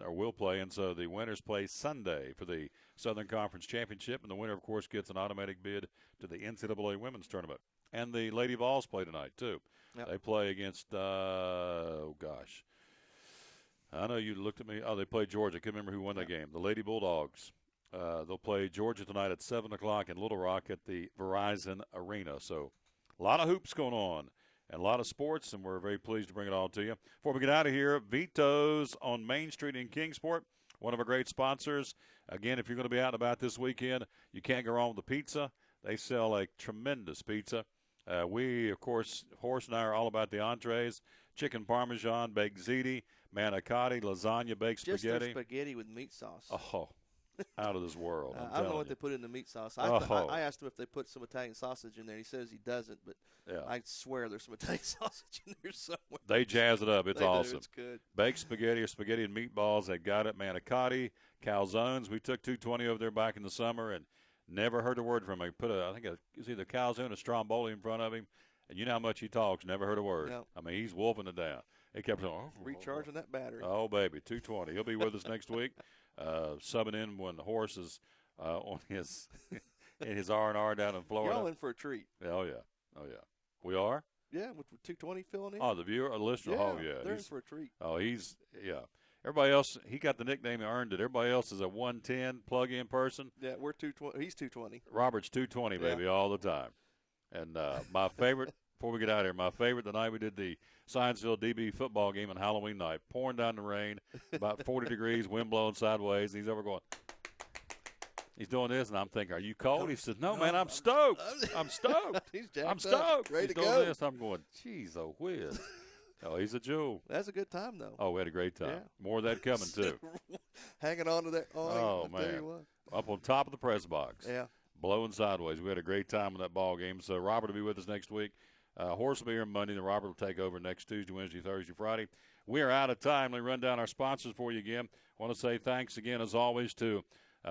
or will play. And so the winners play Sunday for the Southern Conference Championship. And the winner, of course, gets an automatic bid to the NCAA Women's Tournament. And the Lady Vols play tonight, too. Yep. They play against, I know you looked at me. Oh, they played Georgia. I can't remember who won that game. The Lady Bulldogs. They'll play Georgia tonight at 7 o'clock in Little Rock at the Verizon Arena. So a lot of hoops going on and a lot of sports, and we're very pleased to bring it all to you. Before we get out of here, Vito's on Main Street in Kingsport, one of our great sponsors. Again, if you're going to be out and about this weekend, you can't go wrong with the pizza. They sell a tremendous pizza. We, of course, Horace and I are all about the entrees, chicken parmesan, baked ziti, manicotti, lasagna, baked Just spaghetti. Just spaghetti with meat sauce. Oh, out of this world. I don't know what they put in the meat sauce. I asked him if they put some Italian sausage in there. He says he doesn't, but I swear there's some Italian sausage in there somewhere. They jazz it up. It's awesome. It's good. Baked spaghetti or spaghetti and meatballs. They got it. Manicotti, calzones. We took 220 over there back in the summer and never heard a word from him. He put I think it was either calzone or stromboli in front of him. And you know how much he talks, never heard a word. No. I mean, he's wolfing it down. He kept saying, recharging that battery. Oh, baby, 220. He'll be with us next week, subbing in when Horace is on his in his R&R down in Florida. Y'all in for a treat. Oh, yeah. Oh, yeah. We are? Yeah, with 220 filling in. Oh, the viewer, the listener? Yeah, Oh, yeah. they're in for a treat. Oh, yeah. Everybody else, he got the nickname, he earned it. Everybody else is a 110 plug-in person. Yeah, we're 220. He's 220. Robert's 220, baby, all the time. And my favorite, before we get out of here, my favorite, the night we did the Scienceville DB football game on Halloween night, pouring down the rain, about 40 degrees, wind blowing sideways, and he's over going, he's doing this, and I'm thinking, are you cold? He says, no, man, I'm stoked. I'm stoked. He's jacked I'm stoked. Ready he's to doing go. this. I'm going, geez, oh, whiz. Oh, he's a jewel. That's a good time, though. Oh, we had a great time. Yeah. More of that coming, too. Hanging on to that. Oh, I tell man. you what. Up on top of the press box. Yeah. Blowing sideways. We had a great time in that ball game. So Robert will be with us next week. Horace will be here Monday. Then Robert will take over next Tuesday, Wednesday, Thursday, Friday. We are out of time. Let me run down our sponsors for you again. I want to say thanks again, as always, to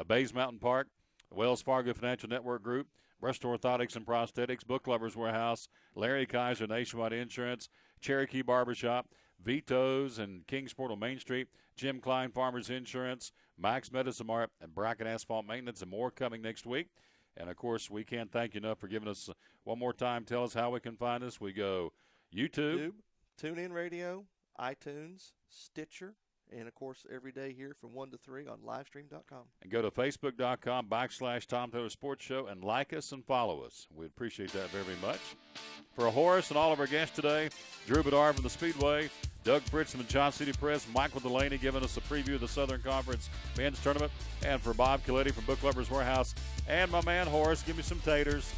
Bays Mountain Park, Wells Fargo Financial Network Group, Bristol Orthotics and Prosthetics, Book Lovers Warehouse, Larry Kaiser Nationwide Insurance, Cherokee Barbershop, Vito's and Kingsport on Main Street, Jim Klein Farmers Insurance, Max Medicine Mart, and Bracken Asphalt Maintenance, and more coming next week. And, of course, we can't thank you enough for giving us one more time. Tell us how we can find us. We go YouTube, TuneIn Radio, iTunes, Stitcher, and, of course, every day here from 1 to 3 on livestream.com. and go to Facebook.com/Tom Taylor Sports Show and like us and follow us. We appreciate that very much. For Horace and all of our guests today, Drew Bedard from the Speedway, Doug Fritz from the Johnson City Press, Michael Dulaney giving us a preview of the Southern Conference Men's Tournament, and for Bob Coletti from Book Lovers Warehouse, and my man Horace, give me some taters.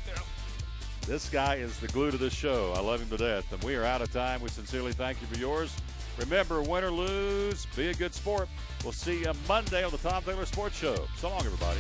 This guy is the glue to this show. I love him to death, and we are out of time. We sincerely thank you for yours. Remember, win or lose, be a good sport. We'll see you Monday on the Tom Taylor Sports Show. So long, everybody.